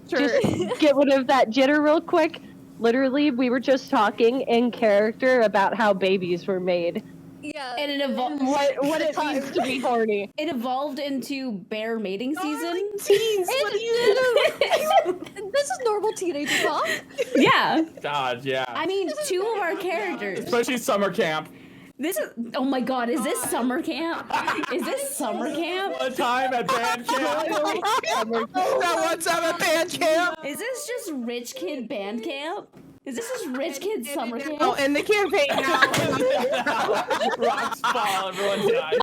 just get rid of that jitter real quick. Literally, we were just talking in character about how babies were made. Yeah. And it evolved. What it means to be horny. It evolved into bear mating season. Teens, what do you do? This is normal teenager talk. Yeah. God, yeah. I mean, 2 of our characters. Especially summer camp. This is. Oh my god, is this summer camp? Is this summer camp? One time at band camp. That one time at band camp. Is this just rich kid band camp? Is this just rich kid summer camp? Oh, and the campaign now. Rocks fall, everyone dies.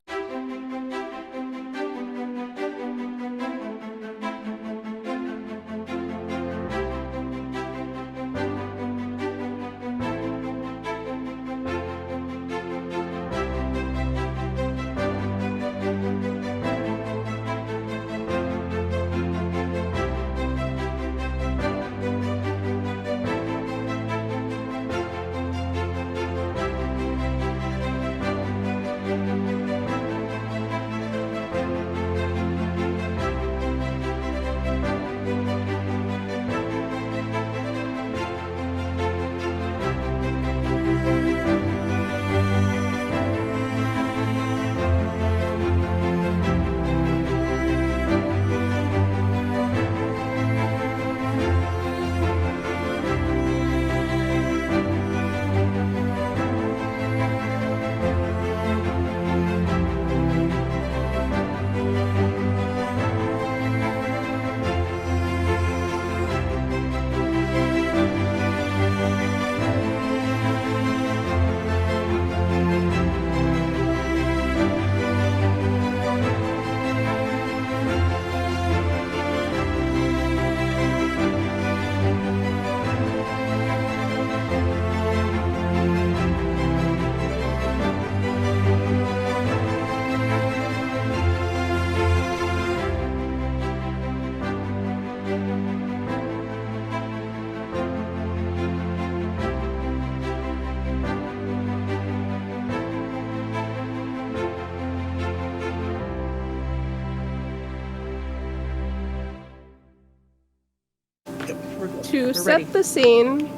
To set the scene,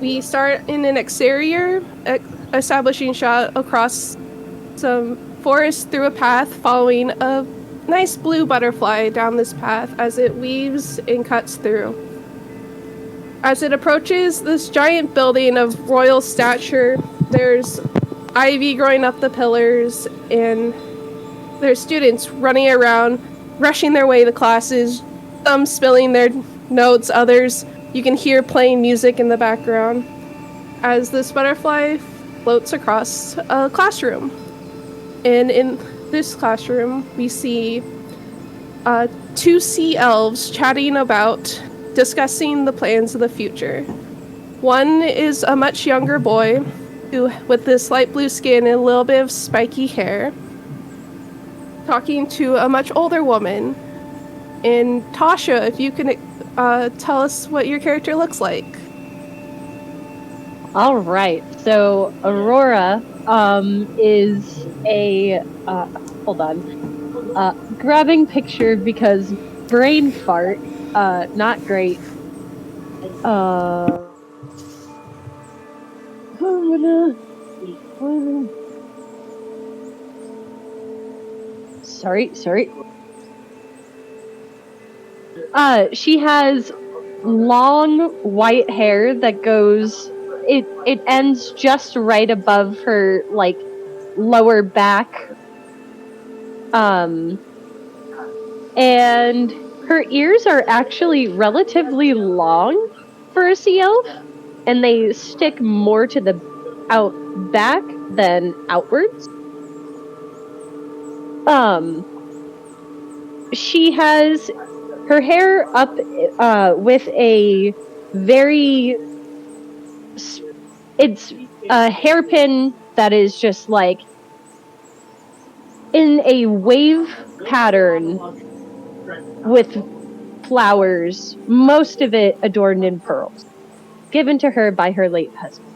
we start in an exterior, establishing shot across some forest through a path, following a nice blue butterfly down this path as it weaves and cuts through. As it approaches this giant building of royal stature, there's ivy growing up the pillars, and there's students running around, rushing their way to classes, some spilling their notes, others you can hear playing music in the background as this butterfly floats across a classroom. And in this classroom, we see 2 sea elves chatting about discussing the plans of the future. One is a much younger boy who, with this light blue skin and a little bit of spiky hair, talking to a much older woman. And Tasha, if you can tell us what your character looks like. All right. So Aurora is a hold on. Grabbing picture because brain fart. Not great. Sorry. She has long white hair that goes. It ends just right above her lower back. And her ears are actually relatively long for a sea elf, and they stick more to the out back than outwards. She has her hair up with a very... It's a hairpin that is just in a wave pattern with flowers, most of it adorned in pearls, given to her by her late husband.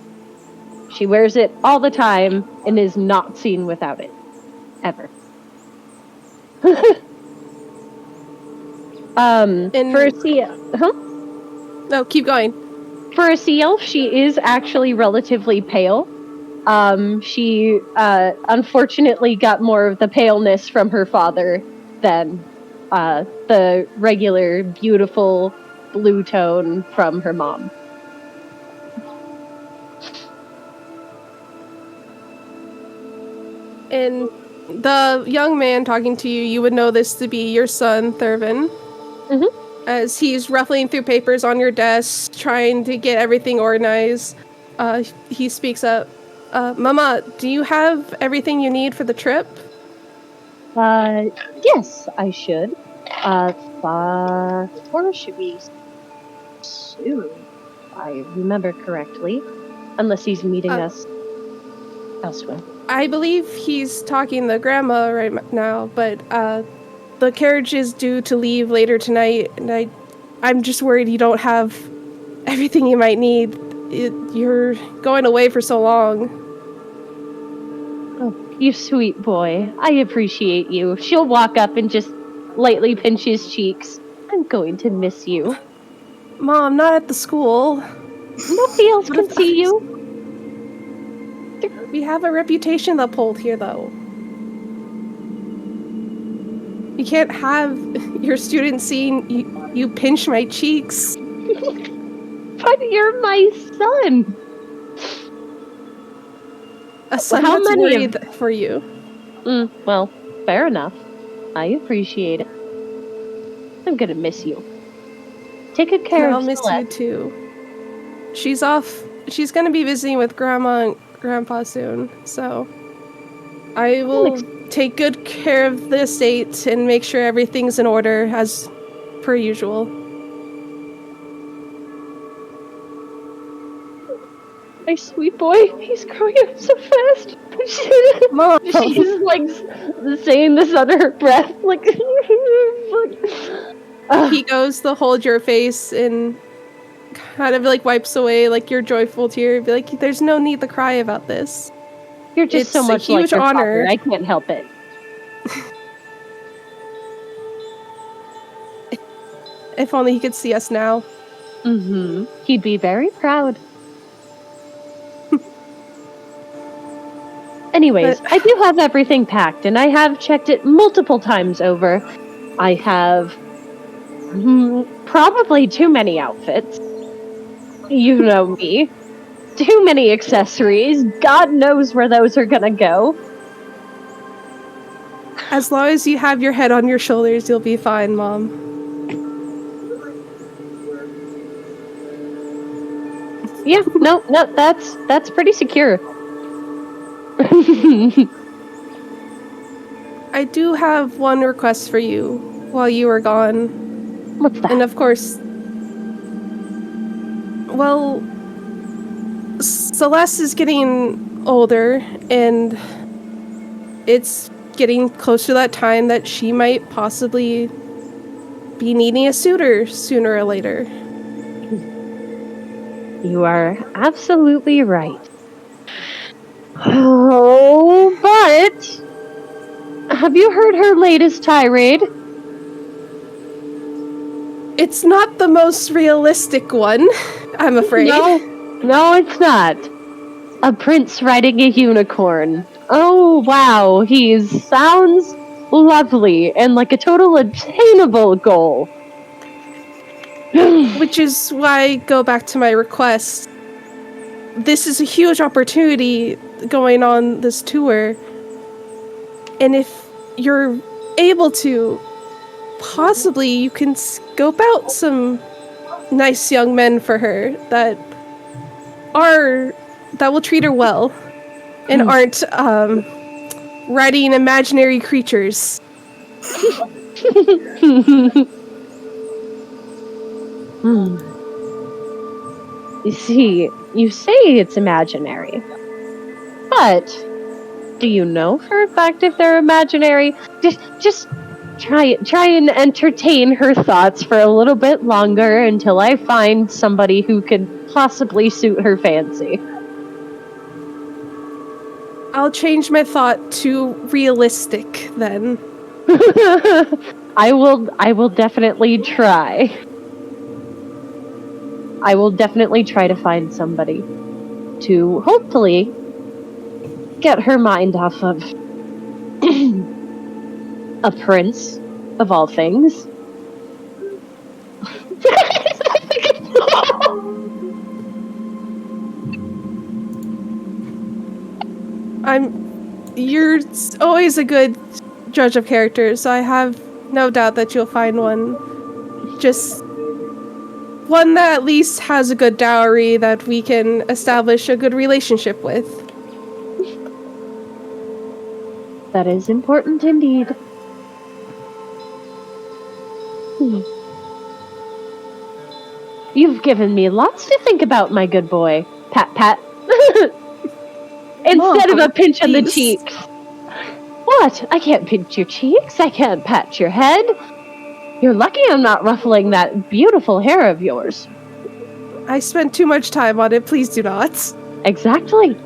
She wears it all the time and is not seen without it. Ever. For a sea, No, keep going. For a sea elf, she is actually relatively pale. She unfortunately got more of the paleness from her father than the regular beautiful blue tone from her mom. And the young man talking to you, you would know this to be your son, Thurvin. Mm-hmm. As he's ruffling through papers on your desk, trying to get everything organized, he speaks up. Mama, do you have everything you need for the trip? Yes, I should. Or should we soon? I remember correctly. Unless he's meeting us elsewhere. I believe he's talking to Grandma right now, but the carriage is due to leave later tonight, and I'm just worried you don't have everything you might need. You're going away for so long. Oh, you sweet boy. I appreciate you. She'll walk up and just lightly pinch his cheeks. I'm going to miss you. Mom, not at the school. Nobody else can see you. We have a reputation to uphold here, though. You can't have your students seeing you pinch my cheeks. But you're my son. A son How that's many worried for you. Well, fair enough. I appreciate it. I'm gonna miss you. Take good care I'll of miss Celeste. you too. She's off. She's gonna be visiting with Grandma and Grandpa soon, so I will take good care of the estate and make sure everything's in order as per usual. My sweet boy, he's growing up so fast. Mom! She's like saying this under her breath, like. He goes to hold your face and kind of like wipes away like your joyful tear. Be like, there's no need to cry about this. You're just It's so a much huge like your honor. father. I can't help it. If only he could see us now. Mm-hmm. He'd be very proud. Anyways, I do have everything packed, and I have checked it multiple times over. I have probably too many outfits. You know me. Too many accessories. God knows where those are gonna go. As long as you have your head on your shoulders, you'll be fine, Mom. Yeah, no, that's pretty secure. I do have one request for you while you were gone. What's that? And of course, well, Celeste is getting older, and it's getting close to that time that she might possibly be needing a suitor sooner or later. You are absolutely right. Oh, but have you heard her latest tirade? It's not the most realistic one, I'm afraid. No, it's not. A prince riding a unicorn. Oh, wow, he sounds lovely and like a total attainable goal. Which is why I go back to my request. This is a huge opportunity going on this tour. And if you're able to, possibly you can scope out some nice young men for her that will treat her well and aren't riding imaginary creatures. You see, you say it's imaginary. But do you know for a fact if they're imaginary? Just try and entertain her thoughts for a little bit longer until I find somebody who could possibly suit her fancy. I'll change my thought to realistic then. I will definitely try. I will definitely try to find somebody to hopefully get her mind off of a prince of all things. You're always a good judge of characters, so I have no doubt that you'll find one. Just one that at least has a good dowry that we can establish a good relationship with. That is important indeed. You've given me lots to think about, my good boy. Pat, pat. Instead of a pinch on the cheeks. What? I can't pinch your cheeks. I can't pat your head. You're lucky I'm not ruffling that beautiful hair of yours. I spent too much time on it. Please do not. Exactly.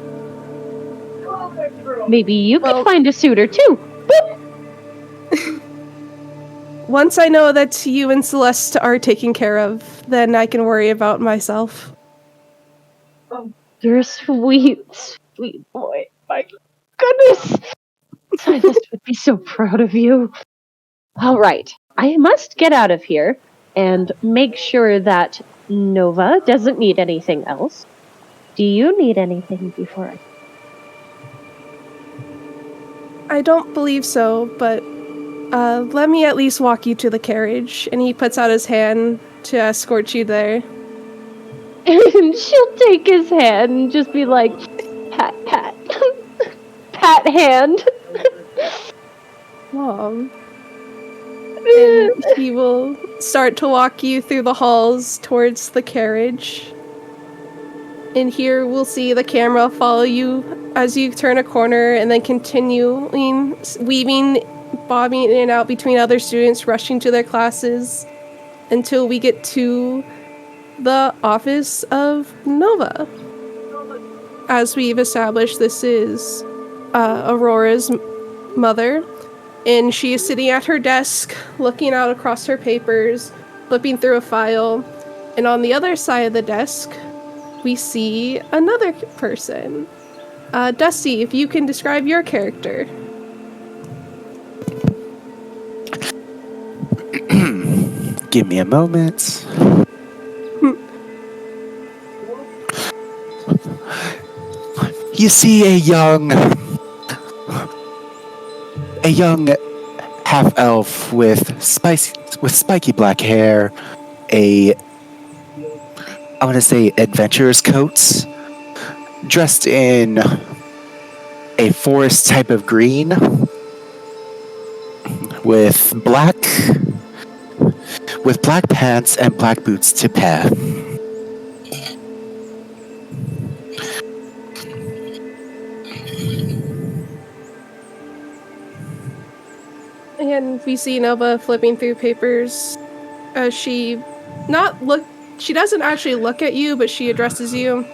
Maybe you could find a suitor too. Boop. Once I know that you and Celeste are taken care of, then I can worry about myself. You're a sweet, sweet boy. My goodness. Silas would be so proud of you. All right. I must get out of here and make sure that Nova doesn't need anything else. Do you need anything before I don't believe so, but let me at least walk you to the carriage. And he puts out his hand to escort you there. And she'll take his hand and just be like, pat, pat. Pat hand. Mom. And he will start to walk you through the halls towards the carriage. And here we'll see the camera follow you as you turn a corner and then continuing weaving, bobbing in and out between other students rushing to their classes until we get to the office of Nova. As we've established, this is Aurora's mother, and she is sitting at her desk looking out across her papers, flipping through a file, and on the other side of the desk we see another person. Dusty, if you can describe your character. Give me a moment. You see a young half-elf with spiky black hair, I want to say adventurer's coats, dressed in a forest type of green with black pants and black boots to pair. And we see Nova flipping through papers as she doesn't actually look at you, but she addresses you.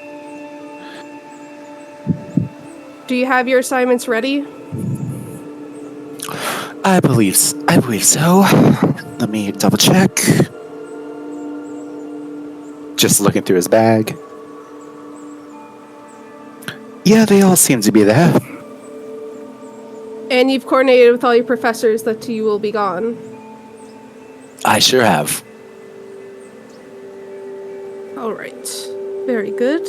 Do you have your assignments ready? I believe so. Let me double check. Just looking through his bag. Yeah, they all seem to be there. And you've coordinated with all your professors that you will be gone. I sure have. Alright. Very good.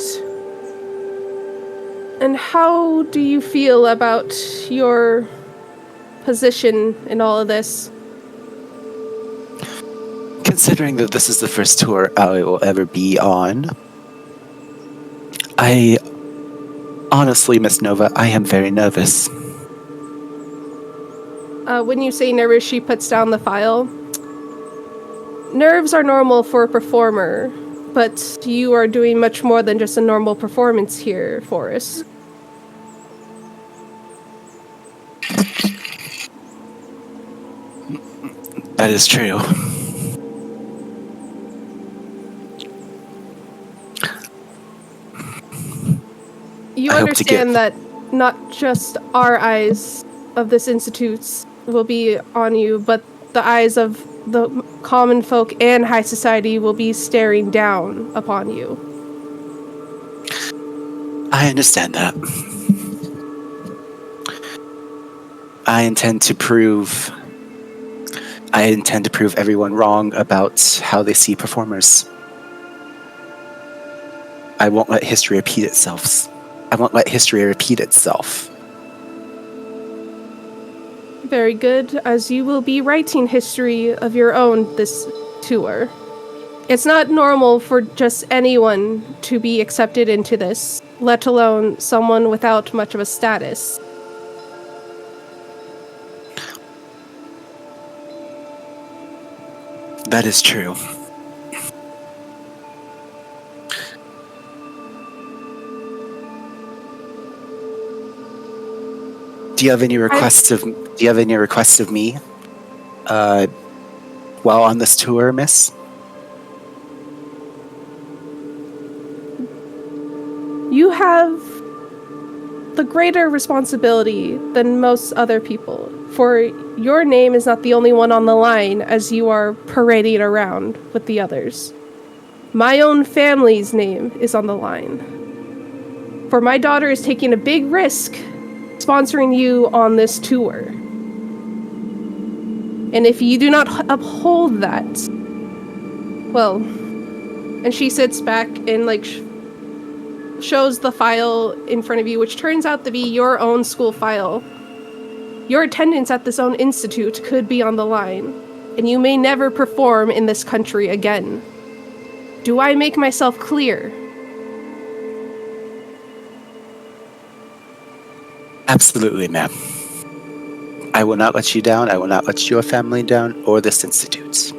And how do you feel about your position in all of this? Considering that this is the first tour I will ever be on, I honestly, Miss Nova, I am very nervous. When you say nervous, she puts down the file. Nerves are normal for a performer, but you are doing much more than just a normal performance here, Forrest. That is true. You I understand that not just our eyes of this institute will be on you, but the eyes of the common folk and high society will be staring down upon you. I understand that. I intend to prove everyone wrong about how they see performers. I won't let history repeat itself. Very good, as you will be writing history of your own this tour. It's not normal for just anyone to be accepted into this, let alone someone without much of a status. That is true. Do you have any requests of me while on this tour, miss? You have the greater responsibility than most other people, for your name is not the only one on the line as you are parading around with the others. My own family's name is on the line. For my daughter is taking a big risk sponsoring you on this tour. And if you do not uphold that, well, and she sits back and shows the file in front of you, which turns out to be your own school file. Your attendance at this own institute could be on the line, and you may never perform in this country again. Do I make myself clear? Absolutely, ma'am. I will not let you down. I will not let your family down or this institute.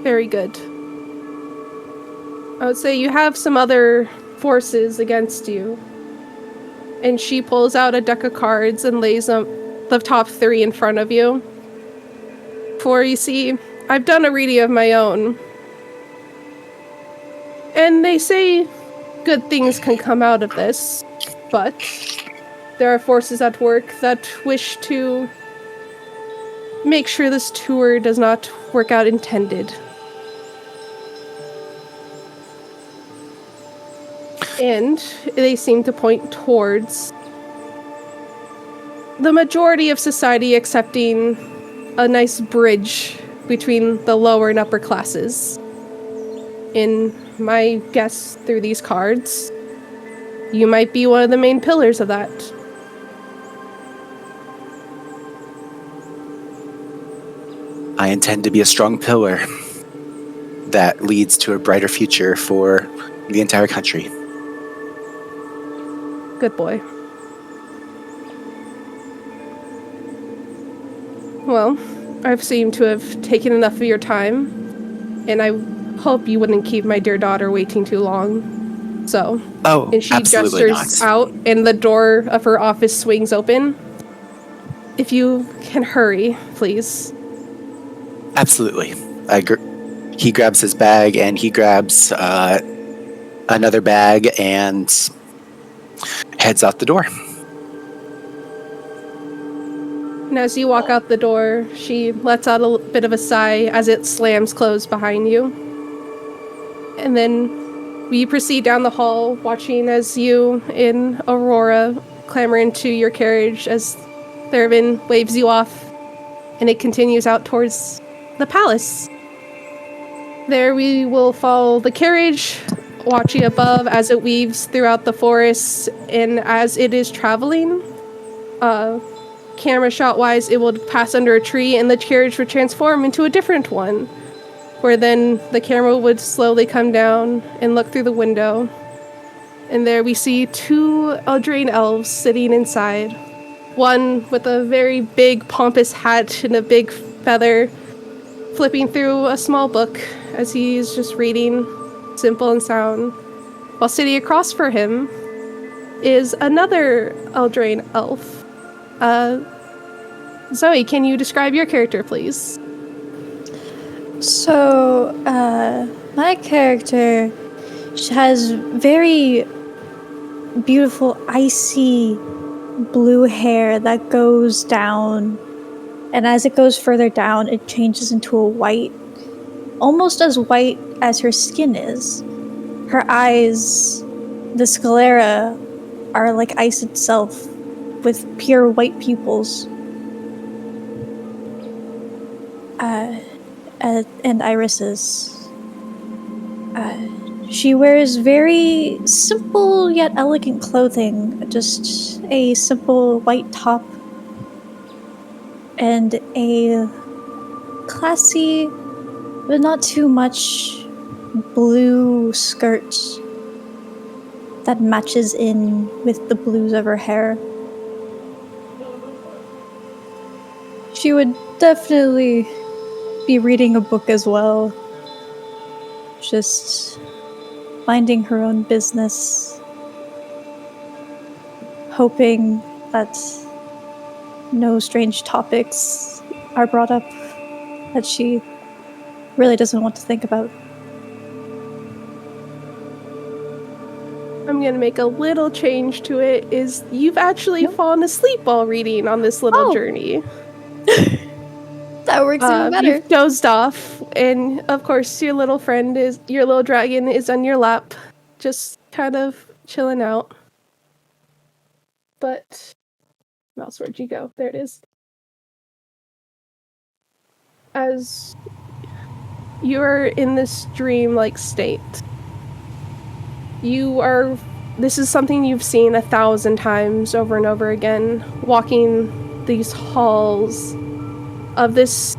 Very good. I would say you have some other forces against you. And she pulls out a deck of cards and lays them, the top 3 in front of you. For you see, I've done a reading of my own. And they say good things can come out of this, but there are forces at work that wish to make sure this tour does not work out intended. And they seem to point towards the majority of society accepting a nice bridge between the lower and upper classes. In my guess through these cards, you might be one of the main pillars of that. I intend to be a strong pillar that leads to a brighter future for the entire country. Good boy. Well, I've seemed to have taken enough of your time, and I hope you wouldn't keep my dear daughter waiting too long. So, and she gestures out, and the door of her office swings open. If you can hurry, please. Absolutely. He grabs his bag, and he grabs another bag, and heads out the door. And as you walk out the door, she lets out a bit of a sigh as it slams closed behind you. And then we proceed down the hall, watching as you and Aurora clamber into your carriage as Theravin waves you off, and it continues out towards the palace. There we will follow the carriage, watching above as it weaves throughout the forest, and as it is traveling, camera shot wise, it will pass under a tree and the carriage would transform into a different one, where then the camera would slowly come down and look through the window, and there we see 2 Eldraine elves sitting inside, one with a very big pompous hat and a big feather, flipping through a small book as he's just reading, simple and sound, while sitting across for him is another Eldraine elf. Zoe, can you describe your character, please? So, my character, she has very beautiful, icy blue hair that goes down And as it goes further down, it changes into a white, almost as white as her skin is. Her eyes, the sclera, are like ice itself, with pure white pupils. And irises. She wears very simple yet elegant clothing, just a simple white top and a classy, but not too much, blue skirt that matches in with the blues of her hair. She would definitely be reading a book as well. Just minding her own business, hoping that no strange topics are brought up that she really doesn't want to think about. I'm gonna make a little change to it. Is you've actually fallen asleep while reading on this little journey. That works even better. You've dozed off, and of course your little dragon is on your lap, just kind of chilling out. But mouse, where'd you go? There it is. As you're in this dream-like state, this is something you've seen 1,000 times over and over again, walking these halls of this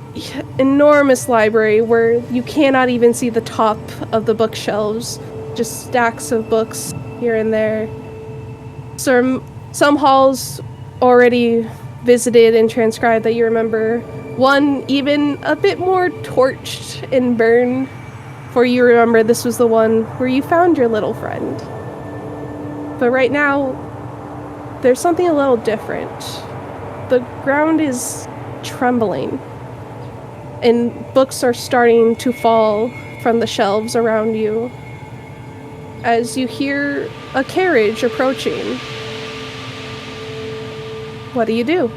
enormous library where you cannot even see the top of the bookshelves, just stacks of books here and there. Some halls already visited and transcribed that you remember. One even a bit more torched and burned, for you remember this was the one where you found your little friend. But right now, there's something a little different. The ground is trembling, and books are starting to fall from the shelves around you as you hear a carriage approaching. What do you do?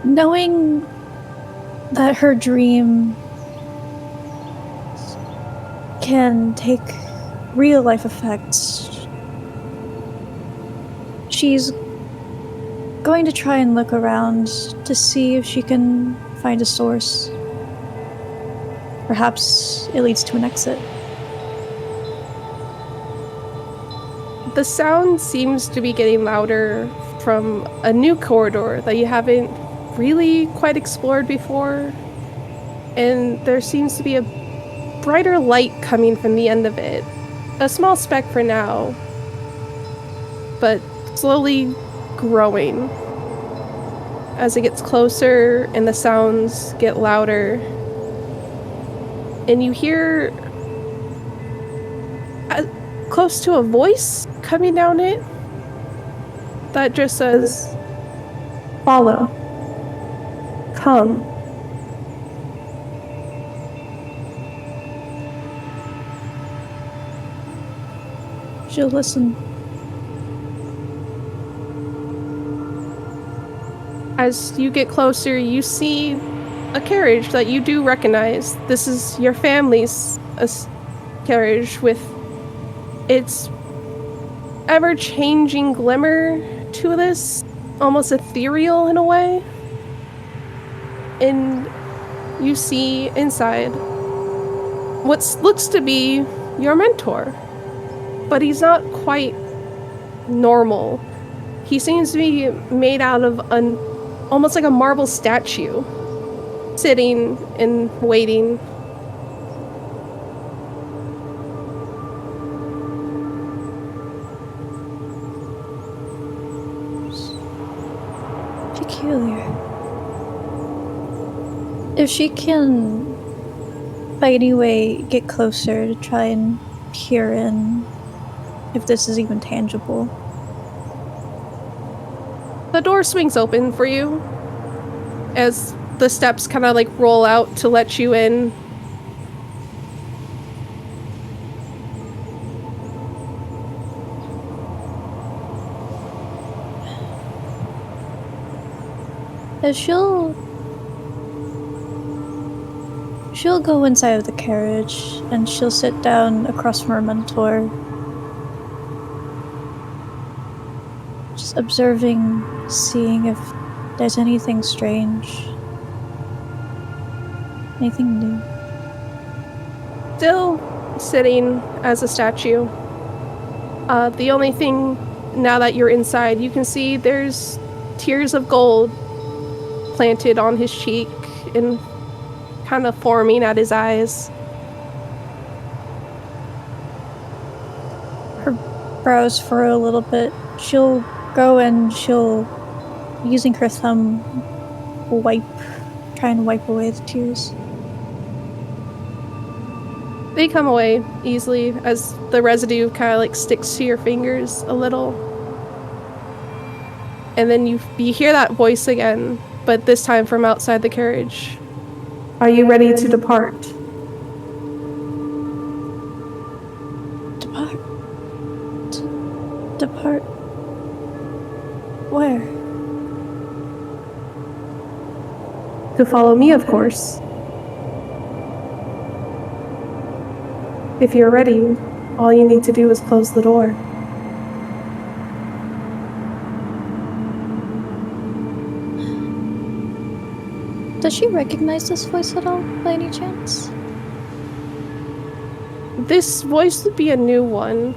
Knowing that her dream can take real life effects, she's going to try and look around to see if she can find a source. Perhaps it leads to an exit. The sound seems to be getting louder from a new corridor that you haven't really quite explored before, and there seems to be a brighter light coming from the end of it. A small speck for now, but slowly growing as it gets closer and the sounds get louder. And you hear close to a voice coming down it that just says, "Follow. Come." She'll listen. As you get closer, you see a carriage that you do recognize. This is your family's carriage with its ever-changing glimmer to this, almost ethereal in a way. And you see inside what looks to be your mentor, but he's not quite normal. He seems to be made out of almost like a marble statue, sitting and waiting. Peculiar. If she can, by any way, get closer to try and peer in, if this is even tangible. The door swings open for you as the steps kind of like roll out to let you in. She'll go inside of the carriage and she'll sit down across from her mentor. Just observing, seeing if there's anything strange. Anything new. Still sitting as a statue. The only thing, now that you're inside, you can see there's tears of gold planted on his cheek and kind of forming at his eyes. Her brows furrow a little bit. She'll go and she'll, using her thumb, try and wipe away the tears. They come away easily as the residue kind of like sticks to your fingers a little. And then you hear that voice again, but this time from outside the carriage. Are you ready to depart? Depart? Where? To follow me, of course. If you're ready, all you need to do is close the door. Does she recognize this voice at all, by any chance? This voice would be a new one,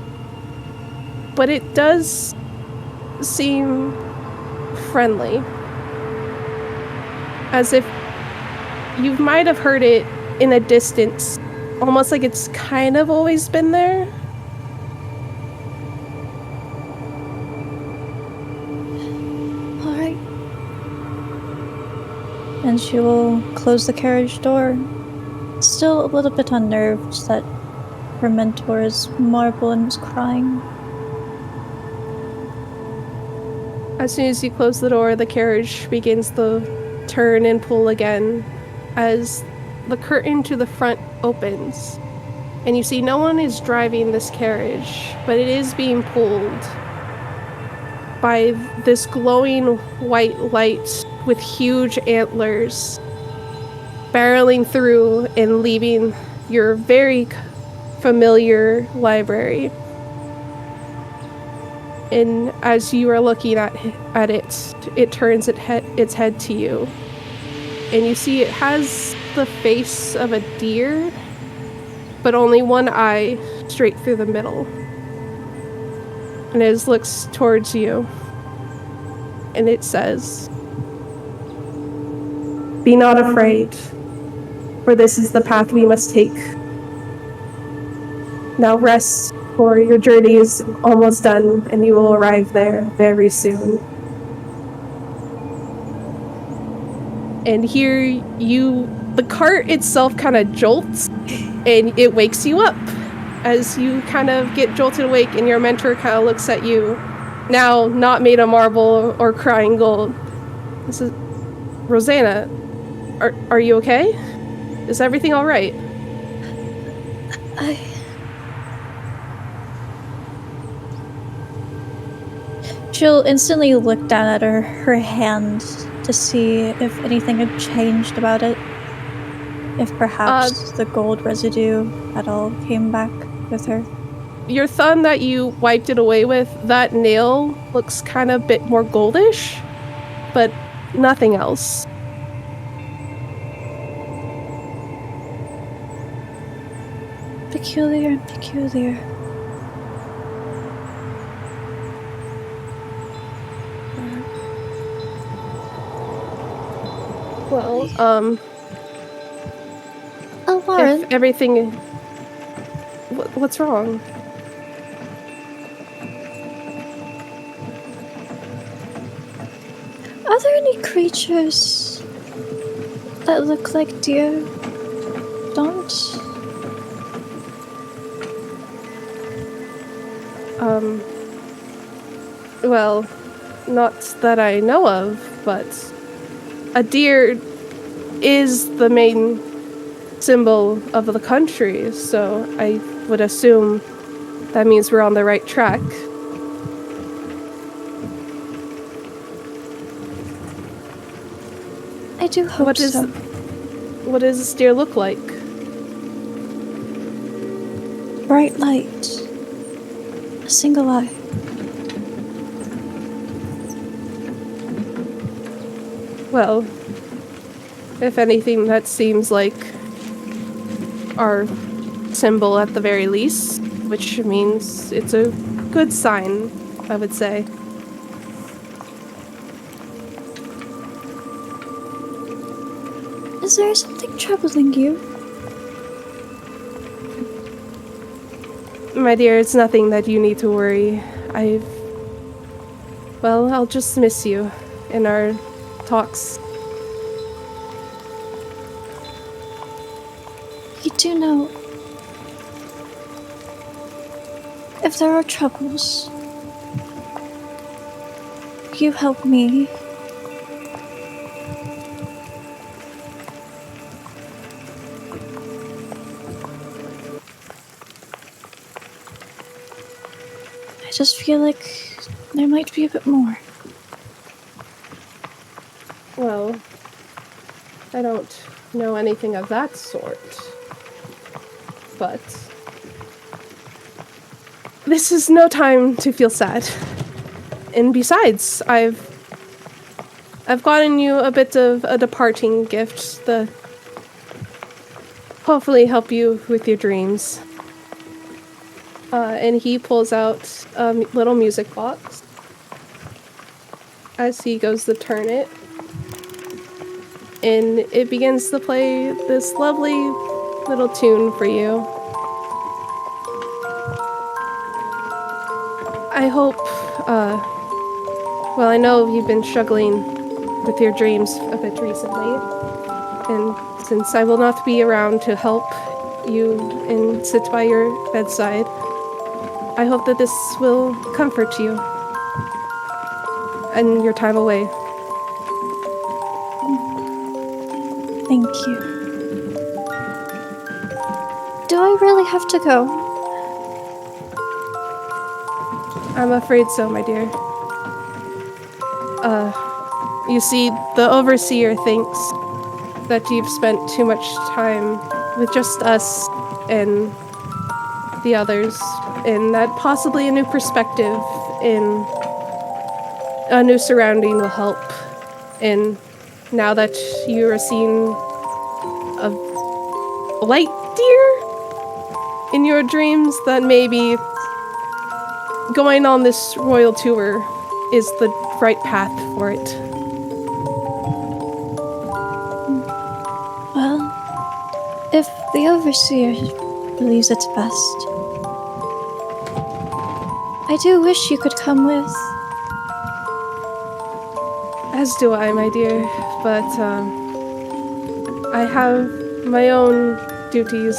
but it does seem friendly. As if you might have heard it in a distance, almost like it's kind of always been there. Alright. And she will close the carriage door, still a little bit unnerved that her mentor is marble and was crying. As soon as you close the door, the carriage begins to turn and pull again as the curtain to the front opens. And you see no one is driving this carriage, but it is being pulled by this glowing white light with huge antlers barreling through and leaving your very familiar library. And as you are looking at it, it turns its head to you. And you see it has the face of a deer, but only one eye straight through the middle. And it looks towards you. And it says, "Be not afraid, for this is the path we must take. Now rest, for your journey is almost done, and you will arrive there very soon." And here the cart itself kind of jolts, and it wakes you up. As you kind of get jolted awake, and your mentor kind of looks at you, now not made of marble or crying gold. This is Rosanna. Are you okay? Is everything all right? She'll instantly look down at her hand to see if anything had changed about it. If perhaps the gold residue at all came back with her. Your thumb that you wiped it away with, that nail looks kind of a bit more goldish, but nothing else. Peculiar and peculiar. Well, Oh, Lauren. if everything... What's wrong? Are there any creatures that look like deer? Don't? Well, not that I know of, but a deer is the main symbol of the country, so I would assume that means we're on the right track. I do hope What so. What does this deer look like? Bright light. A single eye. Well, if anything, that seems like our symbol at the very least, which means it's a good sign, I would say. Is there something troubling you? My dear, it's nothing that you need to worry. Well, I'll just miss you in our talks. You do know, if there are troubles, you help me. I just feel like there might be a bit more. Well, I don't know anything of that sort. But this is no time to feel sad. And besides, I've gotten you a bit of a departing gift that hopefully help you with your dreams. And he pulls out a little music box as he goes to turn it. And it begins to play this lovely little tune for you. I hope, well, I know you've been struggling with your dreams a bit recently, and since I will not be around to help you and sit by your bedside, I hope that this will comfort you and your time away. Thank you. Do I really have to go? I'm afraid so, my dear. You see, the Overseer thinks that you've spent too much time with just us and the others, and that possibly a new perspective in a new surrounding will help. And now that you are seeing a light deer in your dreams, that maybe going on this royal tour is the right path for it. Well, if the Overseer believes it's best, I do wish you could come with. As do I, my dear, but I have my own duties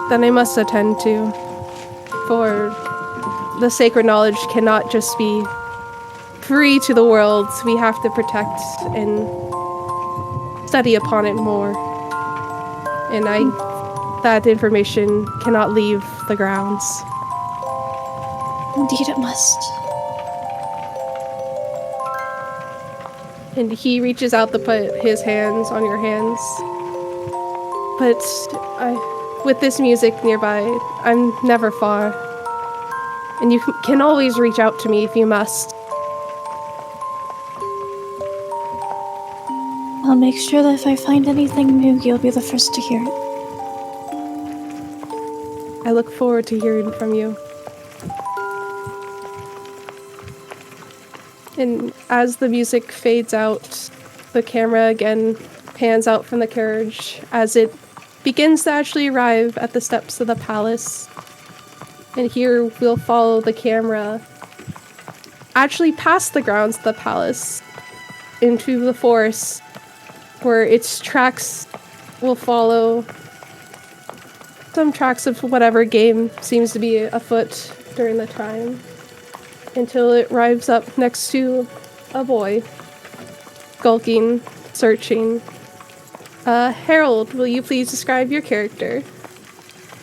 that I must attend to, for the sacred knowledge cannot just be free to the world. We have to protect and study upon it more, and that information cannot leave the grounds. Indeed it must. And he reaches out to put his hands on your hands. But with this music nearby, I'm never far. And you can always reach out to me if you must. I'll make sure that if I find anything new, you'll be the first to hear it. I look forward to hearing from you. And as the music fades out, the camera again pans out from the carriage as it begins to actually arrive at the steps of the palace. And here we'll follow the camera actually past the grounds of the palace into the forest, where its tracks will follow some tracks of whatever game seems to be afoot during the time, until it arrives up next to a boy, skulking, searching. Harold, will you please describe your character?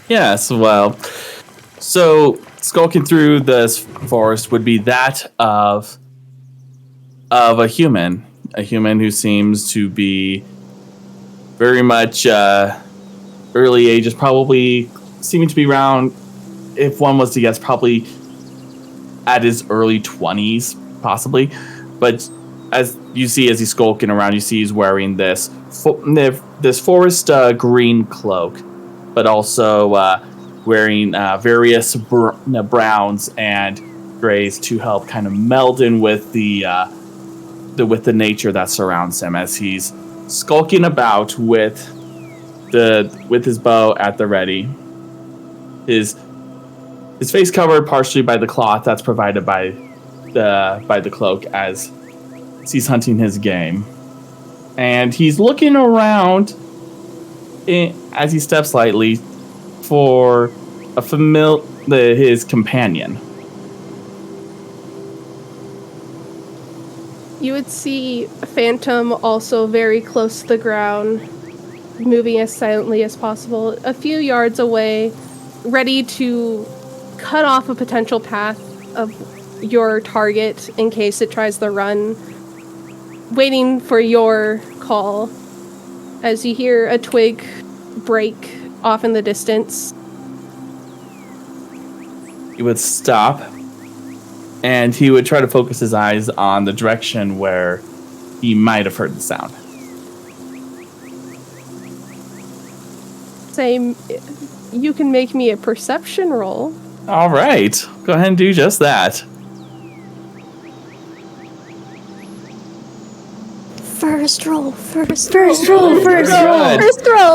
Yes, well, so skulking through this forest would be that of a human. a human who seems to be very much early ages, probably seeming to be around, if one was to guess, probably at his early 20s, possibly. But as you see, as he's skulking around, you see he's wearing this forest green cloak, but also wearing various browns and grays to help kind of meld in with the nature that surrounds him as he's skulking about with his bow at the ready. His face covered partially by the cloth that's provided by the cloak as he's hunting his game. And he's looking around as he steps lightly for his companion. You would see Phantom also very close to the ground, moving as silently as possible, a few yards away, ready to cut off a potential path of your target in case it tries to run, waiting for your call as you hear a twig break off in the distance. He would stop, and he would try to focus his eyes on the direction where he might have heard the sound. Same. You can make me a perception roll. All right. Go ahead and do just that. First roll. First roll.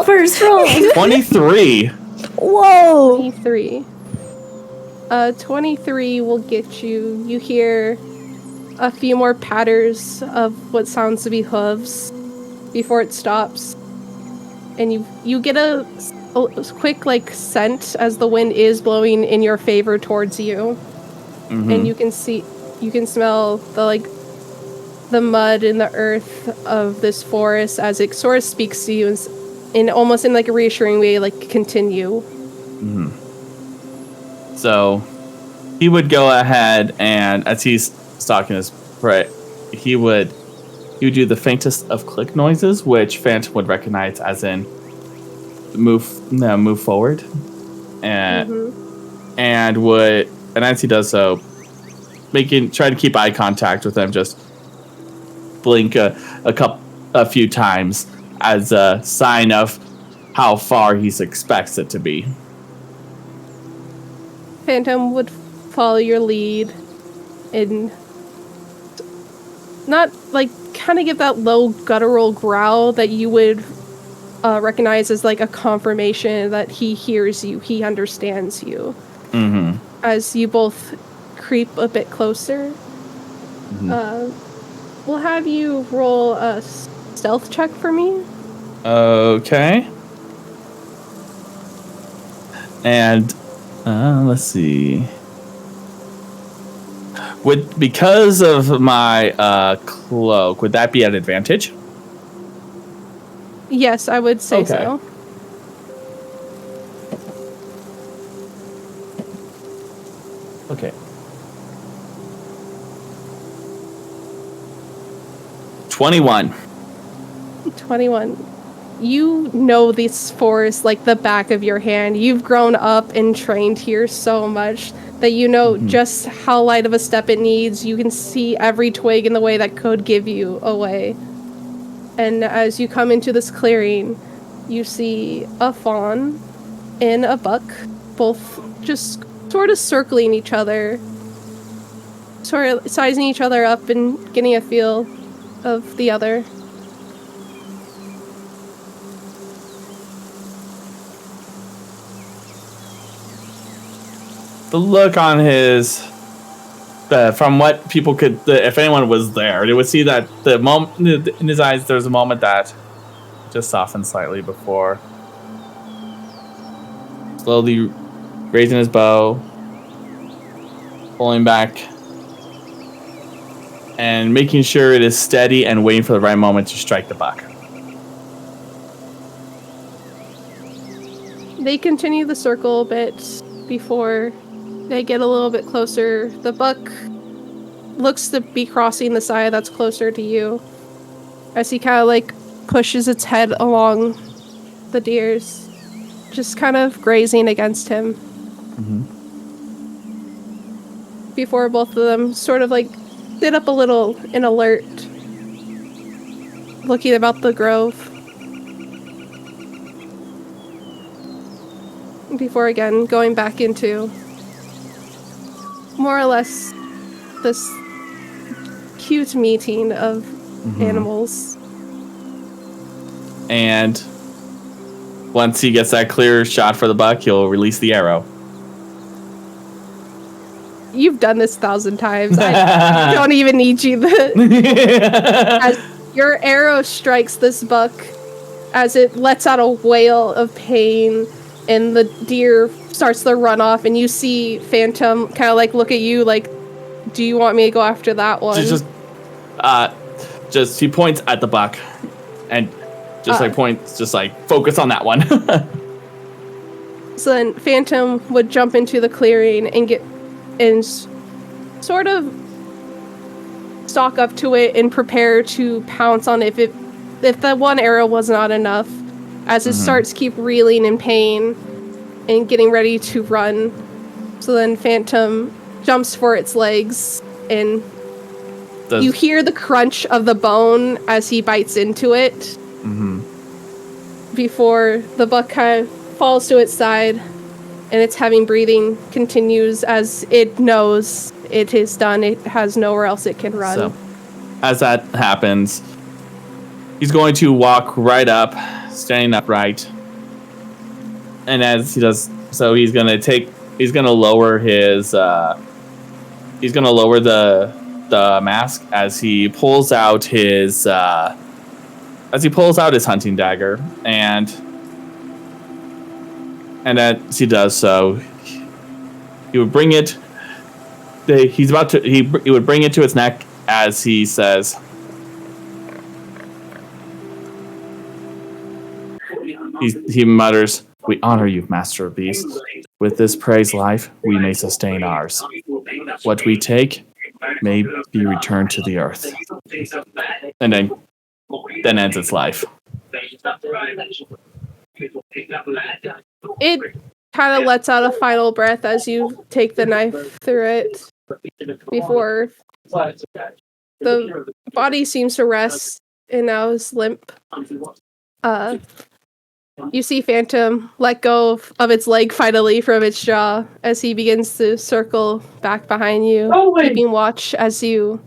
23. Whoa! 23. 23 will get you. You hear a few more patters of what sounds to be hooves before it stops. And you get a quick scent as the wind is blowing in your favor towards you. Mm-hmm. And you can smell the mud and the earth of this forest as it sort of speaks to you in almost in a reassuring way, continue. Mm-hmm. So he would go ahead, and as he's stalking his prey, he would do the faintest of click noises, which Phantom would recognize as in move forward, and mm-hmm. and as he does so, try to keep eye contact with them, just blink a few times as a sign of how far he expects it to be. Phantom would follow your lead and not kind of give that low guttural growl that you would recognize as a confirmation that he hears you, he understands you. Mm-hmm. As you both creep a bit closer, mm-hmm. We'll have you roll a stealth check for me. Okay. And let's see. Because of my cloak, would that be an advantage? Yes, I would say so. Okay. 21. You know this forest like the back of your hand. You've grown up and trained here so much that you know mm-hmm. just how light of a step it needs. You can see every twig in the way that could give you away. And as you come into this clearing, you see a fawn and a buck, both just sort of circling each other, sort of sizing each other up and getting a feel of the other. The look on his, from what people could, if anyone was there, they would see that the moment in his eyes, there's a moment that just softened slightly before slowly raising his bow, pulling back, and making sure it is steady and waiting for the right moment to strike the buck. They continue the circle a bit before they get a little bit closer. The buck looks to be crossing the side that's closer to you. as he kind of like pushes its head along the deer's, just kind of grazing against him. Before both of them sort of like sit up a little in alert, looking about the grove. Before again going back into more or less this cute meeting of animals. And once he gets that clear shot for the buck, he'll release the arrow. You've done this 1,000 times. I don't even need you. As your arrow strikes this buck, as it lets out a wail of pain, and the deer starts to run off, and you see Phantom kind of like look at you like, do you want me to go after that one? Just he points at the buck, and points, focus on that one. So then Phantom would jump into the clearing and sort of stalk up to it and prepare to pounce on it if the one arrow was not enough, as it starts keep reeling in pain and getting ready to run. So then Phantom jumps for its legs, and you hear the crunch of the bone as he bites into it. Before the buck kind of falls to its side, and its heavy breathing continues as it knows it is done. It has nowhere else it can run. So, as that happens, he's going to walk right up, standing upright. And as he does so, he's going to lower the mask as he pulls out his hunting dagger, and as he does so, he would bring it. He would bring it to its neck as he says, he mutters, "We honor you, Master of Beasts. With this prey's life, we may sustain ours. What we take may be returned to the earth." And then ends its life. It kind of lets out a final breath as you take the knife through it before the body seems to rest and now is limp. You see Phantom let go of its leg finally from its jaw as he begins to circle back behind you, keeping watch as you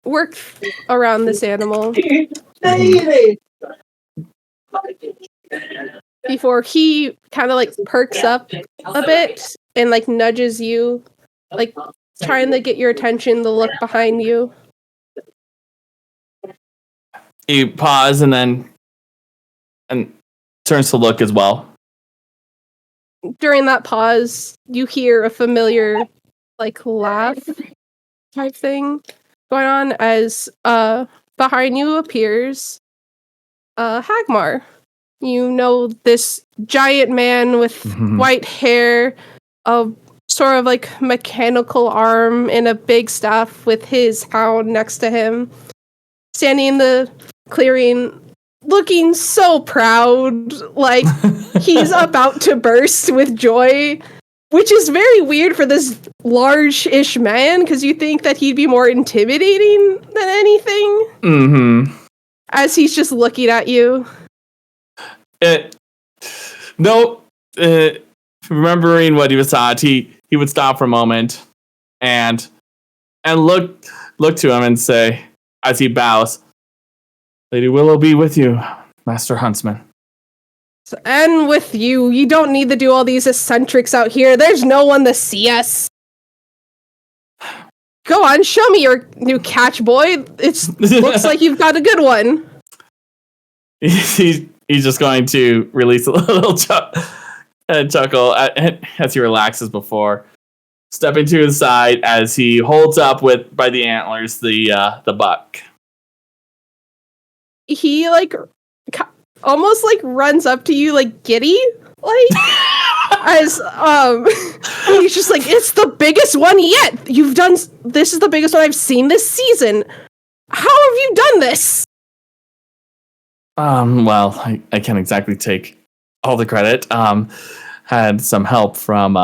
work around this animal. Before he kind of like perks up a bit and like nudges you, like trying to get your attention to look behind you. He pauses and turns to look as well. During that pause, you hear a familiar like laugh type thing going on as behind you appears Hagmar. You know this giant man with white hair, a sort of like mechanical arm, and a big staff with his hound next to him, standing in the clearing, looking so proud, like he's about to burst with joy, which is very weird for this large-ish man, because you think that he'd be more intimidating than anything. As he's just looking at you. Remembering what he was taught, he would stop for a moment and look to him and say, as he bows, "Lady Willow be with you, Master Huntsman." And with you. You don't need to do all these eccentrics out here. There's no one to see us. Go on, show me your new catch, boy. It looks like you've got a good one. He's just going to release a little chuckle as he relaxes before stepping to his side as he holds up by the antlers the buck. He almost runs up to you giddy, as he's just it's the biggest one yet. This is the biggest one I've seen this season. How have you done this? Well, I can't exactly take all the credit. Had some help from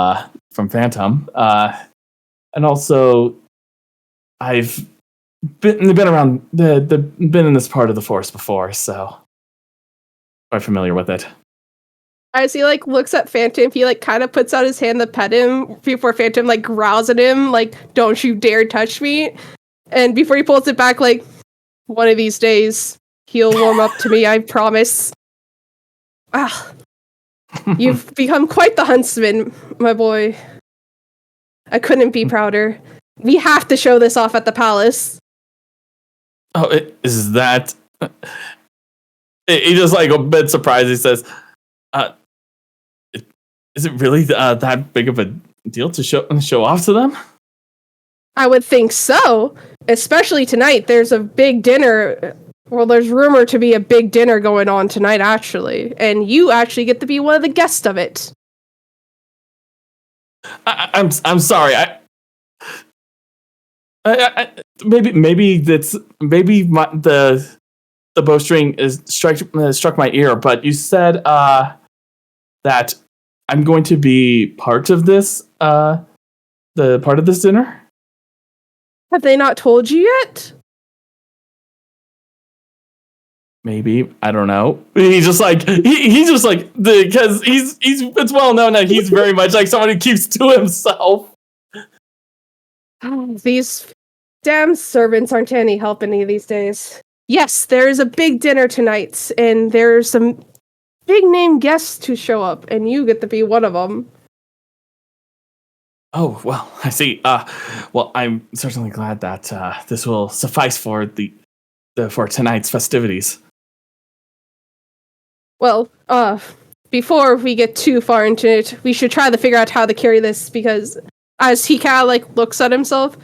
Phantom. And also I've been around been in this part of the forest before, so quite familiar with it. As he like looks at Phantom, he like kind of puts out his hand to pet him before Phantom like growls at him like, "Don't you dare touch me!" And before he pulls it back, like, "One of these days he'll warm up to me, I promise." Ah, you've become quite the huntsman, my boy. I couldn't be prouder. We have to show this off at the palace. Oh, is that? He just like a bit surprised. He says, "Is it really that big of a deal to show off to them?" I would think so. Especially tonight. There's a big dinner. Well, there's rumored to be a big dinner going on tonight, actually. And you actually get to be one of the guests of it. I'm sorry. Maybe the bowstring is struck my ear, but you said that I'm going to be part of this dinner. Have they not told you yet? Maybe, I don't know. He's just like because it's well known that he's very much like someone who keeps to himself. These damn servants aren't any help any of these days. Yes, there is a big dinner tonight, and there's some big name guests to show up, and you get to be one of them. Oh, well, I see. Well, I'm certainly glad that this will suffice for for tonight's festivities. Well, before we get too far into it, we should try to figure out how to carry this, because as he kind of like looks at himself,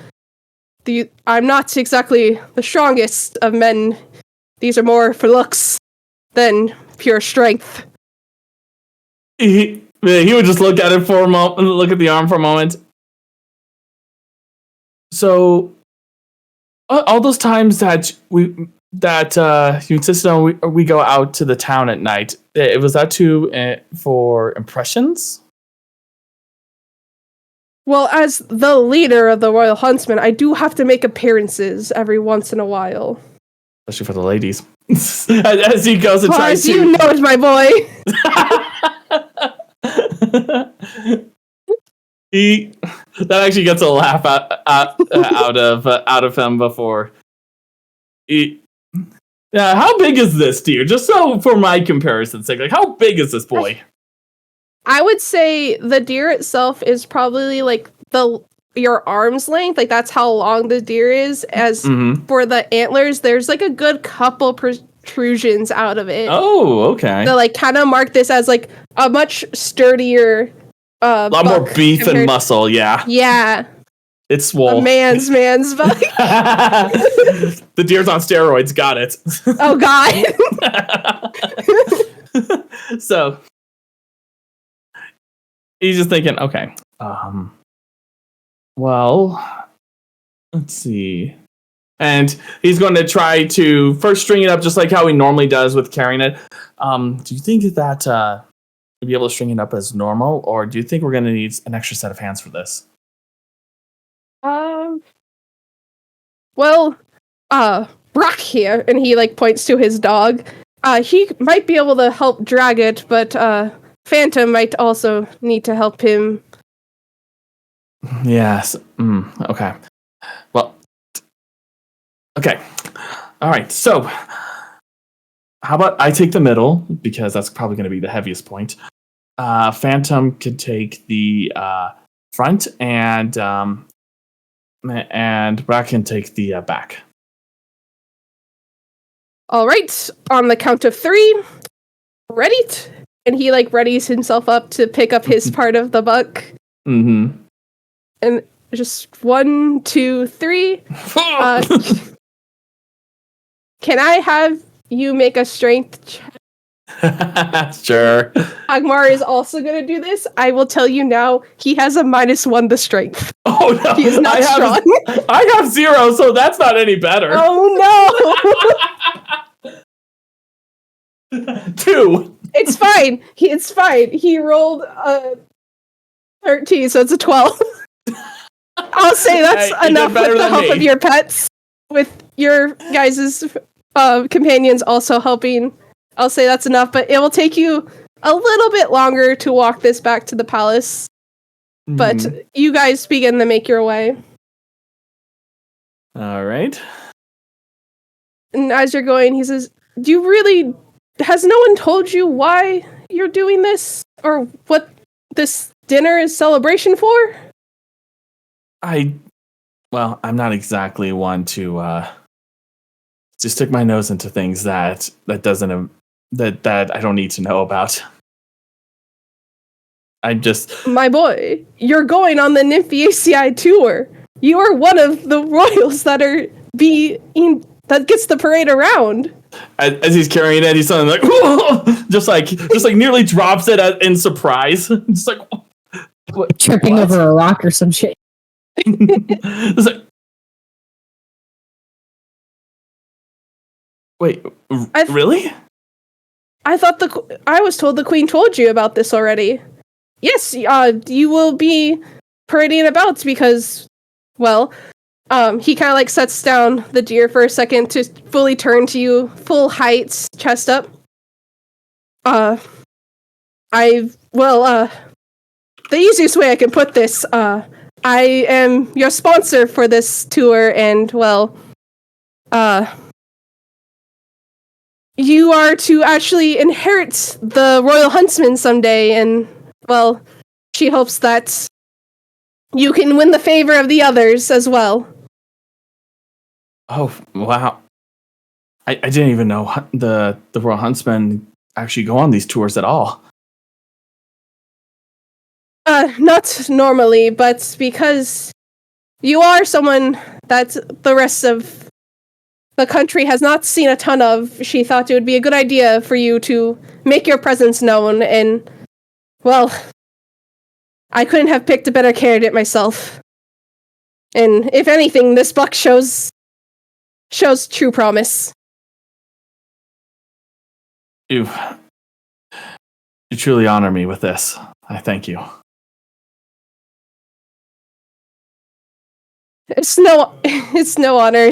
I'm not exactly the strongest of men. These are more for looks than pure strength. He would just look at it for a moment, look at the arm for a moment. So, all those times that you insisted on we go out to the town at night, was that for impressions? Well, as the leader of the Royal Huntsmen, I do have to make appearances every once in a while. Especially for the ladies. As he goes and tries to... you know it, my boy! That actually gets a laugh out of him before. How big is this deer? Just so for my comparison's sake, like how big is this boy? I would say the deer itself is probably like your arm's length. Like that's how long the deer is. As for the antlers, there's like a good couple protrusions out of it. Oh, okay. So like kind of mark this as like a much sturdier. A lot more beef and muscle. Yeah. Yeah. It's swole. A man's buck. The deer's on steroids. Got it. Oh God. So he's just thinking, okay, well, let's see. And he's going to try to first string it up just like how he normally does with carrying it. Do you think that we'll be able to string it up as normal, or do you think we're going to need an extra set of hands for this? Well, Brock here, and he like points to his dog. He might be able to help drag it, but Phantom might also need to help him. Yes. Okay. Well. Okay. All right. So, how about I take the middle, because that's probably going to be the heaviest point. Phantom could take the front, and Brock can take the back. All right. On the count of 3, ready? And he like readies himself up to pick up his part of the buck. Mm-hmm. And just 1, 2, 3. Can I have you make a strength check? Sure. Agmar is also going to do this. I will tell you now, he has a -1 to strength. Oh no. He is not strong. I have 0, so that's not any better. Oh no. 2. It's fine. It's fine. He rolled a 13, so it's a 12. I'll say that's enough with the help of your pets. With your guys' companions also helping. I'll say that's enough, but it will take you a little bit longer to walk this back to the palace. But you guys begin to make your way. All right. And as you're going, he says, has no one told you why you're doing this? Or what this dinner is celebration for? I'm not exactly one to stick my nose into things that I don't need to know about. My boy, you're going on the Nymphaeaceae Tour. You are one of the royals that gets the parade around. As he's carrying it, he's suddenly just like nearly drops it in surprise. Just like Tripping over a rock or some shit. It's like, wait, really? I thought I was told the queen told you about this already. Yes, you will be parading about because, well, he kind of like sets down the deer for a second to fully turn to you, full height, chest up. The easiest way I can put this, I am your sponsor for this tour, and, you are to actually inherit the Royal Huntsman someday, and, she hopes that you can win the favor of the others as well. Oh, wow. I didn't even know the Royal Huntsmen actually go on these tours at all. Not normally, but because you are someone that the rest of the country has not seen a ton of, she thought it would be a good idea for you to make your presence known, and, I couldn't have picked a better candidate myself. And if anything, this buck shows true promise. You truly honor me with this. I thank you. It's no honor.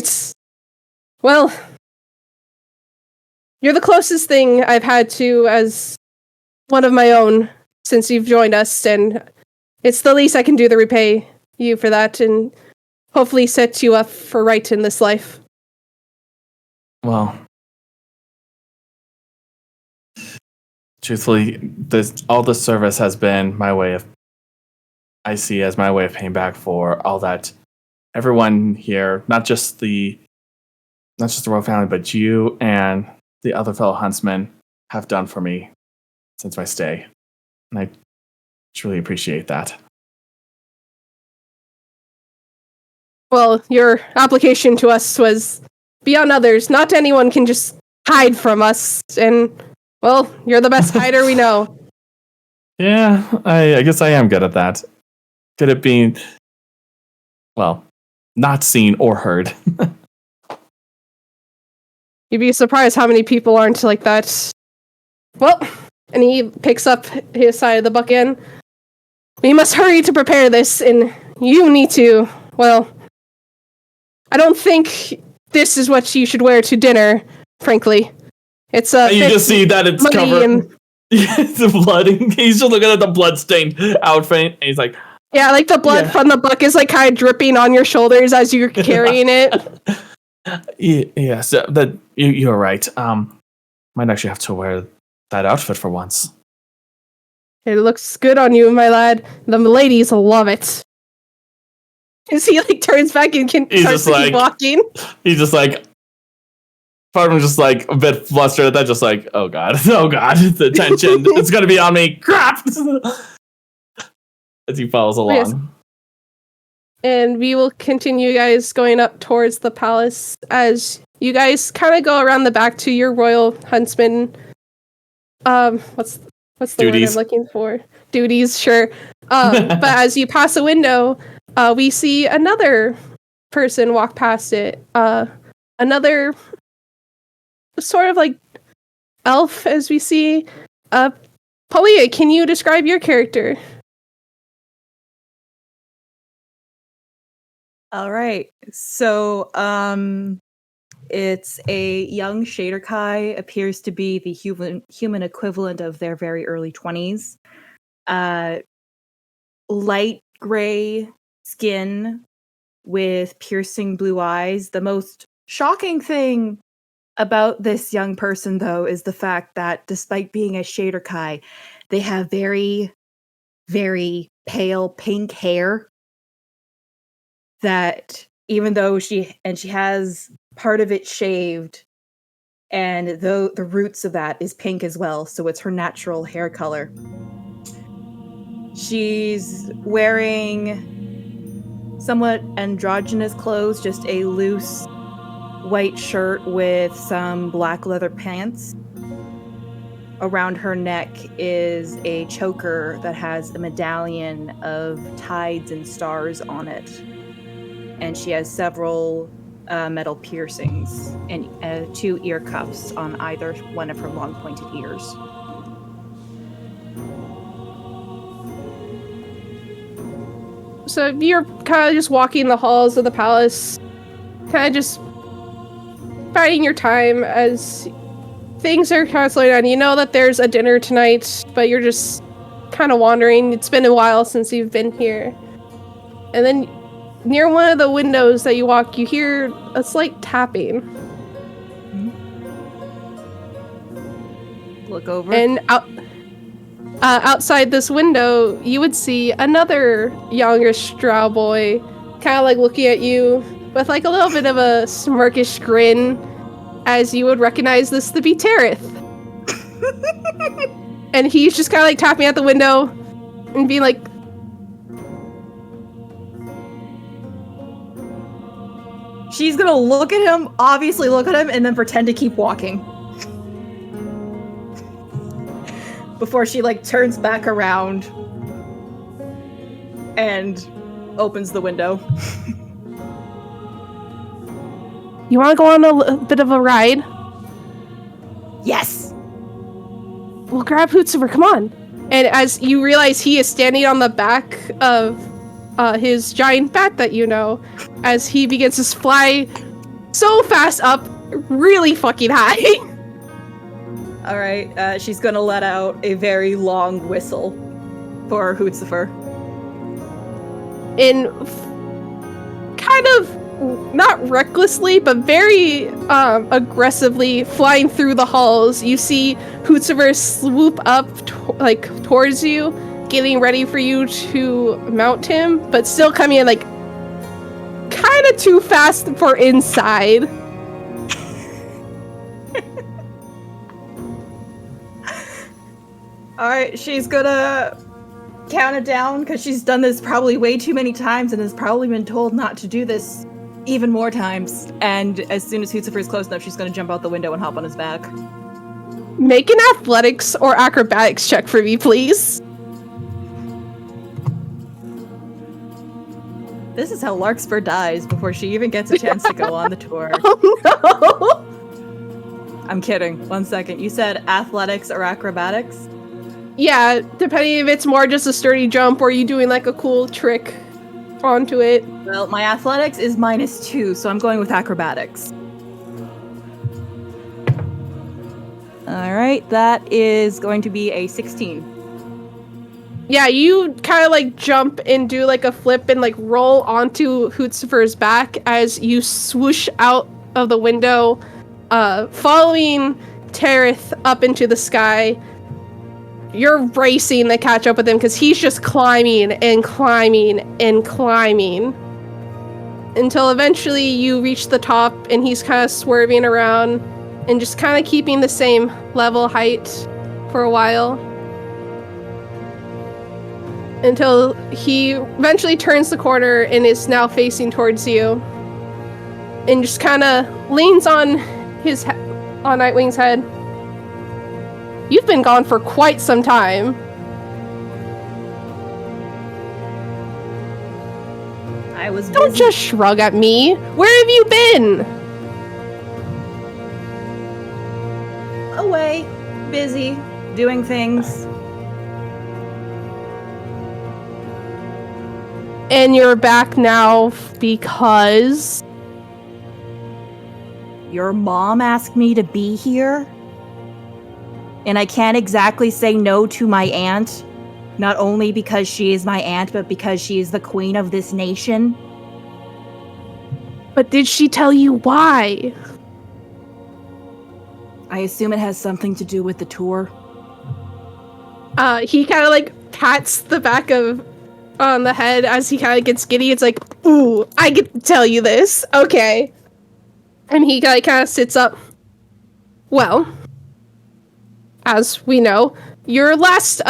You're the closest thing I've had to as one of my own since you've joined us, and it's the least I can do to repay you for that, and hopefully set you up for right in this life. Well, truthfully, all the service has been I see as my way of paying back for all that everyone here, not just the royal family, but you and the other fellow huntsmen have done for me since my stay. And I truly appreciate that. Well, your application to us was beyond others. Not anyone can just hide from us, and, you're the best hider we know. Yeah, I guess I am good at that. Good at being, not seen or heard. You'd be surprised how many people aren't like that. And he picks up his side of the buck end. We must hurry to prepare this, and you need to, I don't think this is what you should wear to dinner, frankly. It's you just see that it's covered. It's blood. He's just looking at the blood-stained outfit, and he's like, yeah, like the blood from the buck is like kind of dripping on your shoulders as you're carrying it. Yeah, so that you're right. Might actually have to wear that outfit for once. It looks good on you, my lad. The ladies will love it. As he turns back and starts to keep walking. He's just part of him just a bit flustered at that, just oh god, the tension, it's gonna be on me, crap! As he follows along. Yes. And we will continue, guys, going up towards the palace as you guys kind of go around the back to your royal huntsman. What's the duties. word I'm looking for? Duties, sure. But as you pass a window, we see another person walk past it. Another sort of elf, as we see. Paulia, can you describe your character? All right. So, it's a young Shaderkai, appears to be the human equivalent of their very early 20s. Light gray skin with piercing blue eyes. The most shocking thing about this young person, though, is the fact that despite being a Shaderkai, they have very, very pale pink hair. That even though she has part of it shaved, and though the roots of that is pink as well, so it's her natural hair color. She's wearing somewhat androgynous clothes, just a loose white shirt with some black leather pants. Around her neck is a choker that has a medallion of tides and stars on it. And she has several metal piercings and 2 ear cuffs on either one of her long pointed ears. So you're kind of just walking the halls of the palace, kind of just biding your time as things are kind of slowing down. You know that there's a dinner tonight, but you're just kind of wandering. It's been a while since you've been here. And then near one of the windows that you walk, you hear a slight tapping. Look over. And outside this window, you would see another youngish drow boy, kind of like looking at you with like a little bit of a smirkish grin, as you would recognize this to be Dearest. And he's just kind of like tapping at the window and being like, she's gonna look at him, obviously look at him, and then pretend to keep walking. Before she like turns back around and opens the window. you want to go on a bit of a ride? Yes! We'll grab Hootsuver, come on! And as you realize he is standing on the back of his giant bat that you know, as he begins to fly so fast up, really fucking high. Alright, she's gonna let out a very long whistle for Hootsuver. In kind of, not recklessly, but very aggressively flying through the halls, you see Hootsuver swoop up towards you, getting ready for you to mount him, but still coming in like kind of too fast for inside. Alright, she's gonna count it down, because she's done this probably way too many times and has probably been told not to do this even more times. And as soon as Hootsuver is close enough, she's gonna jump out the window and hop on his back. Make an athletics or acrobatics check for me, please. This is how Larkspur dies before she even gets a chance to go on the tour. Oh no! I'm kidding. 1 second. You said athletics or acrobatics? Yeah, depending if it's more just a sturdy jump or you doing like a cool trick onto it. Well, my athletics is -2, so I'm going with acrobatics. Alright, that is going to be a 16. Yeah, you kind of like jump and do like a flip and like roll onto Hootsuver's back as you swoosh out of the window, following Dearest up into the sky. You're racing to catch up with him because he's just climbing and climbing and climbing until eventually you reach the top and he's kind of swerving around and just kind of keeping the same level height for a while until he eventually turns the corner and is now facing towards you and just kind of leans on on Nightwing's head. You've been gone for quite some time. I was Don't busy. just shrug at me. Where have you been? Away. busy doing things. And you're back now because... Your mom asked me to be here? And I can't exactly say no to my aunt. Not only because she is my aunt, but because she is the queen of this nation. But did she tell you why? I assume it has something to do with the tour. He kind of like pats the back of on the head as he kind of gets giddy. It's like, ooh, I get to tell you this. Okay. And he kind of sits up. Well, as we know, your last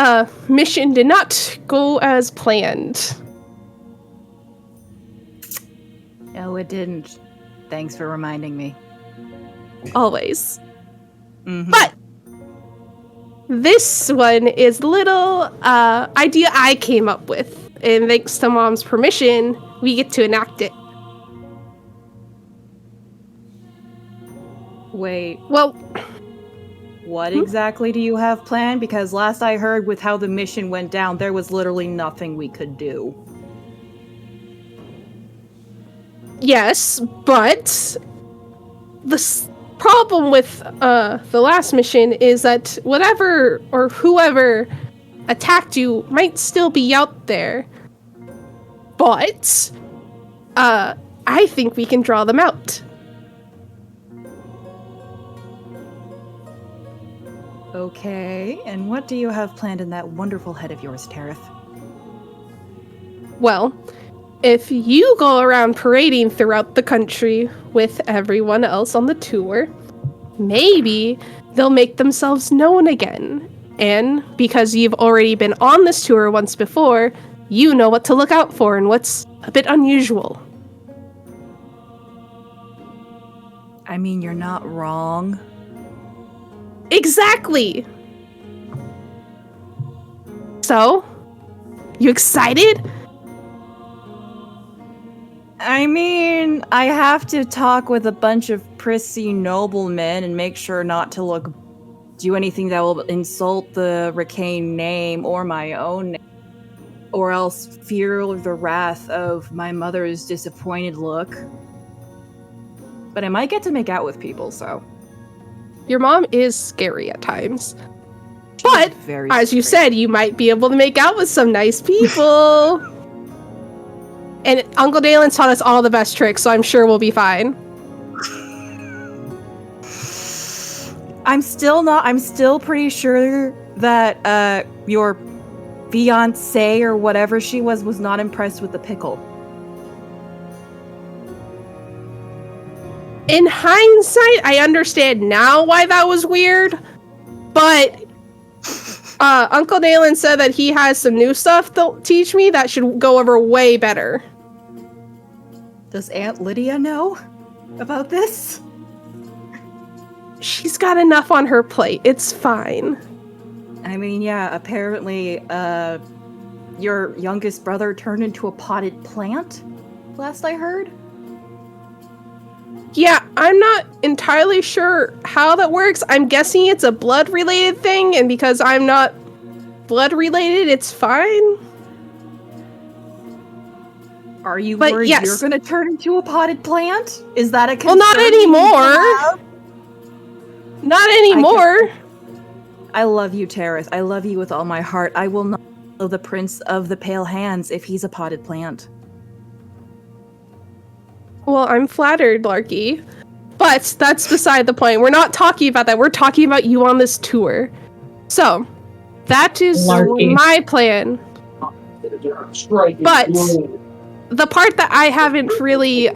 mission did not go as planned. No, it didn't. Thanks for reminding me. Always. Mm-hmm. But this one is a little idea I came up with. And thanks to Mom's permission, we get to enact it. Wait, Well, what exactly do you have planned? Because last I heard with how the mission went down, there was literally nothing we could do. yes, but the problem with the last mission is that whatever or whoever attacked you might still be out there. But I think we can draw them out. Okay, and what do you have planned in that wonderful head of yours, Tareth? Well, if you go around parading throughout the country with everyone else on the tour, maybe they'll make themselves known again. And because you've already been on this tour once before, you know what to look out for and what's a bit unusual. I mean, you're not wrong. Exactly! So, you excited? I mean, I have to talk with a bunch of prissy noblemen and make sure not to do anything that will insult the Ricane name or my own name, or else fear the wrath of my mother's disappointed look. But I might get to make out with people, so. Your mom is scary at times. But, Very as you scary. said, you might be able to make out with some nice people. And Uncle Dalen taught us all the best tricks, so I'm sure we'll be fine. I'm still pretty sure that your fiancé or whatever she was not impressed with the pickle. In hindsight, I understand now why that was weird, but Uncle Dalen said that he has some new stuff to teach me that should go over way better. Does Aunt Lydia know about this? She's got enough on her plate. It's fine. I mean, yeah, apparently, your youngest brother turned into a potted plant, last I heard. Yeah, I'm not entirely sure how that works. I'm guessing it's a blood-related thing, and because I'm not blood-related, it's fine. Are you But worried yes. you're gonna turn into a potted plant? Is that a Well, concern? not anymore. Not anymore. I love you, Tareth. I love you with all my heart. I will not follow the Prince of the Pale Hands if he's a potted plant. Well, I'm flattered, Larky. But that's beside the point. We're not talking about that. We're talking about you on this tour. So, that is Larky. my plan. But the part that I haven't really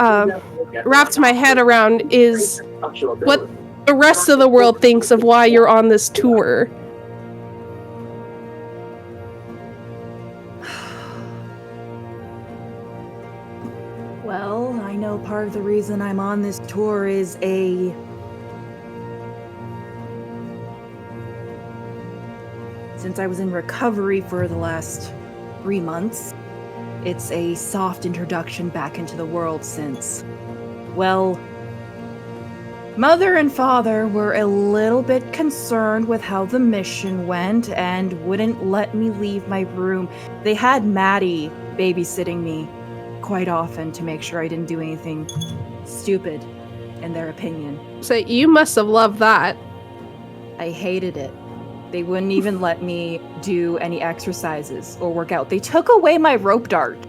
wrapped my head around is what the rest of the world thinks of why you're on this tour. Well, I know part of the reason I'm on this tour is since I was in recovery for the last 3 months, it's a soft introduction back into the world since, well, Mother and father were a little bit concerned with how the mission went and wouldn't let me leave my room. They had Maddie babysitting me quite often to make sure I didn't do anything stupid, in their opinion. So you must have loved that. I hated it. They wouldn't even let me do any exercises or work out. They took away my rope dart.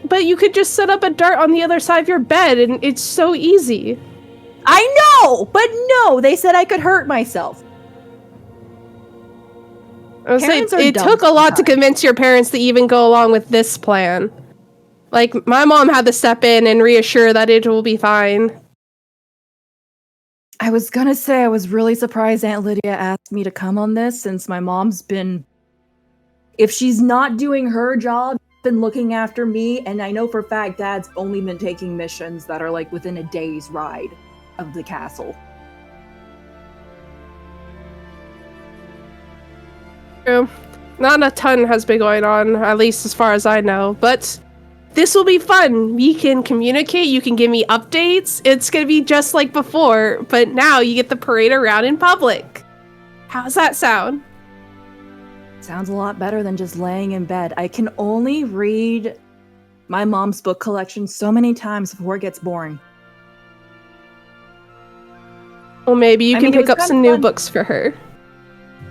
But you could just set up a dart on the other side of your bed, and it's so easy. I know, but no, they said I could hurt myself. I was saying, Parents are it dumb took a lot to sometimes. convince your parents to even go along with this plan. Like, my mom had to step in and reassure that it will be fine. I was gonna say I was really surprised Aunt Lydia asked me to come on this, since my mom's been... If she's not doing her job, been looking after me, and I know for a fact Dad's only been taking missions that are like within a day's ride of the castle. True. Not a ton has been going on, at least as far as I know, but this will be fun. We can communicate, you can give me updates. It's gonna be just like before, but now you get to parade around in public. How's that sound? Sounds a lot better than just laying in bed. I can only read my mom's book collection so many times before it gets boring. Well, maybe you I can mean, it pick was up kinda some new fun. books for her.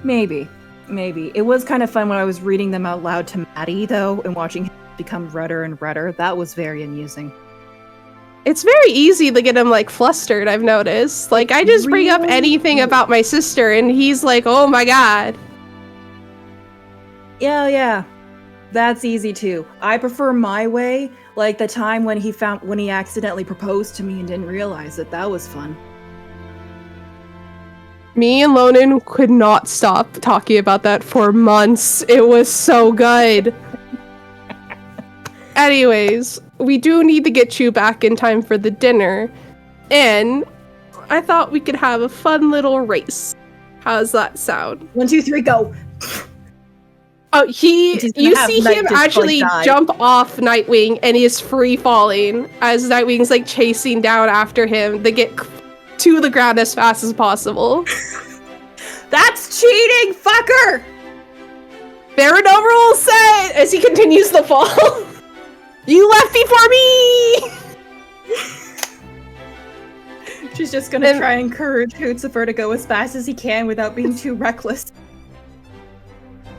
Maybe. It was kind of fun when I was reading them out loud to Maddie, though, and watching him become redder and redder. That was very amusing. It's very easy to get him, like, flustered, I've noticed. Like, I just bring up Really? anything about my sister, and he's like, oh my god. Yeah. That's easy too. I prefer my way, like the time when he accidentally proposed to me and didn't realize it. That was fun. Me and Lonan could not stop talking about that for months. It was so good. Anyways, we do need to get you back in time for the dinner, and I thought we could have a fun little race. How's that sound? 1, 2, 3, go! Oh, He's gonna you have see Night him just, like, actually die. jump off Nightwing, and he is free falling as Nightwing's like chasing down after him to get to the ground as fast as possible. That's cheating, fucker! There are no rules set as he continues to fall. You left before me! She's just gonna try and encourage Hootsifer to go as fast as he can without being too reckless.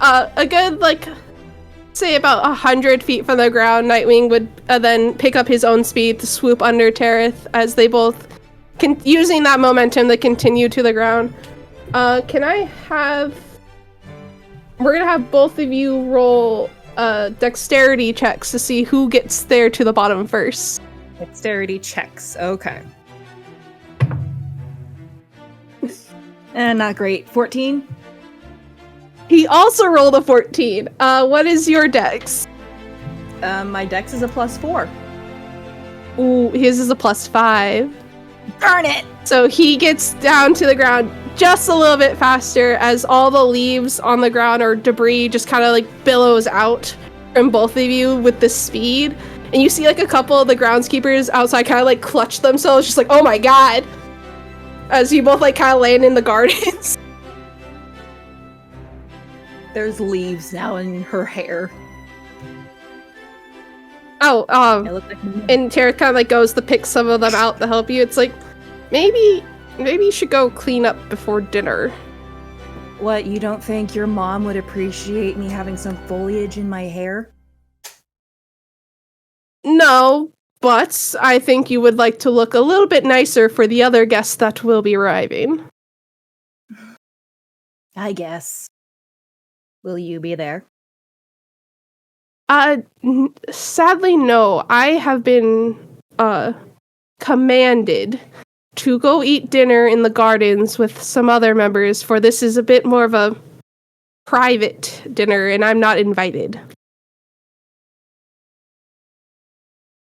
A good, like, say about 100 feet from the ground, Nightwing would then pick up his own speed to swoop under Terith as they both, using that momentum to continue to the ground. Can I have... We're gonna have both of you roll dexterity checks to see who gets there to the bottom first. Dexterity checks, okay. Not great. 14? He also rolled a 14. What is your dex? My dex is a +4. Ooh, his is a +5. Darn it! So he gets down to the ground just a little bit faster as all the leaves on the ground or debris just kind of like billows out from both of you with the speed. And you see like a couple of the groundskeepers outside kind of like clutch themselves, just like, oh my god, as you both like kind of land in the gardens. There's leaves now in her hair. Oh, It looked like and Tara kind of like goes to pick some of them out to help you. It's like, maybe you should go clean up before dinner. What, you don't think your mom would appreciate me having some foliage in my hair? No, but I think you would like to look a little bit nicer for the other guests that will be arriving. I guess. Will you be there? Sadly, no. I have been, commanded to go eat dinner in the gardens with some other members, for this is a bit more of a private dinner, and I'm not invited.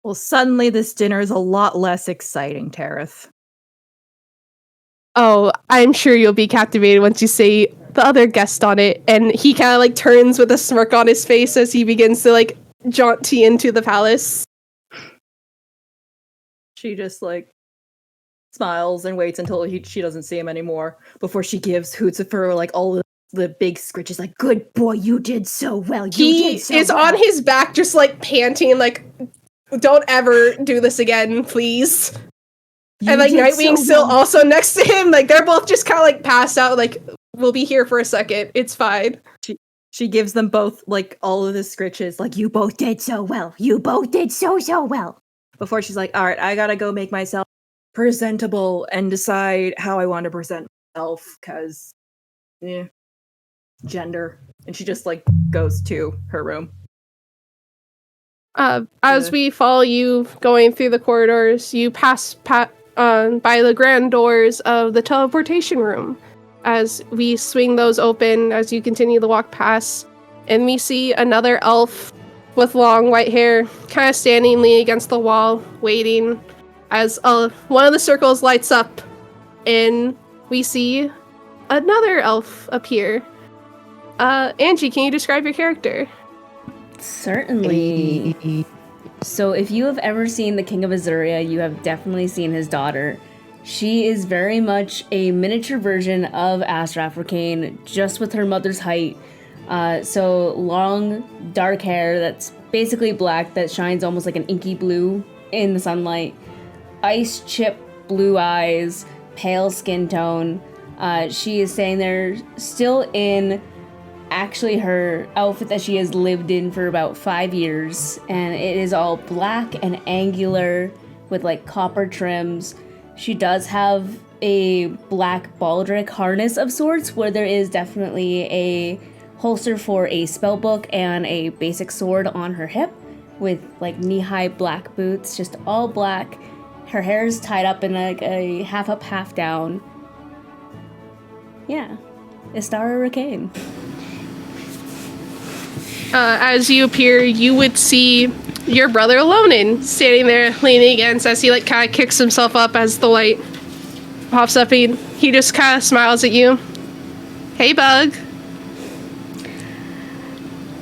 Well, suddenly this dinner is a lot less exciting, Terith. Oh, I'm sure you'll be captivated once you see the other guest on it, and he kind of like turns with a smirk on his face as he begins to like jaunt into the palace. She just like smiles and waits until she doesn't see him anymore before she gives Hootsifer like all the big scritches. Like, good boy, you did so well. He is on his back, just like panting, like, don't ever do this again, please. And like Nightwing's still also next to him. Like they're both just kind of like passed out. Like, we'll be here for a second. It's fine. She gives them both like all of the scritches. Like, you both did so well. You both did so well. Before she's like, all right, I gotta go make myself presentable and decide how I want to present myself, because gender. And she just like goes to her room. As we follow you going through the corridors, you pass by the grand doors of the teleportation room. As we swing those open, as you continue to walk past, and we see another elf with long white hair, kind of standing leaning against the wall, waiting. As one of the circles lights up, and we see another elf appear. Angie, can you describe your character? Certainly. So if you have ever seen The King of Azuria, you have definitely seen his daughter. She is very much a miniature version of Astraf Arcane, just with her mother's height. So long, dark hair that's basically black that shines almost like an inky blue in the sunlight. Ice chip blue eyes, pale skin tone. She is staying there still in actually her outfit that she has lived in for about 5 years, and it is all black and angular with like copper trims. She does have a black baldric harness of sorts, where there is definitely a holster for a spellbook and a basic sword on her hip, with like knee-high black boots, just all black. Her hair is tied up in like a half up, half down. Yeah, Wisteria Arcane. As you appear, you would see your brother Lonan standing there leaning against, as he like kind of kicks himself up as the light pops up. He just kind of smiles at you. Hey, Bug.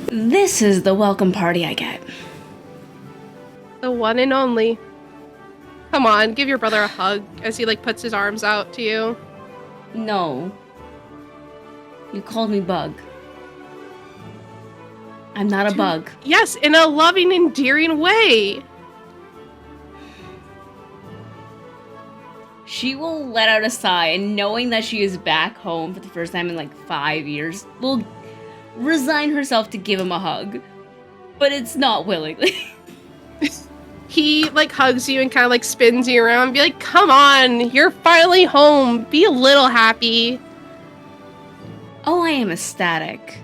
This is the welcome party I get. The one and only. Come on, give your brother a hug as he like puts his arms out to you. No. You called me Bug. I'm not a bug. Yes, in a loving, endearing way. She will let out a sigh, and knowing that she is back home for the first time in like 5 years, will resign herself to give him a hug. But it's not willingly. He like hugs you and kind of like spins you around and be like, come on, you're finally home. Be a little happy. Oh, I am ecstatic.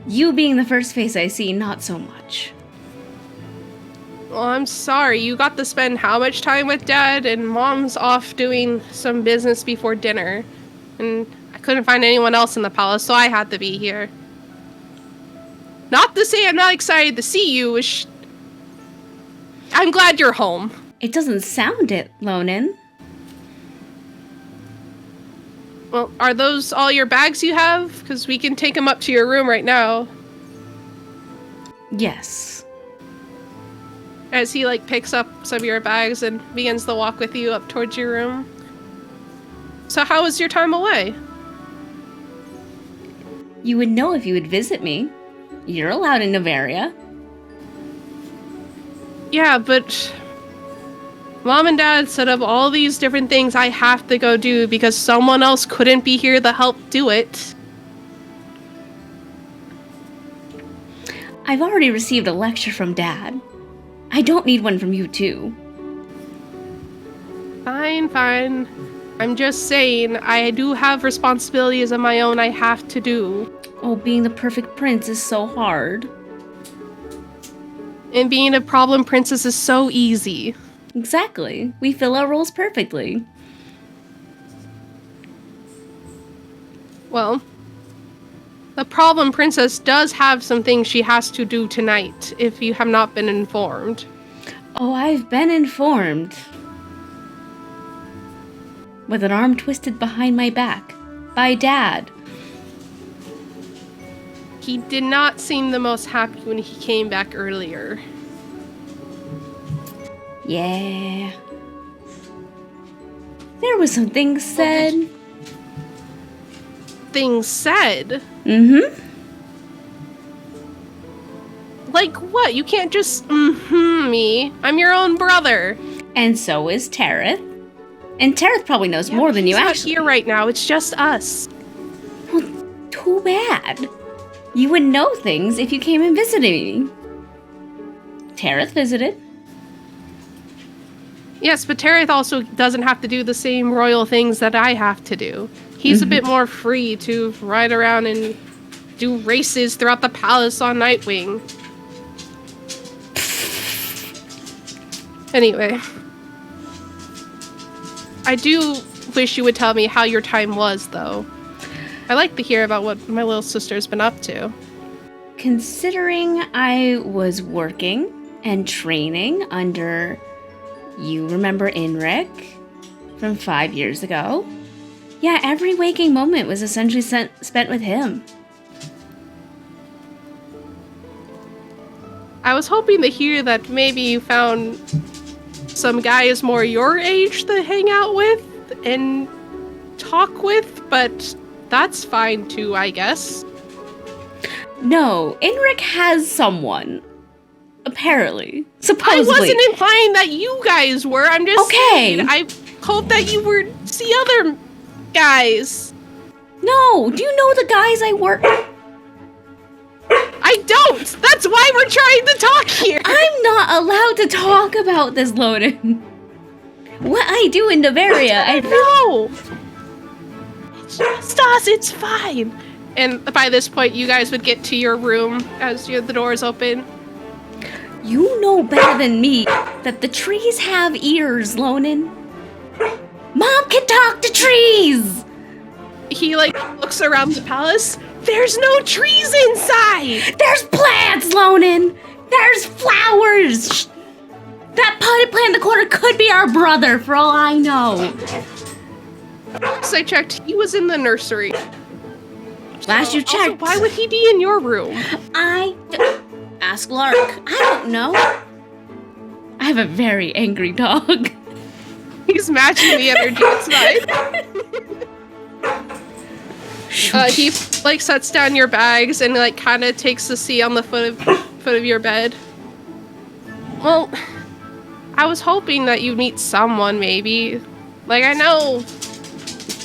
You being the first face I see, not so much. Well, I'm sorry. You got to spend how much time with Dad, and Mom's off doing some business before dinner. And I couldn't find anyone else in the palace, so I had to be here. Not to say I'm not excited to see you. I'm glad you're home. It doesn't sound it, Lonan. Well, are those all your bags you have? Because we can take them up to your room right now. Yes. As he like picks up some of your bags and begins to walk with you up towards your room. So how was your time away? You would know if you would visit me. You're allowed in Nymphaeaceae. Yeah, but Mom and Dad set up all these different things I have to go do because someone else couldn't be here to help do it. I've already received a lecture from Dad. I don't need one from you too. Fine. I'm just saying, I do have responsibilities of my own I have to do. Oh, being the perfect prince is so hard. And being a problem princess is so easy. Exactly. We fill our roles perfectly. Well, the problem princess does have some things she has to do tonight, if you have not been informed. Oh, I've been informed. With an arm twisted behind my back. By Dad. He did not seem the most happy when he came back earlier. Yeah. There was some things said. Things said? Mm-hmm. Like what? You can't just me. I'm your own brother. And so is Tareth. And Tareth probably knows more than you He's actually. not here right now. It's just us. Well, too bad. You would know things if you came and visited me. Tareth visited. Yes, but Tareth also doesn't have to do the same royal things that I have to do. He's a bit more free to ride around and do races throughout the palace on Nightwing. Anyway. I do wish you would tell me how your time was, though. I like to hear about what my little sister's been up to. Considering I was working and training under, you remember Inric from 5 years ago? Yeah, every waking moment was essentially spent with him. I was hoping to hear that maybe you found some guys more your age to hang out with and talk with, but that's fine too, I guess. No, Inric has someone. Apparently. Supposedly. I wasn't implying that you guys were. I'm just saying. I hope that you were see other guys. No, do you know the guys I work with? I don't! That's why we're trying to talk here! I'm not allowed to talk about this, Loden. What I do in Nymphaeaceae, I know! It's just us, it's fine! And by this point, you guys would get to your room as the doors open. You know better than me that the trees have ears, Lonen. Mom can talk to trees! He, looks around the palace. There's no trees inside! There's plants, Lonen! There's flowers! That potted plant in the corner could be our brother, for all I know. So I checked, he was in the nursery. Last you checked. Also, why would he be in your room? Ask Lark. I don't know. I have a very angry dog. He's matching the energy, it's fine. He sets down your bags and kind of takes a seat on the foot of your bed. Well, I was hoping that you'd meet someone maybe. I know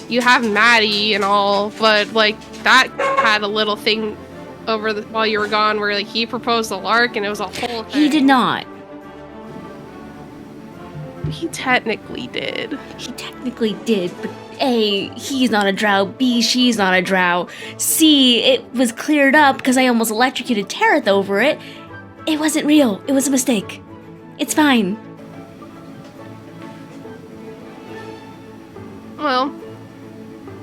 you have Maddie and all, but that had a little thing over while you were gone where he proposed to Lark and it was a whole thing. He did not. He technically did. He technically did, but A, he's not a drow, B, she's not a drow, C, it was cleared up because I almost electrocuted Tareth over it. It wasn't real. It was a mistake. It's fine. Well,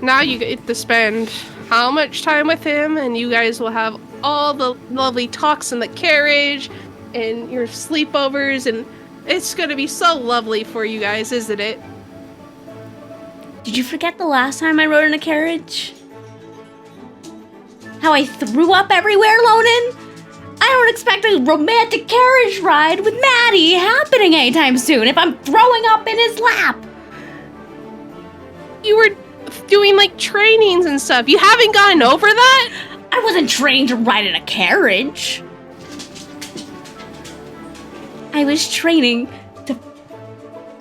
now you get to spend how much time with him, and you guys will have all the lovely talks in the carriage and your sleepovers, and it's gonna be so lovely for you guys, isn't it? Did you forget the last time I rode in a carriage? How I threw up everywhere, Lonen? I don't expect a romantic carriage ride with Maddie happening anytime soon if I'm throwing up in his lap. You were doing trainings and stuff. You haven't gotten over that? I wasn't trained to ride in a carriage. I was training to...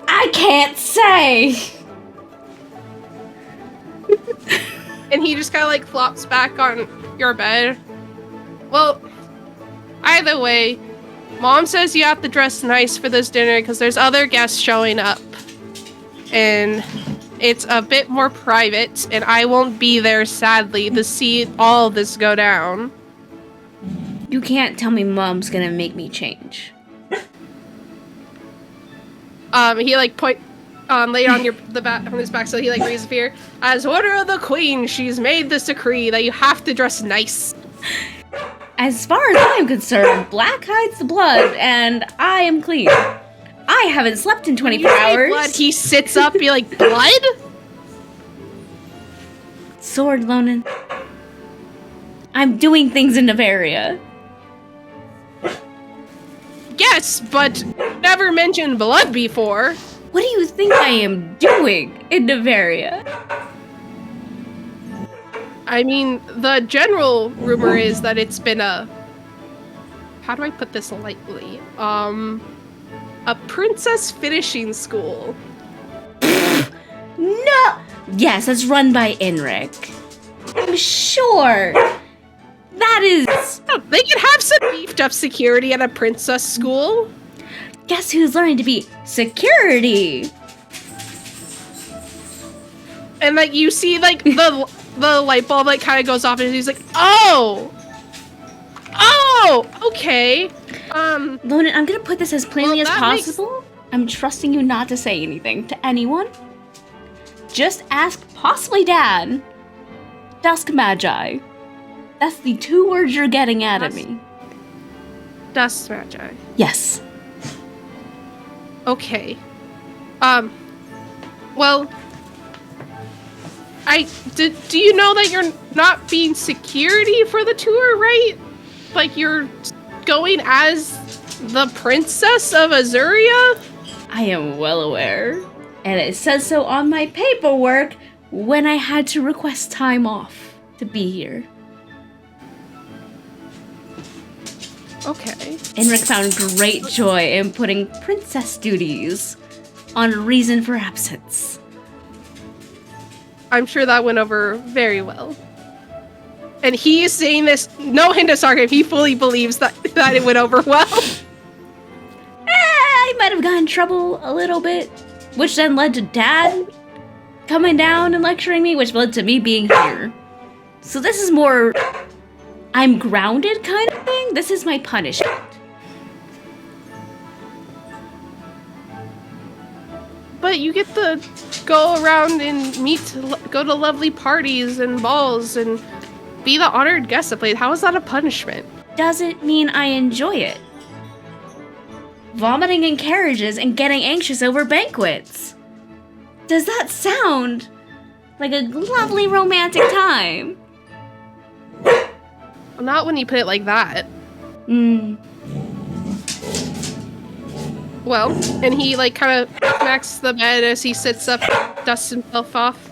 I can't say! And he just kind of flops back on your bed. Well, either way, Mom says you have to dress nice for this dinner because there's other guests showing up. And it's a bit more private, and I won't be there, sadly, to see all of this go down. You can't tell me Mom's gonna make me change. He lay on the back on his back, so he raises a fear. As order of the queen, she's made this decree that you have to dress nice. As far as I'm concerned, black hides the blood, and I am clean. I haven't slept in 24 hours. Blood, he sits up, be like, blood? Sword, Lonen. I'm doing things in Nymphaeaceae. Yes, but never never mentioned blood before. What do you think I am doing in Nymphaeaceae? I mean, the general rumor is that it's been a... How do I put this lightly? A princess finishing school. No! Yes, it's run by Enric. I'm sure. That is... Oh, they can have some beefed up security at a princess school. Guess who's learning to be security? And like you see like the light bulb like kind of goes off and he's like, oh, okay. Lonan, I'm gonna put this as plainly as that possible. I'm trusting you not to say anything to anyone. Just ask possibly Dad. Dusk Magi. That's the 2 words you're getting out of me. Dusk Magi. Yes. Okay. Well, do you know that you're not being security for the tour, right? Like you're going as the Princess of Azuria? I am well aware. And it says so on my paperwork when I had to request time off to be here. Okay. Enric found great joy in putting princess duties on reason for absence. I'm sure that went over very well. And he is saying this, no hint of sarcasm, he fully believes that it went over well. I might have gotten in trouble a little bit, which then led to Dad coming down and lecturing me, which led to me being here. So this is more I'm grounded kind of thing. This is my punishment. But you get to go around and go to lovely parties and balls and be the honored guest of place. How is that a punishment? Doesn't mean I enjoy it. Vomiting in carriages and getting anxious over banquets. Does that sound like a lovely romantic time? Not when you put it like that. Well, and he like kind of smacks the bed as he sits up, dusts himself off.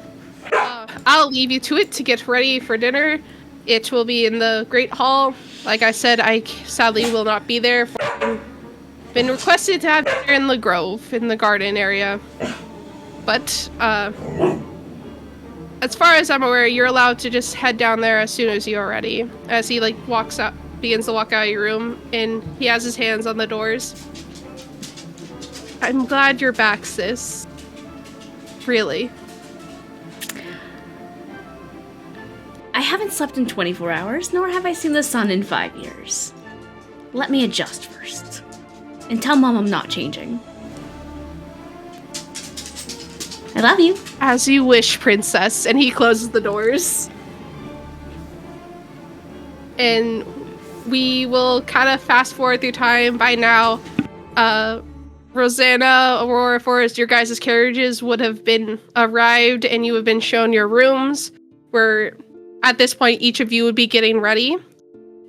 I'll leave you to it to get ready for dinner. It will be in the Great Hall. Like I said, I sadly will not be there. Been requested to have dinner in the Grove, in the garden area. But, as far as I'm aware, you're allowed to just head down there as soon as you are ready. As he, like, begins to walk out of your room, and he has his hands on the doors. I'm glad you're back, sis. Really. I haven't slept in 24 hours, nor have I seen the sun in 5 years. Let me adjust first. And tell Mom I'm not changing. I love you. As you wish, princess. And he closes the doors. And we will kind of fast forward through time. By now, Rosanna, Aurora, Forrest, your guys' carriages would have been arrived and you have been shown your rooms, where at this point each of you would be getting ready.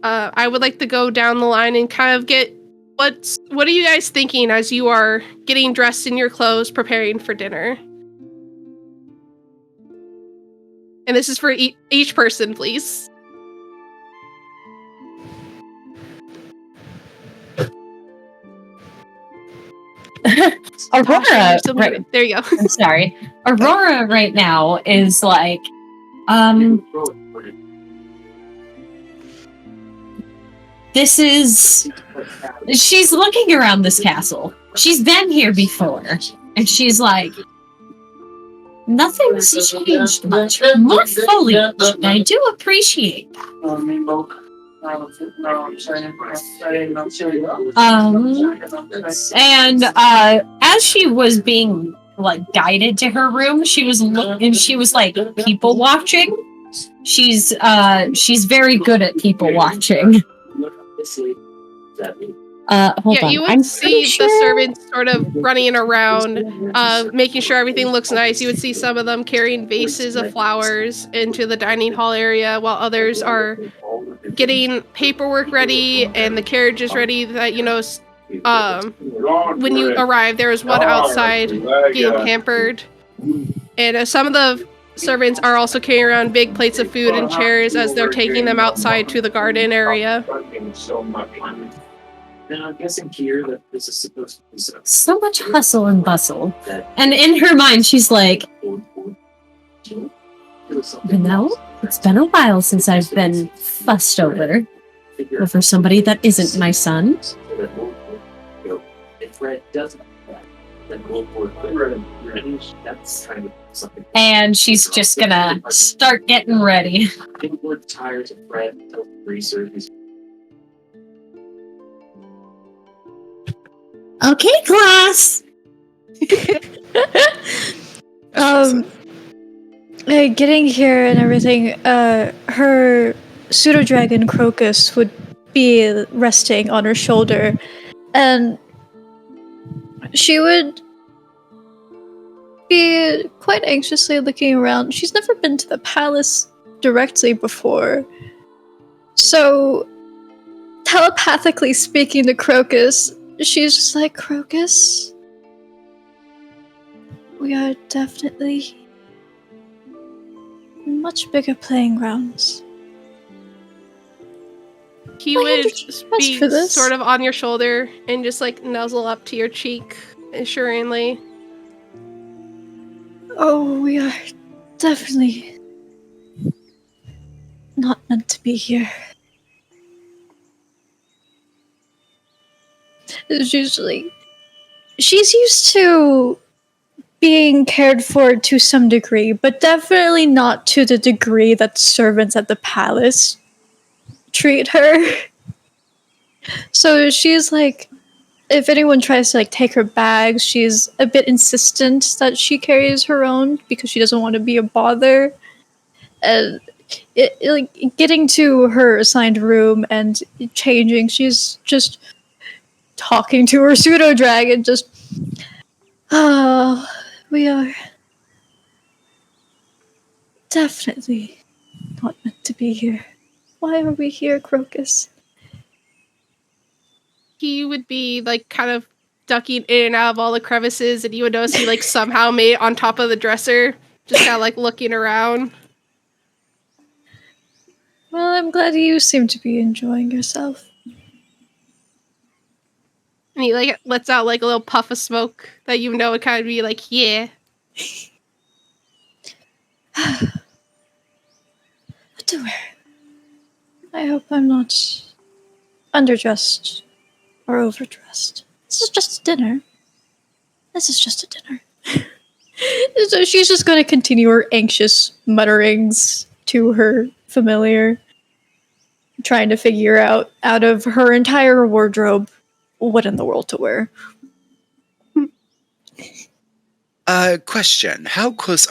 I would like to go down the line and kind of get what are you guys thinking as you are getting dressed in your clothes, preparing for dinner? And this is for each person, please. Aurora, there you go. I'm sorry. Aurora right now is like, she's looking around this castle. She's been here before, and she's like, nothing's changed much. More foliage, and I do appreciate that. And as she was being like guided to her room, she was like people watching. She's very good at people watching. Hold on. You would see the servants sort of running around, making sure everything looks nice. You would see some of them carrying vases of flowers into the dining hall area, while others are getting paperwork ready and the carriages ready that, when you arrive, there was one outside getting pampered, and some of the servants are also carrying around big plates of food and chairs as they're taking them outside to the garden area. So much hustle and bustle. And in her mind, she's like, you know, it's been a while since I've been fussed over somebody that isn't my son. And she's just gonna start getting ready. Okay, class. Getting here and everything, her pseudo dragon Crocus would be resting on her shoulder, and she would be quite anxiously looking around. She's never been to the palace directly before, so telepathically speaking to Crocus, she's just like, Crocus, we are definitely much bigger playing grounds. He would be sort of on your shoulder and just like nuzzle up to your cheek assuringly. Oh, we are definitely not meant to be here. It's usually... She's used to being cared for to some degree, but definitely not to the degree that servants at the palace treat her. So she's like, if anyone tries to like take her bags, she's a bit insistent that she carries her own because she doesn't want to be a bother. And like getting to her assigned room and changing, she's just talking to her pseudo dragon, just, oh, we are definitely not meant to be here. Why are we here, Crocus? He would be like kind of ducking in and out of all the crevices, and you would notice he like somehow made it on top of the dresser, just kind of like looking around. Well, I'm glad you seem to be enjoying yourself. And he like lets out like a little puff of smoke that you know would kind of be like, yeah. What to wear? I hope I'm not underdressed or overdressed. This is just a dinner. So she's just going to continue her anxious mutterings to her familiar, trying to figure out of her entire wardrobe what in the world to wear. Question: How close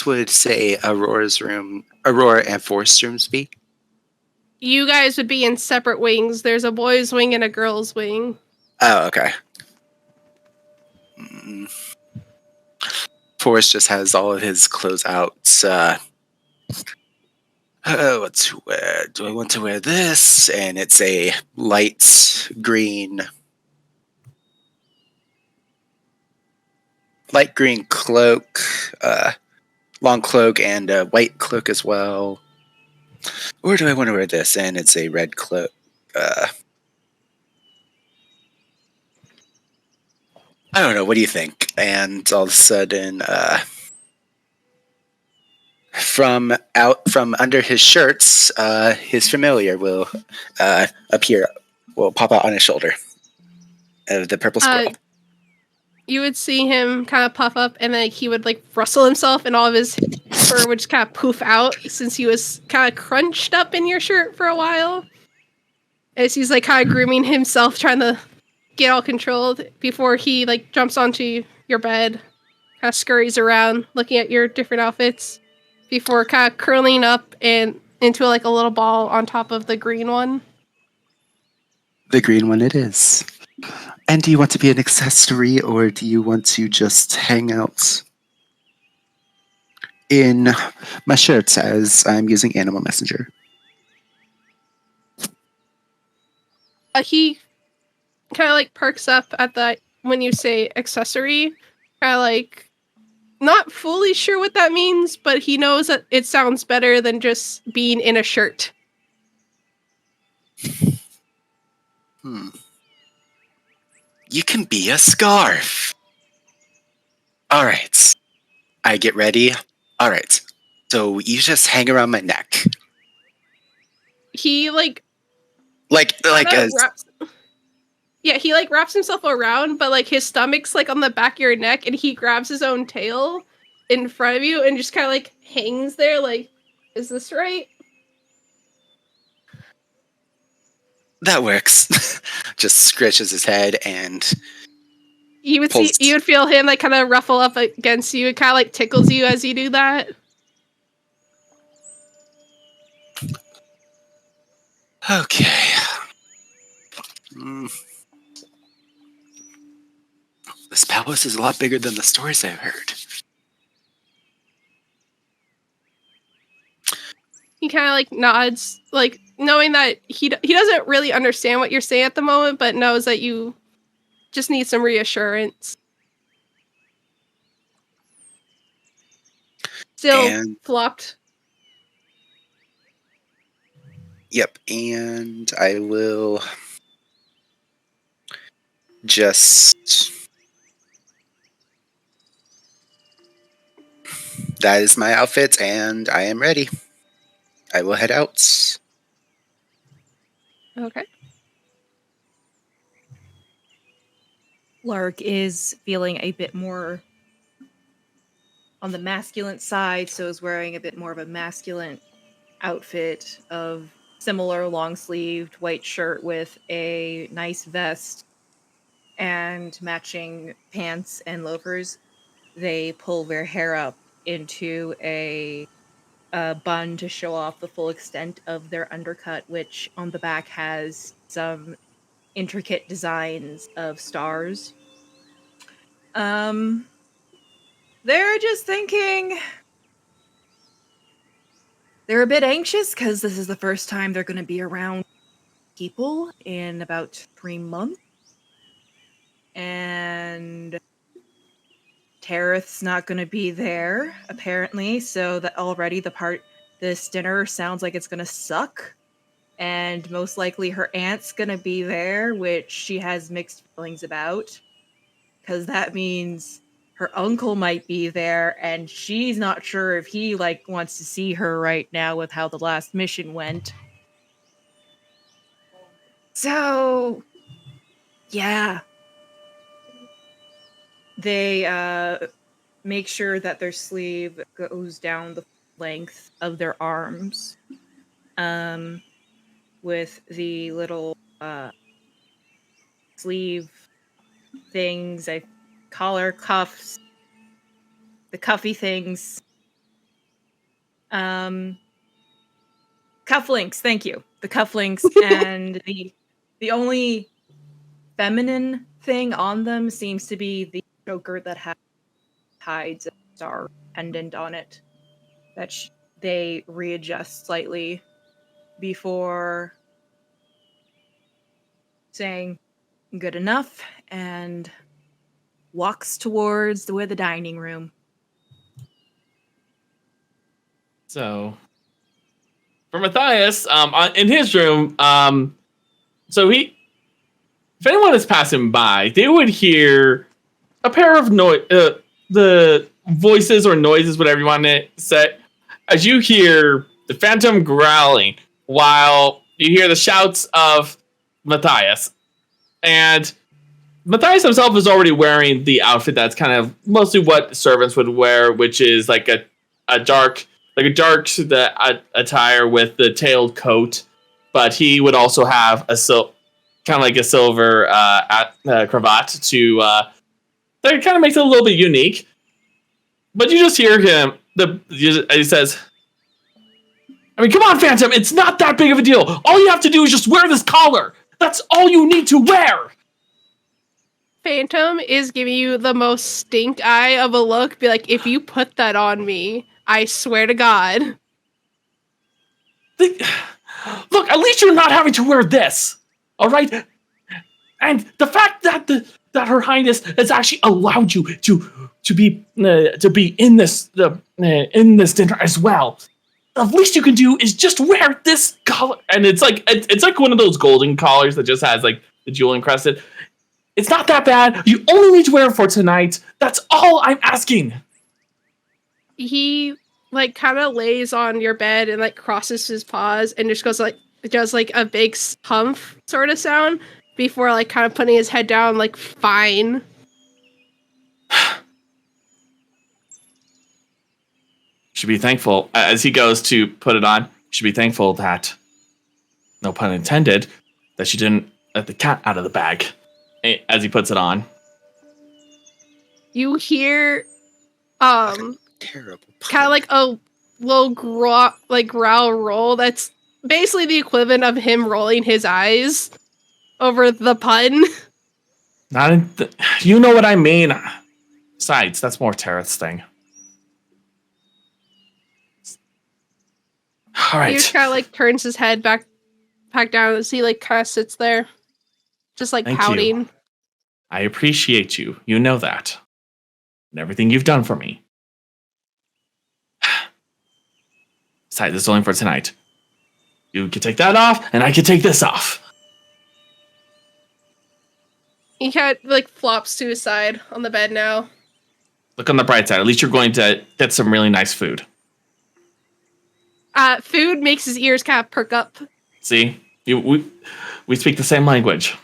would, say, Aurora and Forest's rooms be? You guys would be in separate wings. There's a boys' wing and a girls' wing. Oh, okay. Forrest just has all of his clothes out. What to wear? Do I want to wear this? And it's a light green cloak, long cloak, and a white cloak as well. Or do I want to wear this? And it's a red cloak. I don't know. What do you think? And all of a sudden, from under his shirts, his familiar will appear. Will pop out on his shoulder. The purple squirrel. You would see him kind of puff up, and then he would like rustle himself, and all of his fur would just kind of poof out since he was kind of crunched up in your shirt for a while. As he's like kind of grooming himself, trying to get all controlled before he like jumps onto your bed, kind of scurries around looking at your different outfits before kind of curling up and into like a little ball on top of the green one. The green one it is. And do you want to be an accessory, or do you want to just hang out in my shirts as I'm using Animal Messenger? He kind of like perks up at the when you say accessory, kind of like not fully sure what that means, but he knows that it sounds better than just being in a shirt. You can be a scarf. All right. I get ready. All right. So you just hang around my neck. He like a yeah, he like wraps himself around, but like his stomach's like on the back of your neck, and he grabs his own tail in front of you and just kind of like hangs there. Like, is this right? that works. Just scratches his head and You would pulls. you would feel him like kind of ruffle up against you. It kind of like tickles you as you do that. Okay. This palace is a lot bigger than the stories I've heard. He kind of like nods, like knowing that he doesn't really understand what you're saying at the moment, but knows that you just need some reassurance. Still And- flopped. Yep, and I will just... That is my outfit, and I am ready. I will head out. Okay. Lark is feeling a bit more on the masculine side, so is wearing a bit more of a masculine outfit of similar long-sleeved white shirt with a nice vest and matching pants and loafers. They pull their hair up into a bun to show off the full extent of their undercut, which on the back has some intricate designs of stars. They're just thinking they're a bit anxious because this is the first time they're going to be around people in about 3 months. And Tareth's not going to be there, apparently, so that already this dinner sounds like it's going to suck. And most likely her aunt's going to be there, which she has mixed feelings about. Because that means her uncle might be there, and she's not sure if he, wants to see her right now with how the last mission went. So, yeah. They, make sure that their sleeve goes down the length of their arms. With the little, sleeve things, collar cuffs, the cuffy things. Cufflinks, thank you. The cufflinks and the only feminine thing on them seems to be the choker that hides a star pendant on it that they readjust slightly before saying good enough and walks towards the dining room. So, for Matthias, in his room, so if anyone is passing by, they would hear a pair of the voices or noises, whatever you want to say, as you hear the phantom growling, while you hear the shouts of Matthias. And Matthias himself is already wearing the outfit that's kind of mostly what servants would wear, which is like a dark attire with the tailed coat. But he would also have a silver cravat that kind of makes it a little bit unique. But you just hear him. He says, "I mean, come on, Phantom! It's not that big of a deal. All you have to do is just wear this collar. That's all you need to wear." Phantom is giving you the most stink eye of a look. Be like, if you put that on me, I swear to God. Look, at least you're not having to wear this. All right? And the fact that Her Highness has actually allowed you to be in this dinner as well. The least you can do is just wear this collar, and it's like one of those golden collars that just has like the jewel encrusted. It's not that bad. You only need to wear it for tonight. That's all I'm asking. He like kind of lays on your bed and like crosses his paws and just goes like does like a big humph sort of sound before like kind of putting his head down like fine. Should be thankful as he goes to put it on. Should be thankful that, no pun intended, that she didn't let the cat out of the bag as he puts it on. You hear Terrible. kind of like a little growl roll that's basically the equivalent of him rolling his eyes over the pun. You know what I mean. Besides, that's more Terra's thing. All right. He just kind of like turns his head back down as he like kind of sits there, just like Thank pouting. you. I appreciate you. You know that. And everything you've done for me. Besides, this is only for tonight. You can take that off, and I can take this off. He kind of like flops to his side on the bed now. Look on the bright side. At least you're going to get some really nice food. Food makes his ears kind of perk up. See? We speak the same language.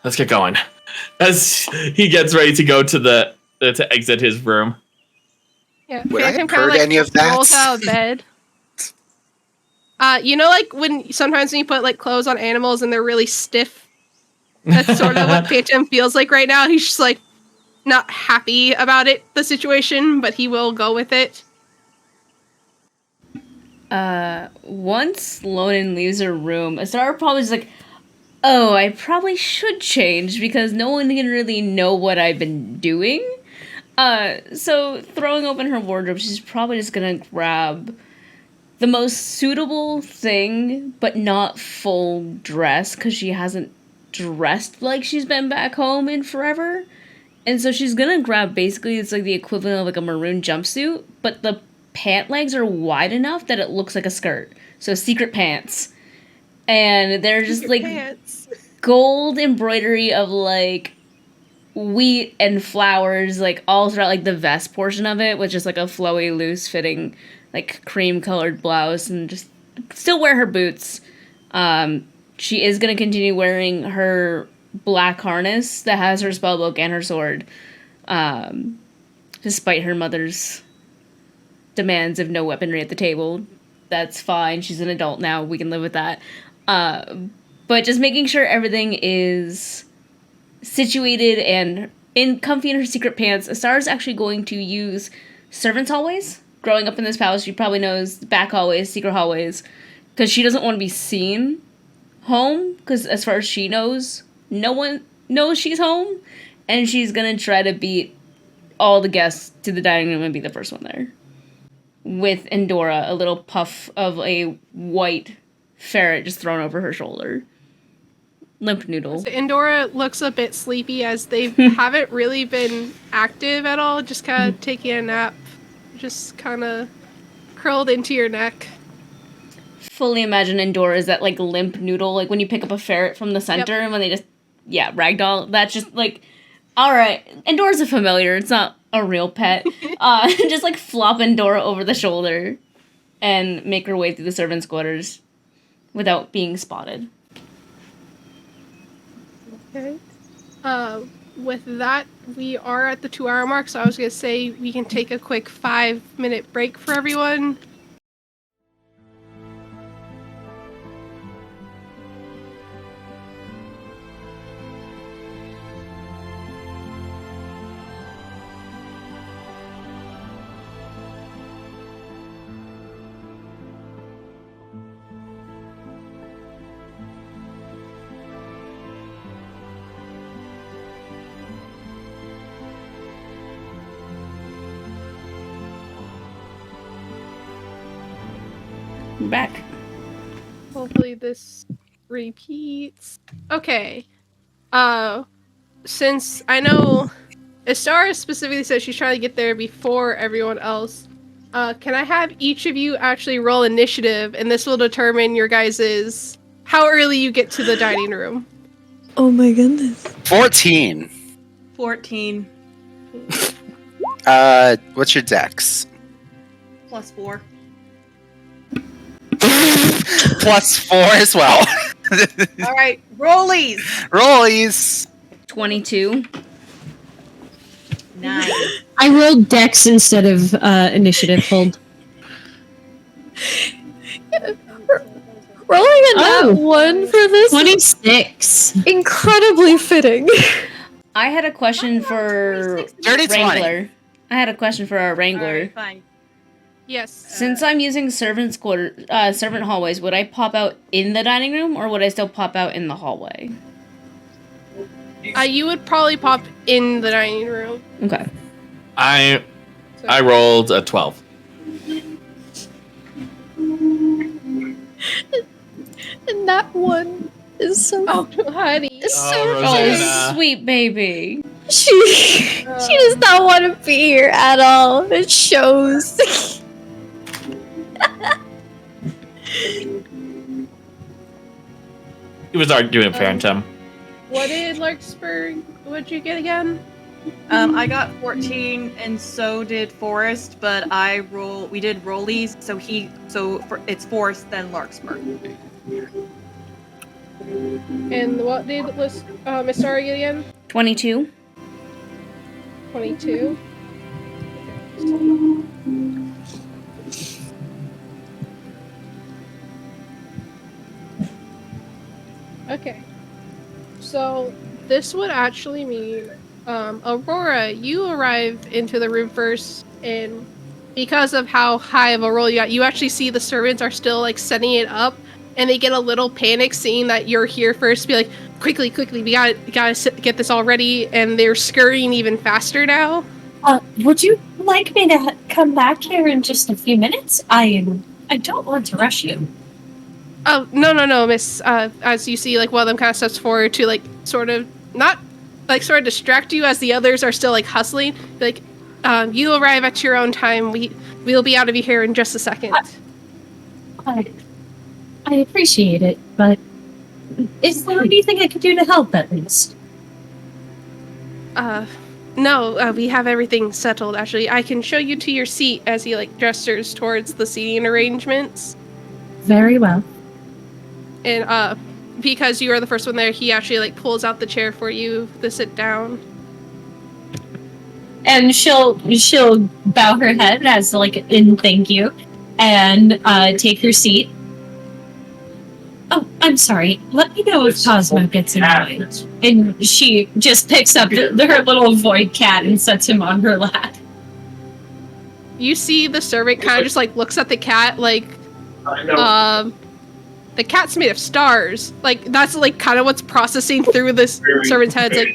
Let's get going. As he gets ready to go to exit his room. Yeah, Would I have kinda, heard any of that? rolls out of bed. You know, like sometimes when you put like clothes on animals and they're really stiff. That's sort of what Phantom feels like right now. He's just like not happy about the situation, but he will go with it. Once Lonan leaves her room, Azara probably is like, oh, I probably should change because no one can really know what I've been doing. So throwing open her wardrobe, she's probably just gonna grab the most suitable thing, but not full dress, because she hasn't dressed like she's been back home in forever. And so she's gonna grab basically, it's like the equivalent of like a maroon jumpsuit, but the pant legs are wide enough that it looks like a skirt. So secret pants. And they're just like Pants. gold embroidery of like wheat and flowers, like all throughout like the vest portion of it, with just like a flowy, loose fitting, like cream colored blouse, and just still wear her boots. She is gonna continue wearing her black harness that has her spellbook and her sword, despite her mother's demands of no weaponry at the table. That's fine. She's an adult now. We can live with that. But just making sure everything is situated and comfy in her secret pants. Astar's actually going to use servants' hallways. Growing up in this palace, she probably knows back hallways, secret hallways, because she doesn't want to be seen home, because as far as she knows, no one knows she's home, and she's going to try to beat all the guests to the dining room and be the first one there. With Endora, a little puff of a white ferret just thrown over her shoulder. Limp noodle. So Endora looks a bit sleepy as they haven't really been active at all, just kind of taking a nap, just kind of curled into your neck. Fully imagine Endora is that like limp noodle, like when you pick up a ferret from the center and when they just, ragdoll, that's just like, alright, Endora's a familiar, it's not a real pet. Just like flop Endora over the shoulder and make her way through the servants' quarters without being spotted. Okay. With that, we are at the 2-hour mark, so I was going to say we can take a quick 5-minute break for everyone. Back. Hopefully this repeats. Okay. Since I know Astara specifically says she's trying to get there before everyone else, can I have each of you actually roll initiative, and this will determine your guys's how early you get to the dining room. Oh my goodness. 14. 14 What's your dex? plus 4. Plus 4 as well. All right, rollies. Rollies. 22. 9. I rolled Dex instead of initiative. Hold. Rolling a nat 1 for this 26. is incredibly fitting. I had a question for Dirty 20. Wrangler. I had a question for our Wrangler. Alright, fine. Yes. Since I'm using servant hallways, would I pop out in the dining room, or would I still pop out in the hallway? You would probably pop in the dining room. Okay. I rolled a 12. And that one is so honey. is so Oh, Oh, Rosanna. sweet baby. she does not want to be here at all. It shows. He was arguing Phantom. What did what'd you get again? I got 14, and so did Forrest. But we did rollies, it's Forrest then Larkspur. And what did Miss Sari get again? 22. 22. Okay. So this would actually mean Aurora, you arrive into the room first, and because of how high of a roll you got, you actually see the servants are still like setting it up, and they get a little panic seeing that you're here first. Be like, quickly, we gotta get this all ready, and they're scurrying even faster now. Would you like me to come back here in just a few minutes? I don't want to rush you. Oh, no, miss. As you see, like, one of them kind of steps forward to, like, sort of distract you as the others are still, like, hustling. Like, you arrive at your own time. We'll be out of here in just a second. I appreciate it, but is there anything I could do to help, at least? No, we have everything settled, actually. I can show you to your seat as he, like, gestures towards the seating arrangements. Very well. And, because you are the first one there, he actually, like, pulls out the chair for you to sit down. And she'll bow her head as, like, in thank you, and take her seat. Oh, I'm sorry. Let me know if Cosmo gets annoyed. And she just picks up her little void cat and sets him on her lap. You see the servant kind of just, like, looks at the cat, like, the cat's made of stars. Like, that's, like, kind of what's processing through this servant's head. It's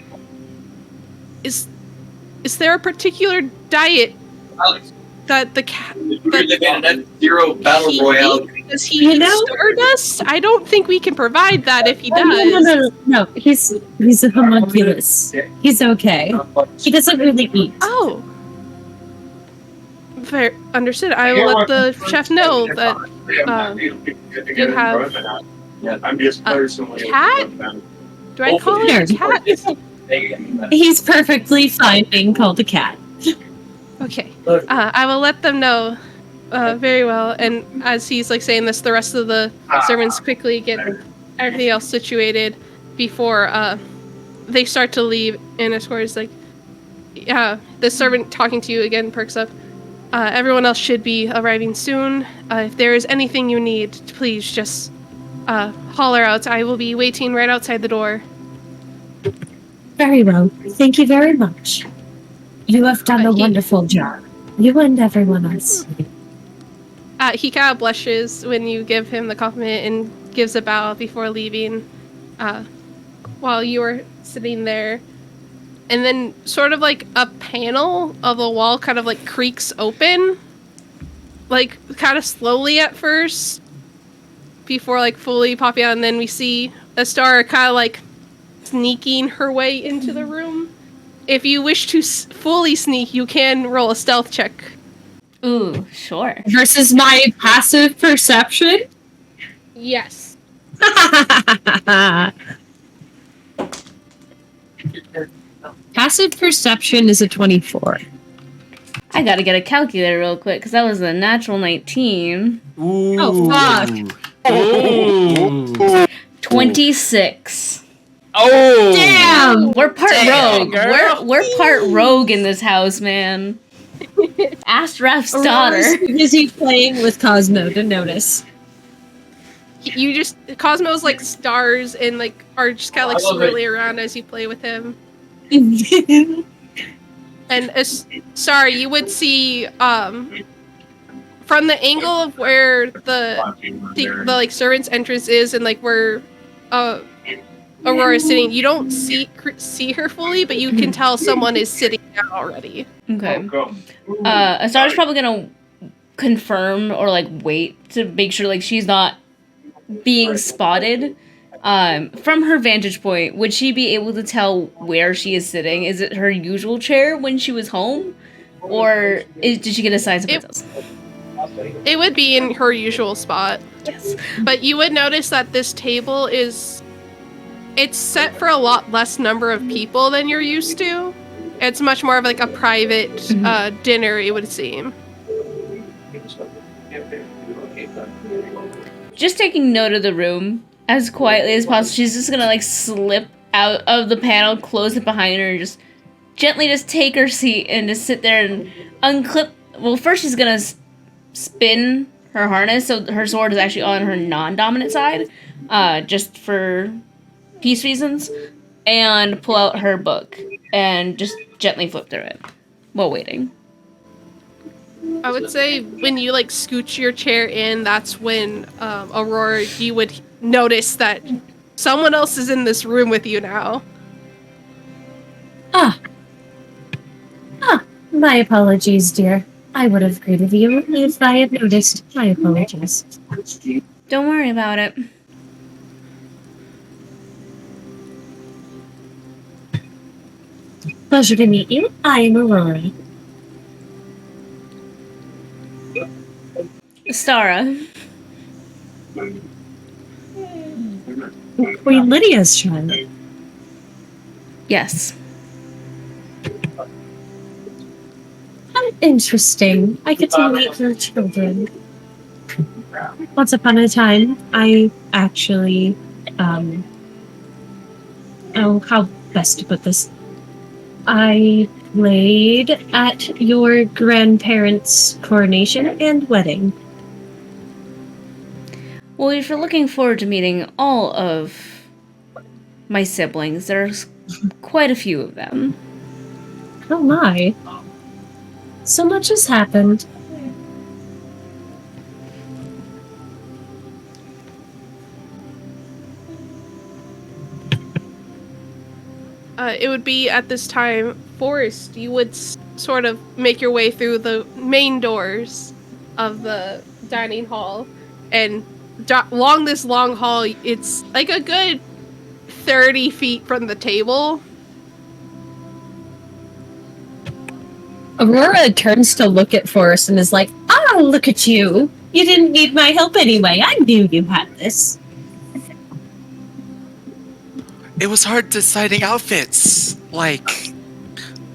like, is there a particular diet that the cat... Zero battle royale. Does he eat stardust? I don't think we can provide that if he does. No. He's a homunculus. He's okay. He doesn't really eat. Oh. Fair. Understood. I will let the chef know that you have a cat? Do I call it a cat? He's perfectly fine being called a cat. Okay. I will let them know very well. And as he's like saying this, the rest of the servants quickly get everything else situated before they start to leave. And of course, like, the servant talking to you again perks up. Everyone else should be arriving soon. If there is anything you need, please just holler out. I will be waiting right outside the door. Very well. Thank you very much. You have done a wonderful job. You and everyone else. He kind of blushes when you give him the compliment and gives a bow before leaving while you are sitting there. And then sort of like a panel of the wall kind of like creaks open. Like kind of slowly at first before like fully popping out. And then we see a star kind of like sneaking her way into the room. If you wish to fully sneak, you can roll a stealth check. Ooh, sure. Versus my passive perception? Yes. Passive perception is a 24. I gotta get a calculator real quick because that was a natural 19. Ooh. Oh, fuck. Ooh. 26. Oh. Damn! We're part Damn, rogue. girl. We're part rogue in this house, man. Astraf's daughter. Aurora's busy playing with Cosmo to notice. You just Cosmo's like stars and like are just kind of like I love it. swirling around as you play with him. And sorry, you would see from the angle of where the like servant's entrance is and like where Aurora's sitting. You don't see her fully, but you can tell someone is sitting down already. Okay. Astar's probably gonna confirm or like wait to make sure like she's not being spotted. From her vantage point, would she be able to tell where she is sitting? Is it her usual chair when she was home, or did she get assigned something else? It would be in her usual spot. Yes. But you would notice that this table it's set for a lot less number of people than you're used to. It's much more of like a private dinner, it would seem. Just taking note of the room as quietly as possible. She's just gonna like slip out of the panel, close it behind her, and just gently just take her seat and just sit there and unclip. Well, first she's gonna spin her harness so her sword is actually on her non-dominant side, just for peace reasons, and pull out her book and just gently flip through it while waiting. I would say when you like scooch your chair in, that's when Aurora, you would notice that someone else is in this room with you now. My apologies, dear. I would have greeted you if I had noticed. My apologies. Don't worry about it. Pleasure to meet you. I am Aurora. Stara. Queen Lydia's child. Yes. How interesting. I get to meet her children. Once upon a time, I actually, how best to put this? I played at your grandparents' coronation and wedding. Well, if you're looking forward to meeting all of my siblings, there's quite a few of them. Oh my. So much has happened. It would be at this time, Forrest, you would sort of make your way through the main doors of the dining hall, and along this long hall, it's like a good 30 feet from the table. Aurora turns to look at Forrest and is like, "Oh, look at you. You didn't need my help anyway. I knew you had this." It was hard deciding outfits. Like,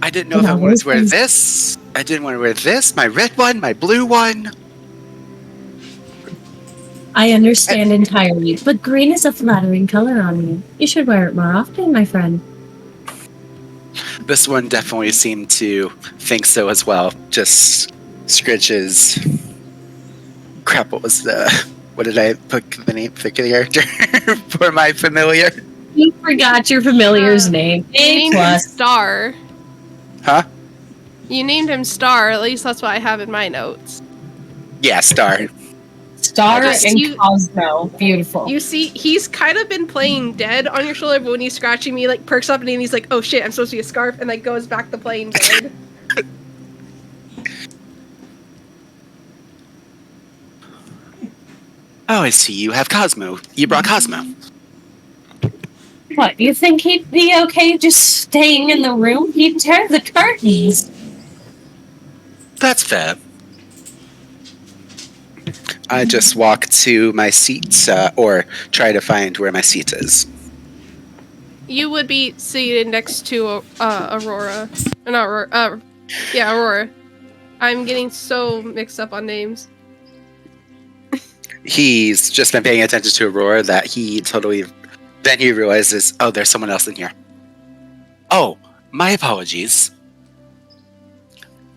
I didn't know if I wanted to wear this. I didn't want to wear this, my red one, my blue one. I understand entirely, but green is a flattering color on you. You should wear it more often, my friend. This one definitely seemed to think so as well. Just scritches. Crap, what did I put the name for the character for my familiar? You forgot your familiar's name. You named him Star. Huh? You named him Star, at least that's what I have in my notes. Yeah, Star. Star and Cosmo. Beautiful. You see, he's kind of been playing dead on your shoulder, but when he's scratching me, like, perks up and he's like, oh shit, I'm supposed to be a scarf, and like goes back to playing dead. Oh, I see you have Cosmo. You brought Cosmo. What, you think he'd be okay just staying in the room? He'd tear the curtains. That's fair. I just walk to my seat, or try to find where my seat is. You would be seated next to Aurora. Not Aurora. Yeah, Aurora. I'm getting so mixed up on names. He's just been paying attention to Aurora that he totally... Then he realizes, oh, there's someone else in here. Oh, my apologies.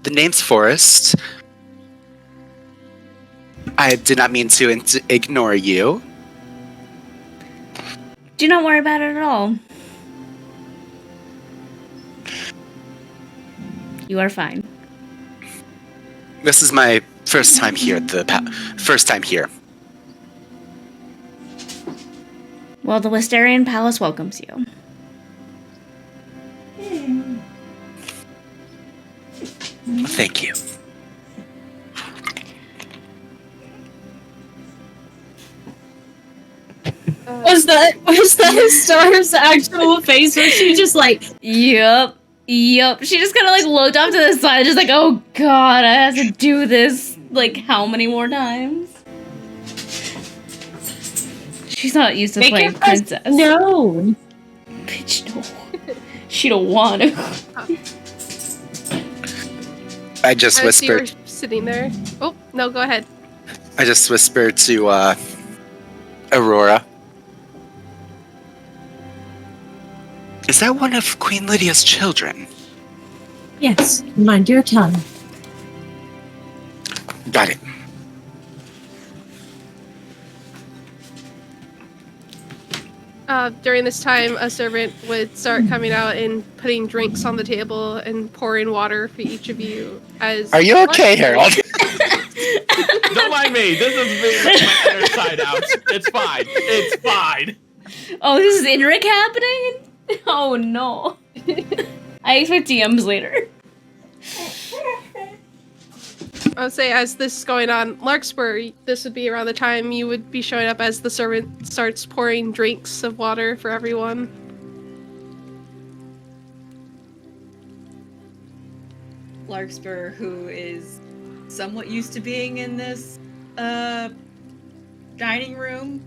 The name's Forrest. I did not mean to ignore you. Do not worry about it at all. You are fine. This is my first time here. First time here. Well, the Wisteria Palace welcomes you. Thank you. Was that Star's actual face? Or she just like, Yep. She just kind of like looked off to the side, just like, oh god, I have to do this like how many more times? She's not used to playing princess. No. Bitch, no. She don't want to. I just whispered. You were sitting there. Oh, no, go ahead. I just whispered to Aurora. Is that one of Queen Lydia's children? Yes, mind your tongue. Got it. During this time, a servant would start coming out and putting drinks on the table and pouring water for each of you. Are you okay, Harold? Don't mind me. This is me with my inner side out. It's fine. It's fine. Oh, this is Inric happening? Oh no. I expect DMs later. I would say as this is going on, Larkspur, this would be around the time you would be showing up as the servant starts pouring drinks of water for everyone. Larkspur, who is somewhat used to being in this dining room,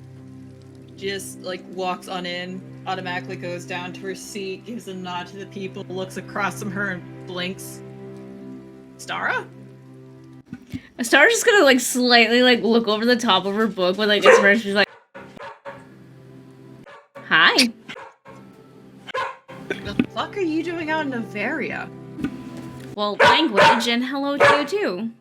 just like walks on in, automatically goes down to her seat, gives a nod to the people, looks across from her and blinks. Stara? Star's just gonna like slightly like look over the top of her book with like expression. She's like, "Hi." The fuck are you doing out in Nymphaeaceae? Well, language and hello to you too.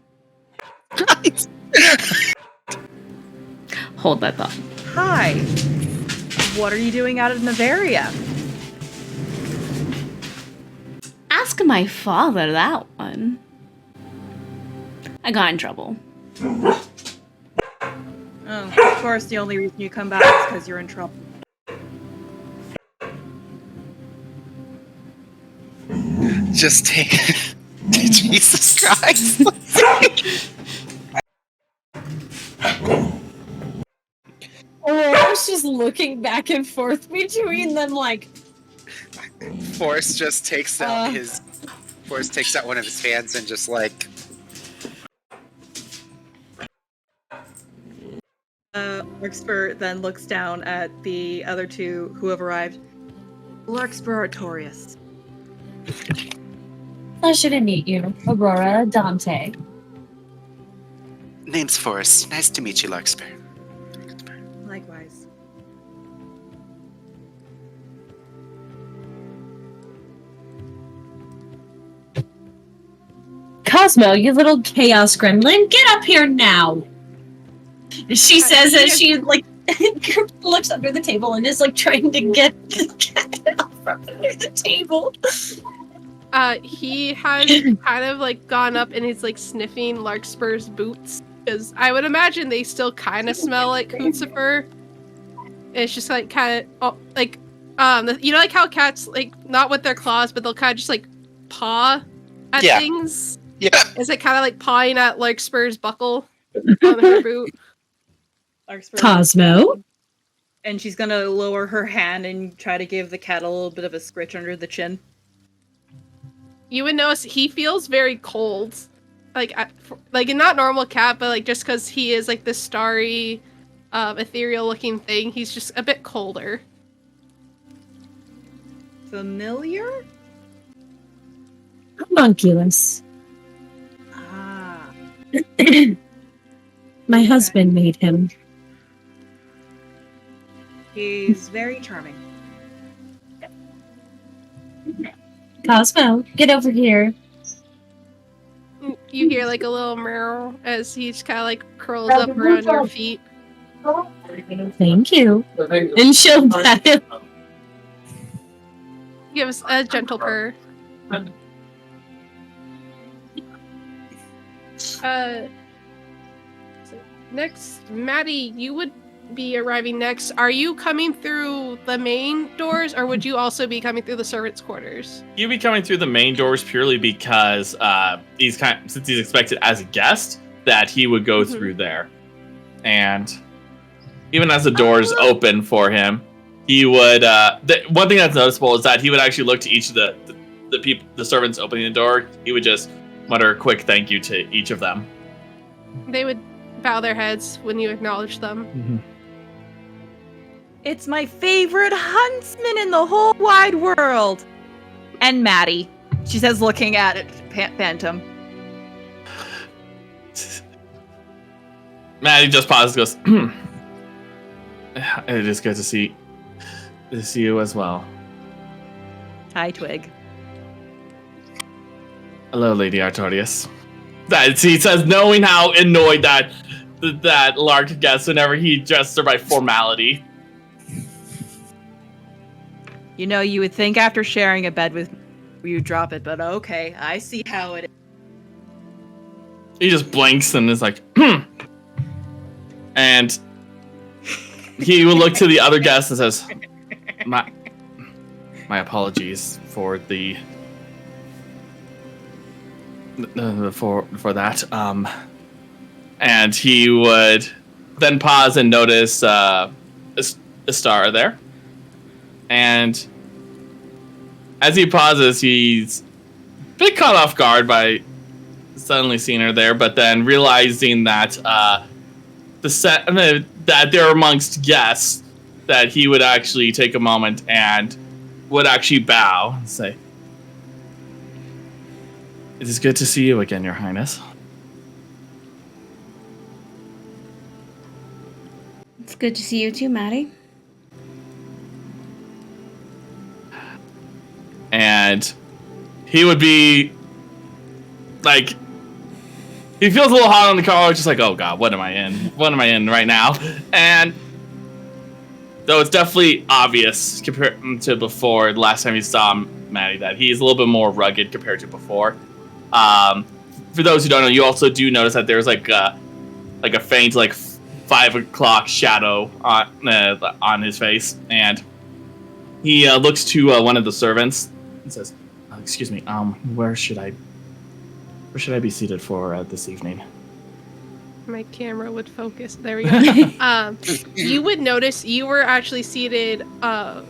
Hold that thought. Hi. What are you doing out in Nymphaeaceae? Ask my father that one. I got in trouble. Oh, of course, the only reason you come back is because you're in trouble. Just take... Jesus Christ. I was just looking back and forth between them like... Forrest just takes out Forrest takes out one of his hands and just like... Larkspur then looks down at the other two who have arrived. Larkspur Artorius. Pleasure to meet you, Aurora Dante. Name's Forrest. Nice to meet you, Larkspur. Likewise. Cosmo, you little chaos gremlin, get up here now! She says as she like looks under the table and is like trying to get the cat off from under the table. He has kind of like gone up and is like sniffing Larkspur's boots, because I would imagine they still kind of smell like Coonsifer. It's just like kind of like you know, like how cats like not with their claws, but they'll kind of just like paw at things. Yeah. Is it kind of like pawing at Larkspur's buckle on her boot? Cosmo? And she's gonna lower her hand and try to give the cat a little bit of a scritch under the chin. You would notice he feels very cold. Like not normal cat, but like just because he is like this starry, ethereal looking thing, he's just a bit colder. Familiar? Homunculus. Ah. My husband made him. He's very charming. Cosmo, get over here. You hear like a little meow as he just kind of like curls up around your feet. Thank you. And she'll pat him. Give us a gentle purr. So next, Maddie, you would be arriving next. Are you coming through the main doors, or would you also be coming through the servants' quarters? You'd be coming through the main doors purely because since he's expected as a guest, that he would go through there. And even as the doors open for him, he would. One thing that's noticeable is that he would actually look to each of the people, the servants opening the door. He would just mutter a quick thank you to each of them. They would bow their heads when you acknowledge them. Mm-hmm. It's my favorite huntsman in the whole wide world. And Maddie, she says, looking at it, Phantom. Maddie just pauses, goes, "It is good to see you as well." Hi, Twig. Hello, Lady Artorias. That he says, knowing how annoyed that Lark gets whenever he addresses her by formality. You know, you would think after sharing a bed with me, you'd drop it, but okay, I see how it is. He just blinks and is like, And he will look to the other guests and says, My apologies for the for that. And he would then pause and notice Istara there. And as he pauses, he's a bit caught off guard by suddenly seeing her there, but then realizing that that they're amongst guests, that he would actually take a moment and would actually bow and say, "It is good to see you again, Your Highness." It's good to see you too, Maddie. And he would be like, he feels a little hot on the collar, just like, oh god, what am I in? What am I in right now? And though it's definitely obvious compared to before, the last time you saw Maddie, that he's a little bit more rugged compared to before. For those who don't know, you also do notice that there's like a faint 5 o'clock shadow on his face, and he looks to one of the servants and says, "Excuse me, where should I be seated for this evening?" My camera would focus. There we go. You would notice you were actually seated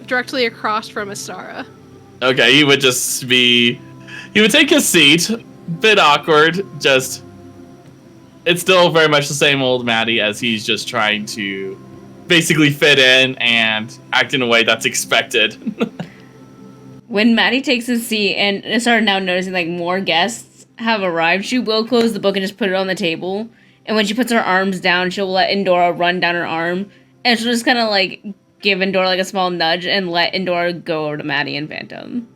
directly across from Istara. Okay, he would take his seat. Bit awkward, just it's still very much the same old Maddie, as he's just trying to basically fit in and act in a way that's expected. When Maddie takes his seat and started now noticing more guests have arrived, she will close the book and just put it on the table. And when she puts her arms down, she'll let Endora run down her arm, and she'll just kind of give Endora a small nudge and let Endora go over to Maddie and Phantom,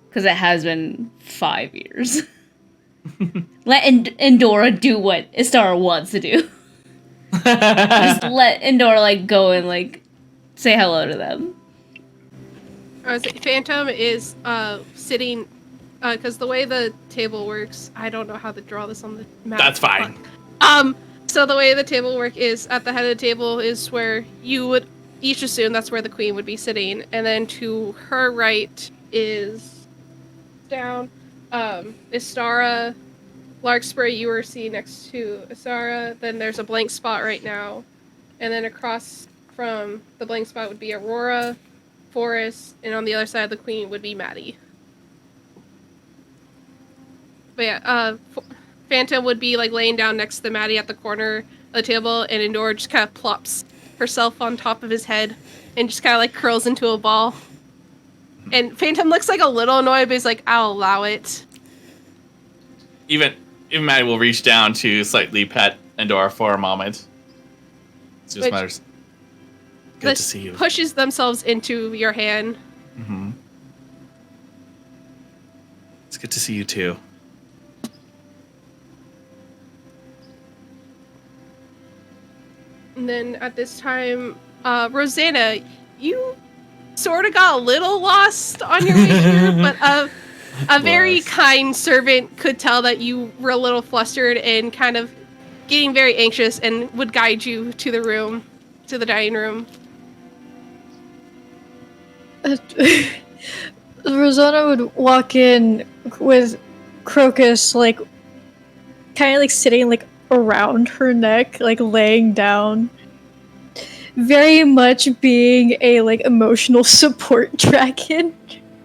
because it has been 5 years. Let Endora do what Istara wants to do. Just let Endora go and say hello to them. Phantom is sitting, because the way the table works, I don't know how to draw this on the map. That's fine. So the way the table work is, at the head of the table is where you would each assume that's where the queen would be sitting, and then to her right is down Istara, Larkspur. You were seeing next to Istara. Then there's a blank spot right now, and then across from the blank spot would be Aurora, Forrest, and on the other side of the queen would be Maddie. But yeah, Phantom would be like laying down next to Maddie at the corner of the table, and Endor just kind of plops herself on top of his head and just kind of like curls into a ball. And Phantom looks like a little annoyed, but he's like, I'll allow it. Even Maddie will reach down to slightly pet Endor for a moment. It just matters. Good to see you. Pushes themselves into your hand. Mm-hmm. It's good to see you too. And then at this time, Rosanna, you sort of got a little lost on your way here, but a very kind servant could tell that you were a little flustered and kind of getting very anxious and would guide you to the room, to the dining room. Rosanna would walk in with Crocus, like, kind of like sitting like around her neck, like laying down, very much being a like emotional support dragon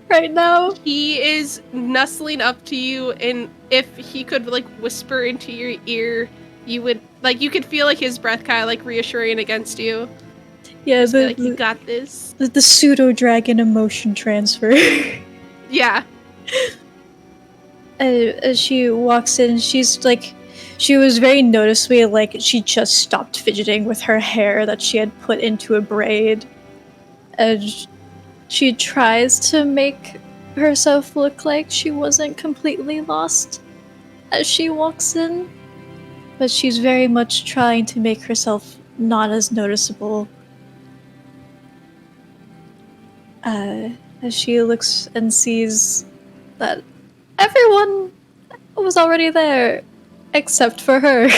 right now. He is nuzzling up to you, and if he could like whisper into your ear, you would like, you could feel like his breath kind of like reassuring against you. Yeah, like, you got this. The pseudo dragon emotion transfer. Yeah. As she walks in, she's like, she was very noticeably like she just stopped fidgeting with her hair that she had put into a braid. And she tries to make herself look like she wasn't completely lost as she walks in, but she's very much trying to make herself not as noticeable. As she looks and sees that everyone was already there, except for her.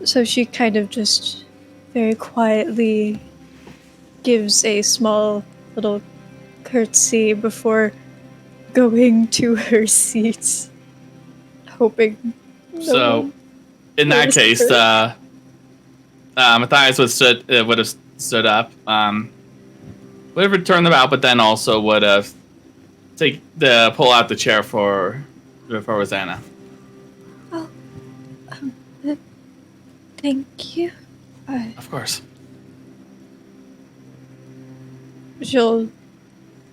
So she kind of just very quietly gives a small little curtsy before going to her seat, hoping So, in that case, Matthias would have stood up, would have returned them out, but then also would have pull out the chair for Rosanna. Oh, thank you. Of course. She'll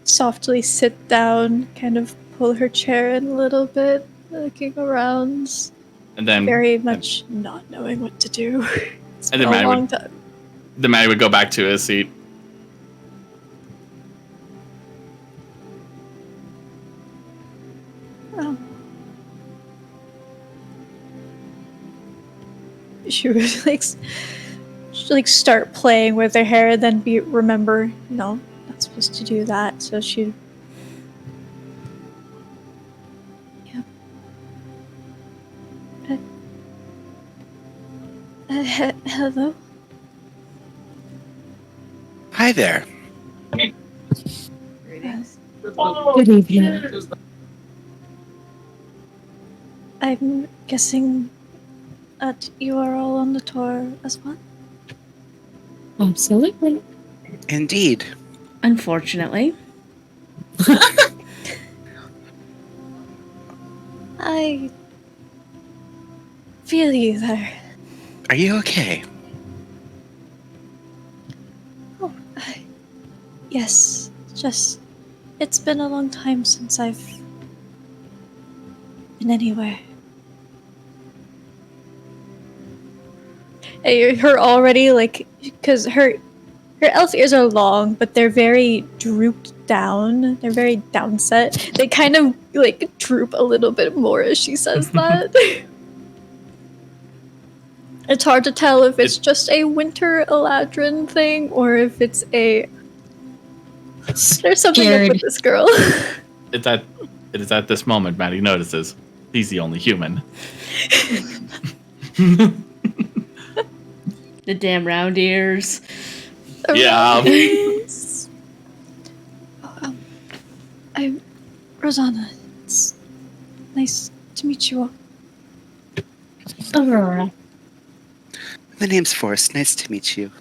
softly sit down, kind of pull her chair in a little bit, looking around, and then very much not knowing what to do. It's and been then a long time. Then Maddie would go back to his seat. She would like start playing with her hair, then remember, no, not supposed to do that. So she, hello. Hi there. Good evening. I'm guessing that you are all on the tour as well? Absolutely. Indeed. Unfortunately. I feel you there. Are you okay? Oh, yes. Just, it's been a long time since I've been anywhere. Her already, like, because her elf ears are long, but they're very drooped down. They're very downset. They kind of, like, droop a little bit more as she says that. It's hard to tell if it's just a winter Eladrin thing, or if it's a... There's something up with this girl. It is at this moment Maddie notices he's the only human. The damn round ears. Yeah. I'm Rosanna. It's nice to meet you all. Aurora. The name's Forrest. Nice to meet you.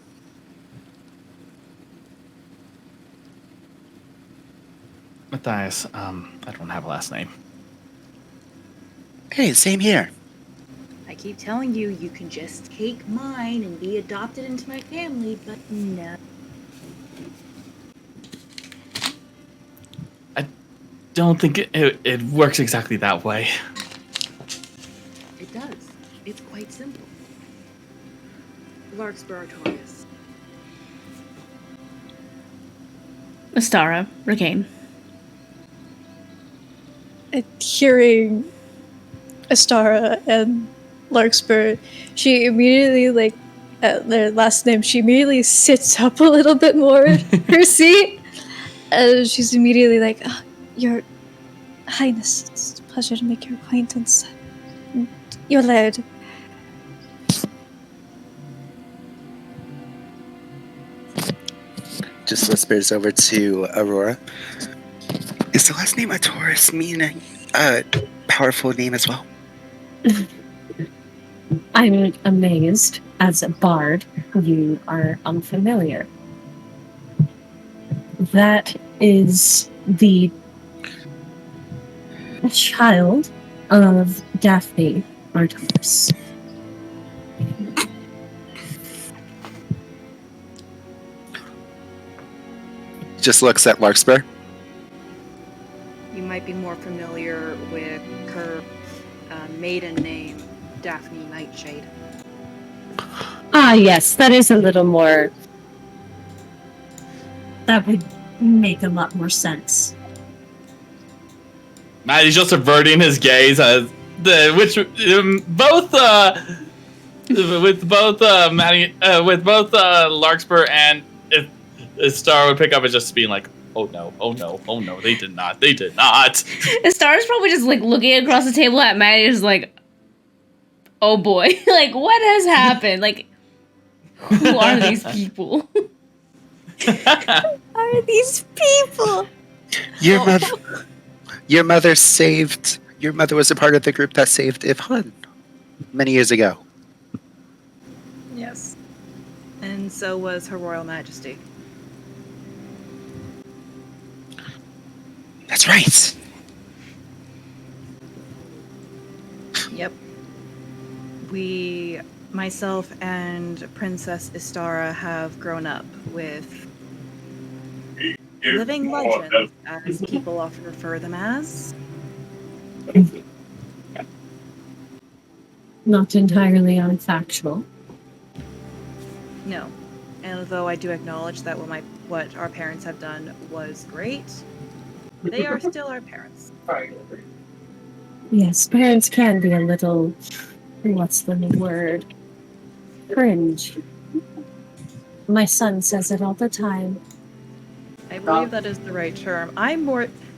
Matthias, I don't have a last name. Hey, same here. I keep telling you, you can just take mine and be adopted into my family, but no. I don't think it works exactly that way. It does. It's quite simple. Larkspur Artorias. Astara, Ricane. Hearing Astara and Larkspur, she immediately, like, at their last name, she immediately sits up a little bit more in her seat. And she's immediately like, oh, Your Highness, it's a pleasure to make your acquaintance. Your lad. Just whispers over to Aurora. Is the last name a Taurus mean a powerful name as well? I'm amazed, as a bard, you are unfamiliar. That is the child of Daphne Artoris. Just looks at Larkspur. You might be more familiar with her maiden name, Daphne Nightshade. Ah, yes, that is a little more. That would make a lot more sense. Maddie's just averting his gaze as Larkspur and Star would pick up as just being like, oh no, they did not. Star's probably just like looking across the table at Maddie, just like, oh boy, like what has happened? Like, who are these people? Are these people? Your mother saved. Your mother was a part of the group that saved Ivhan many years ago. Yes. And so was Her Royal Majesty. That's right. Yep. Myself and Princess Istara have grown up with living legends, as people often refer them as. Not entirely unfactual. No. And although I do acknowledge that what our parents have done was great, they are still our parents. Yes, parents can be a little. What's the word? Cringe. My son says it all the time. I believe that is the right term.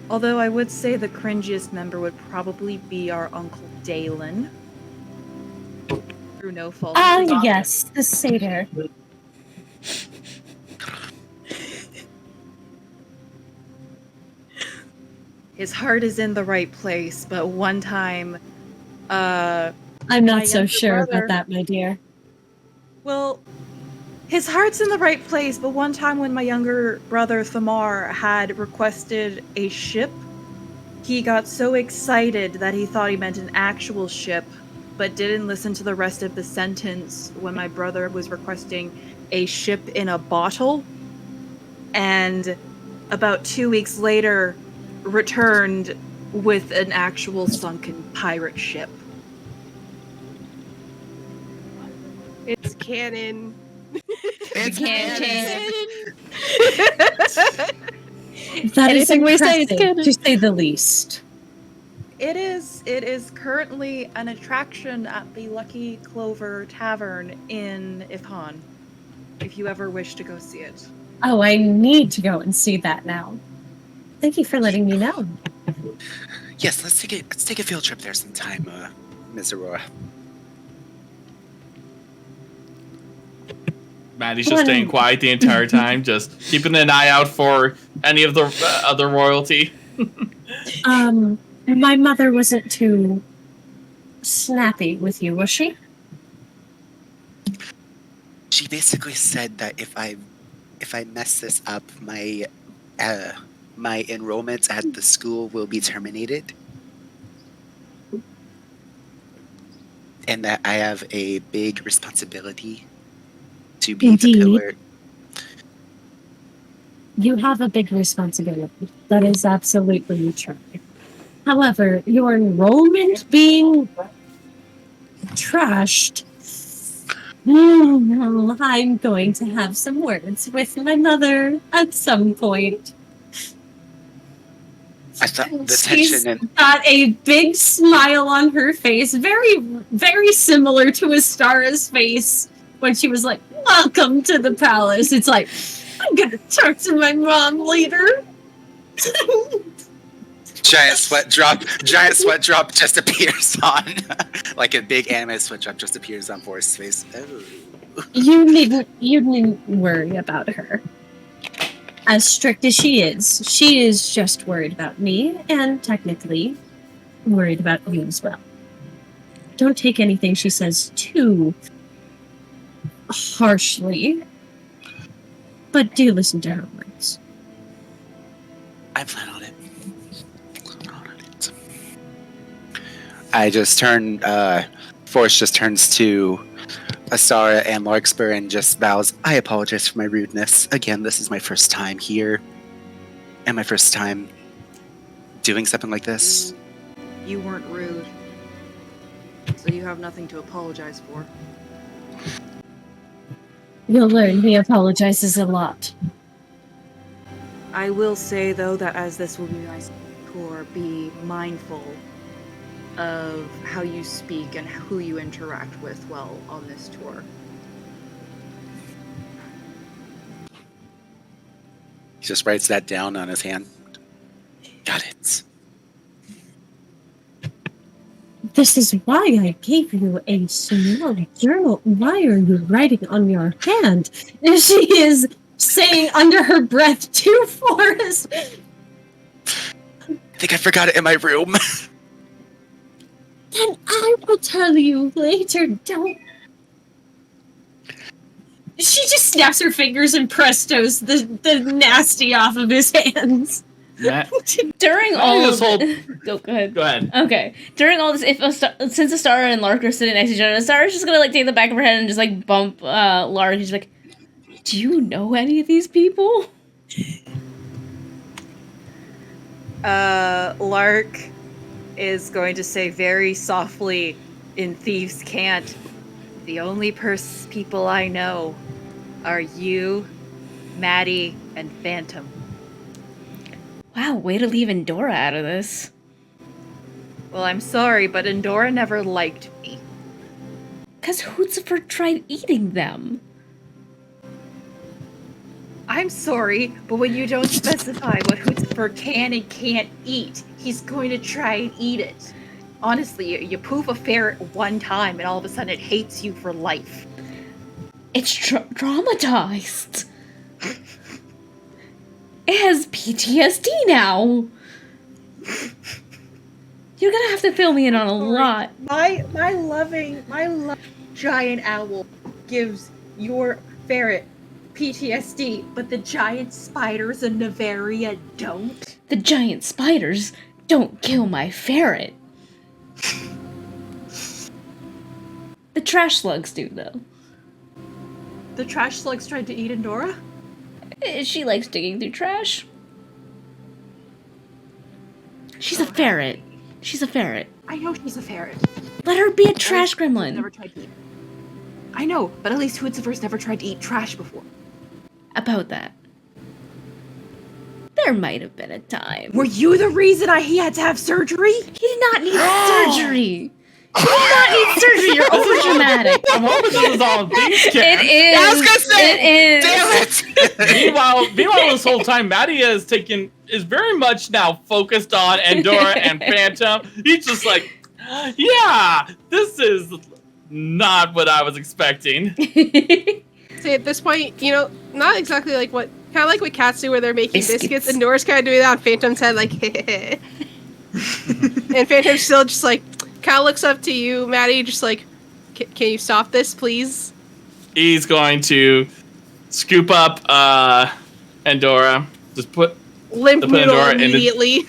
Although I would say the cringiest member would probably be our Uncle Dalen. Through no fault of his own. Yes, the satyr. His heart is in the right place, but one time, I'm not so sure about that, my dear. Well, his heart's in the right place, but one time when my younger brother Thamar had requested a ship, he got so excited that he thought he meant an actual ship, but didn't listen to the rest of the sentence when my brother was requesting a ship in a bottle, and about 2 weeks later returned with an actual sunken pirate ship. It's canon. It's That is Anything we say is impressive, canon. to say the least. It is currently an attraction at the Lucky Clover Tavern in Ifhan, if you ever wish to go see it. Oh, I need to go and see that now. Thank you for letting me know. Yes, let's take a field trip there sometime, Miss Aurora. Maddie's just staying quiet the entire time, just keeping an eye out for any of the other royalty. My mother wasn't too snappy with you, was she? She basically said that if I mess this up, my enrollment at the school will be terminated, and that I have a big responsibility to be the pillar. You have a big responsibility. That is absolutely true. However, your enrollment being trashed. I'm going to have some words with my mother at some point. I thought the She's tension and got a big smile on her face, very, very similar to Astara's face when she was like, "Welcome to the palace." It's like, I'm gonna talk to my mom later. giant sweat drop just appears on, like a big anime sweat drop just appears on Forrest's face. Oh. You needn't worry about her. As strict as she is just worried about me, and technically worried about you as well. Don't take anything she says too harshly, but do listen to her words. I plan on it. I just turn, Forrest just turns to Astara and Larkspur and just bows. I apologize for my rudeness. Again, this is my first time here. And my first time doing something like this. You weren't rude. So you have nothing to apologize for. You'll learn he apologizes a lot. I will say, though, that as this will be my tour, be mindful of how you speak and who you interact with while on this tour. He just writes that down on his hand. Got it. This is why I gave you a small journal. Why are you writing on your hand? She is saying under her breath to Forrest. I think I forgot it in my room. Then I will tell you later. Don't. She just snaps her fingers and prestos the nasty off of his hands. During all this whole... Go ahead. Go ahead. Okay. During all this, since Astara and Lark are sitting next to each other, Astara's just gonna like take the back of her head and just like bump Lark. She's like, "Do you know any of these people?" Lark is going to say very softly in Thieves' Cant, "The only people I know are you, Maddie, and Phantom." Wow, way to leave Endora out of this. Well, I'm sorry, but Endora never liked me. 'Cause Hootsifer tried eating them. I'm sorry, but when you don't specify what Hootsifer can and can't eat, he's going to try and eat it. Honestly, you poof a ferret one time and all of a sudden it hates you for life. It's traumatized. It has PTSD now. You're gonna have to fill me in on a lot. My loving giant owl gives your ferret PTSD, but the giant spiders in Nymphaeaceae don't. The giant spiders don't kill my ferret. The trash slugs do, though. The trash slugs tried to eat Endora? She likes digging through trash. She's a ferret. She's a ferret. I know she's a ferret. Let her be a trash gremlin. Never tried to eat. I know, but at least Hootsifer's never tried to eat trash before. About that. There might have been a time. Were you the reason he had to have surgery? He did not need surgery. He did not need surgery. You're overdramatic. I'm hoping this is all things can. It is. I was gonna say, it is. damn it! meanwhile, this whole time, Maddie is very much now focused on Endora and Phantom. He's just like, yeah, this is not what I was expecting. See, at this point, not exactly like kind of like what cats do where they're making biscuits, and Nora's kind of doing that on Phantom's head, like, and Phantom's still just like, kind of looks up to you, Maddie, just like, can you stop this, please? he's going to scoop up Endora. Just put Limp put noodle Endora immediately.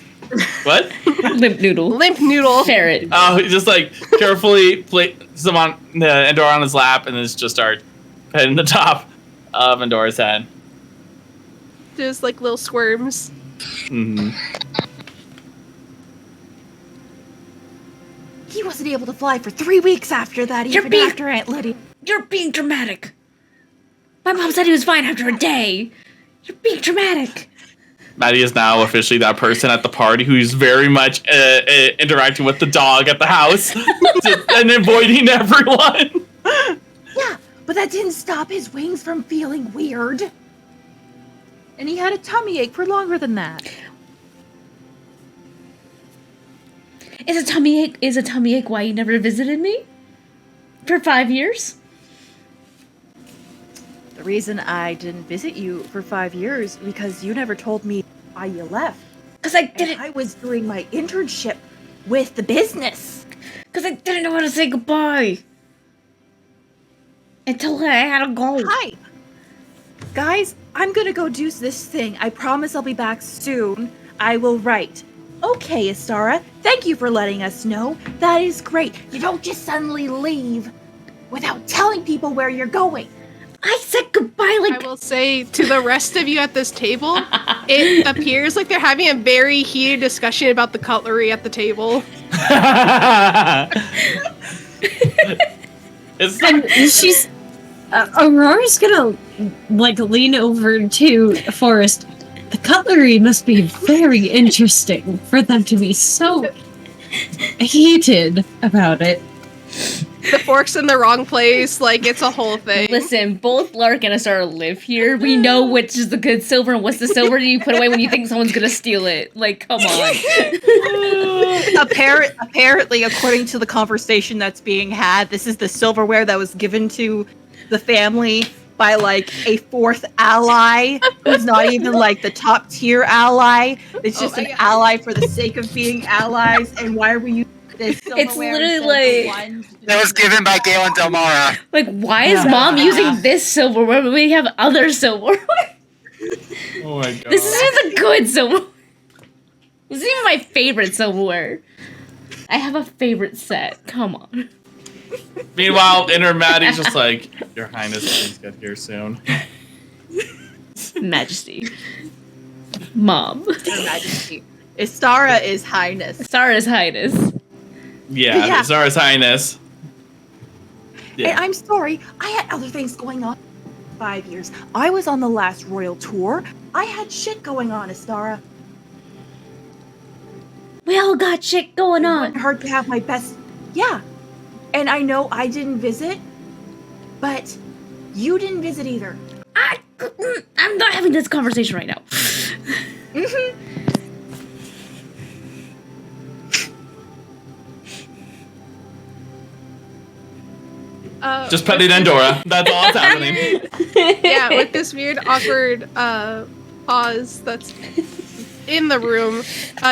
What? Limp noodle. Limp noodle. Ferret. Oh, he just like carefully place some on the Endora on his lap, and then just start petting the top of Endora's head. Just like little squirms. Mm-hmm. He wasn't able to fly for 3 weeks after that, even after Aunt Lydia. You're being dramatic. My mom said he was fine after a day. You're being dramatic. Maddie is now officially that person at the party who's very much interacting with the dog at the house and avoiding everyone. Yeah, but that didn't stop his wings from feeling weird. And he had a tummy ache for longer than that. Is a tummy ache why you never visited me? For 5 years? The reason I didn't visit you for 5 years because you never told me why you left. Because I didn't. I was doing my internship with the business. Because I didn't know how to say goodbye. Until I had to go. Hi. Guys, I'm gonna go do this thing. I promise I'll be back soon. I will write. Okay, Astara, thank you for letting us know. That is great. You don't just suddenly leave without telling people where you're going. I said goodbye like... I will say to the rest of you at this table, it appears like they're having a very heated discussion about the cutlery at the table. And she's... Aurora's gonna, like, lean over to Forrest. The cutlery must be very interesting for them to be so heated about it. The fork's in the wrong place, like, it's a whole thing. Listen, both Lark and Astara live here. We know which is the good silver and what's the silver that you put away when you think someone's gonna steal it. Like, come on. Apparently, according to the conversation that's being had, this is the silverware that was given to the family by, like, a fourth ally who's not even, like, the top tier ally. It's just an ally for the sake of being allies. And why are we using this silverware? It's literally like... That was given by Galen Delmara. Like, why is Mom using this silverware when we have other silverware? Oh my god. This isn't the good silverware. This isn't even my favorite silverware. I have a favorite set. Come on. Meanwhile, inner Maddie's just like, Your Highness, please get here soon. Majesty. Mom. Her Majesty. Astara is Highness. Astara is Highness. Yeah, Astara's Highness. Yeah. And I'm sorry, I had other things going on. 5 years. I was on the last Royal Tour. I had shit going on, Astara. We all got shit going on. It wouldn't hurt to have my best... Yeah. And I know I didn't visit, but you didn't visit either. I'm not having this conversation right now. Just petting Endora. That's all that's happening. Yeah, with this weird, awkward pause that's in the room,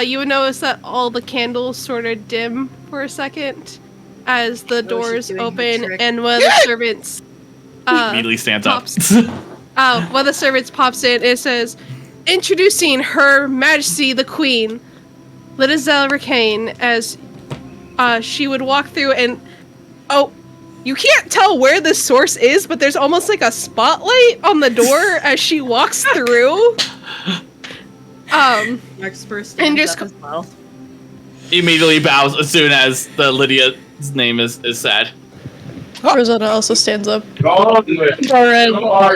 you would notice that all the candles sort of dim for a second as the doors open and one of the servants immediately stands up. One of the servants pops in. It says, "Introducing Her Majesty the Queen, Lidizel Ricane," as she would walk through and you can't tell where the source is, but there's almost like a spotlight on the door as she walks through. And just as well. Immediately bows as soon as the Lydia's name is said. Rosetta also stands up. Dora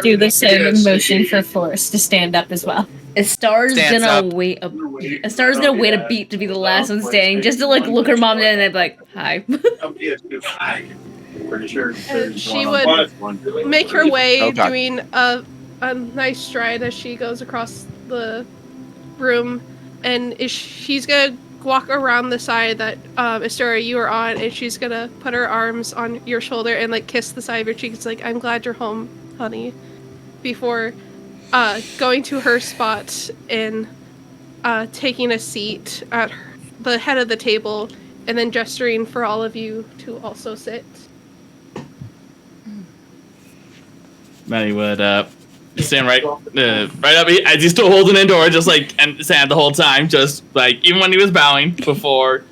do the same motion for Forrest to stand up as well. Astara's gonna wait a beat to be the last one standing, just to like look her mom in and be like, "Hi." And she would make her way, doing a nice stride as she goes across the room, and she's gonna walk around the side that Astara, you are on, and she's gonna put her arms on your shoulder and like kiss the side of your cheek. It's like, "I'm glad you're home, honey," before going to her spot and taking a seat at the head of the table, and then gesturing for all of you to also sit. Maddie would stand right up as he's still holding the door, just like and stand the whole time, just like even when he was bowing before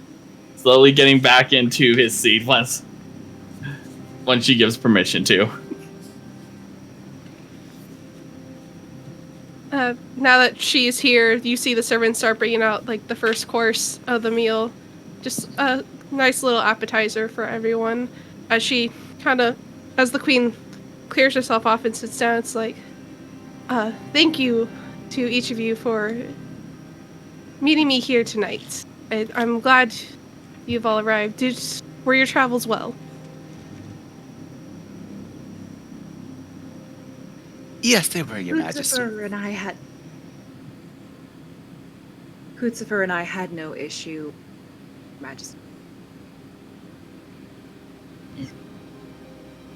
slowly getting back into his seat once she gives permission to. Now that she's here, you see the servants start bringing out like the first course of the meal. Just a nice little appetizer for everyone. As she as the queen clears herself off and sits down, it's like, thank you to each of you for meeting me here tonight. I'm glad you've all arrived. Were your travels well? Yes, they were, Your Majesty. Kutzifer and I had no issue, Majesty.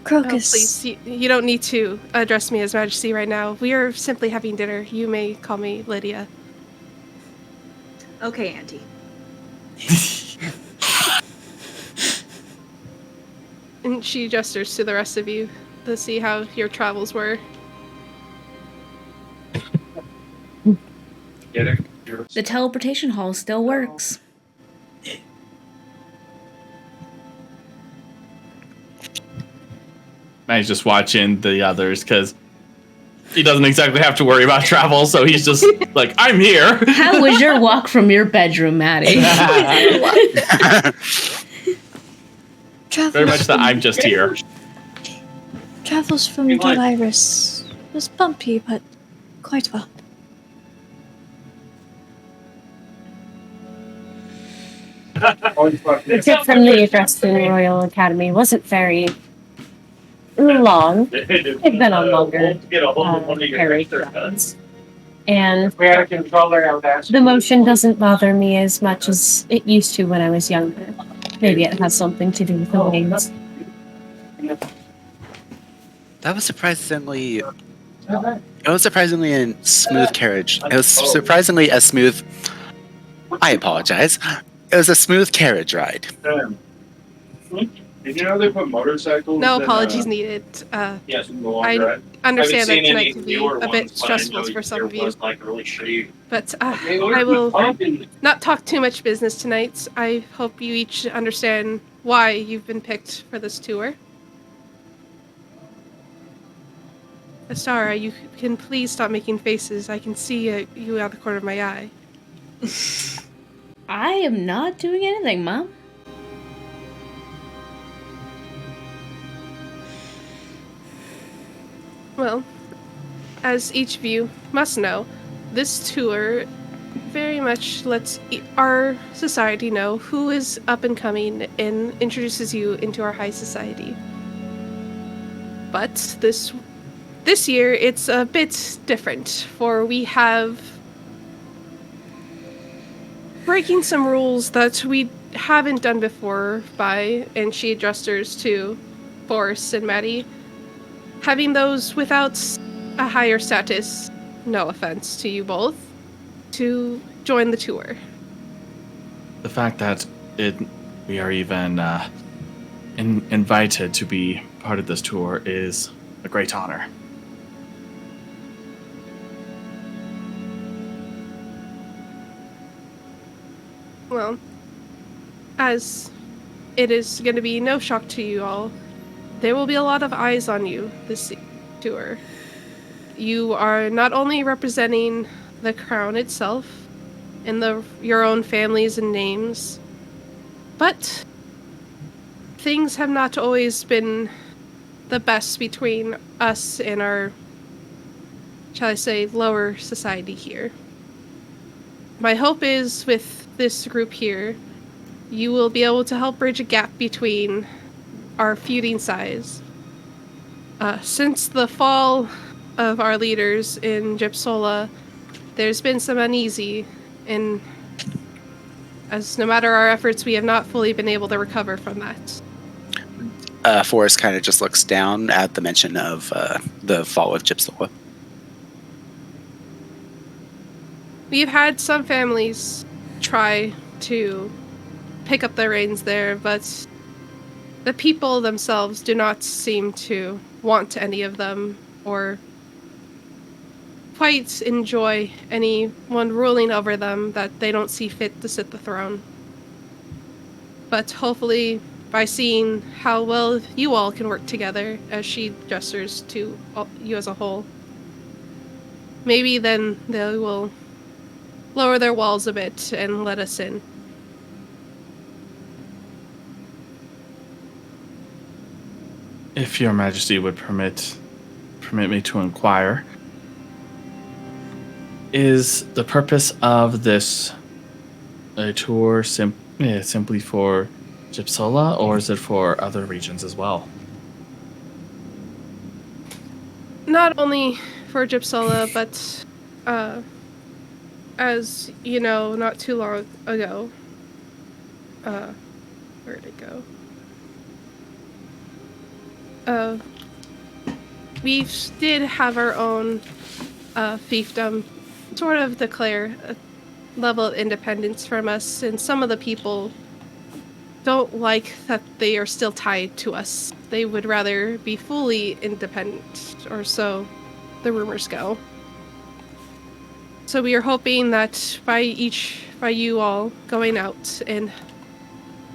Crocus. Please, you don't need to address me as Majesty right now. We are simply having dinner. You may call me Lydia. Okay, Auntie. And she gestures to the rest of you to see how your travels were. The teleportation hall still works. He's just watching the others because he doesn't exactly have to worry about travel, so he's just like, I'm here. How was your walk from your bedroom, Maddie? Very much that I'm just here. Travels from Dearest was bumpy, but quite well. The trip from the address to the Royal Academy wasn't very long. It'd been on longer carriage rides. And the motion doesn't bother me as much as it used to when I was younger. Maybe it has something to do with the wings. That was surprisingly... It was surprisingly a smooth carriage. It was surprisingly a smooth... I apologize. It was a smooth carriage ride. Did you know they put motorcycles? No apologies needed. Yes, I understand that tonight can be a bit stressful for some of you. But I will not talk too much business tonight. I hope you each understand why you've been picked for this tour. Astara, you can please stop making faces. I can see you out the corner of my eye. I am not doing anything, Mom. Well, as each of you must know, this tour very much lets our society know who is up and coming and introduces you into our high society. But this year, it's a bit different, for we have breaking some rules that we haven't done before and she gestures to Forrest and Maddie, having those without a higher status, no offense to you both, to join the tour. The fact that we are even invited to be part of this tour is a great honor. Well, as it is going to be no shock to you all, there will be a lot of eyes on you this tour. You are not only representing the crown itself and your own families and names, but things have not always been the best between us and our, shall I say, lower society here. My hope is with this group here, you will be able to help bridge a gap between our feuding sides. Since the fall of our leaders in Gypsola, there's been some uneasy, and as no matter our efforts, we have not fully been able to recover from that. Forrest kind of just looks down at the mention of the fall of Gypsola. We've had some families try to pick up the reins there, but the people themselves do not seem to want any of them or quite enjoy anyone ruling over them that they don't see fit to sit the throne. But hopefully, by seeing how well you all can work together, as she gestures to you as a whole, maybe then they will lower their walls a bit and let us in. If your majesty would permit me to inquire, is the purpose of this tour simply for Gypsola, or is it for other regions as well? Not only for Gypsola, but as you know, not too long ago, where'd it go? We did have our own fiefdom sort of declare a level of independence from us, and some of the people don't like that they are still tied to us. They would rather be fully independent, or so the rumors go. So we are hoping that by you all going out and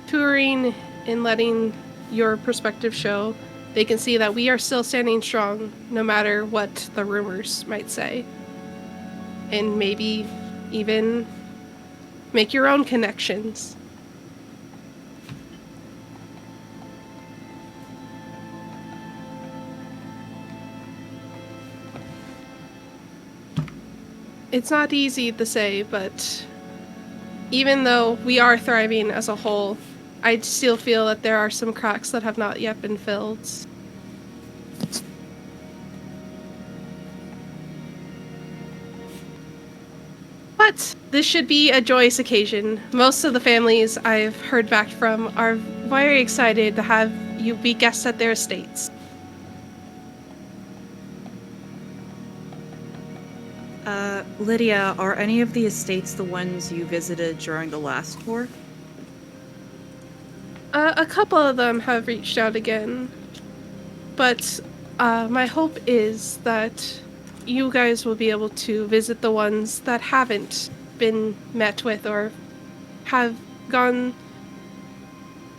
touring and letting your perspective show, they can see that we are still standing strong no matter what the rumors might say. And maybe even make your own connections. It's not easy to say, but even though we are thriving as a whole, I still feel that there are some cracks that have not yet been filled. But this should be a joyous occasion. Most of the families I've heard back from are very excited to have you be guests at their estates. Lydia, are any of the estates the ones you visited during the last tour? A couple of them have reached out again, but my hope is that you guys will be able to visit the ones that haven't been met with or have gone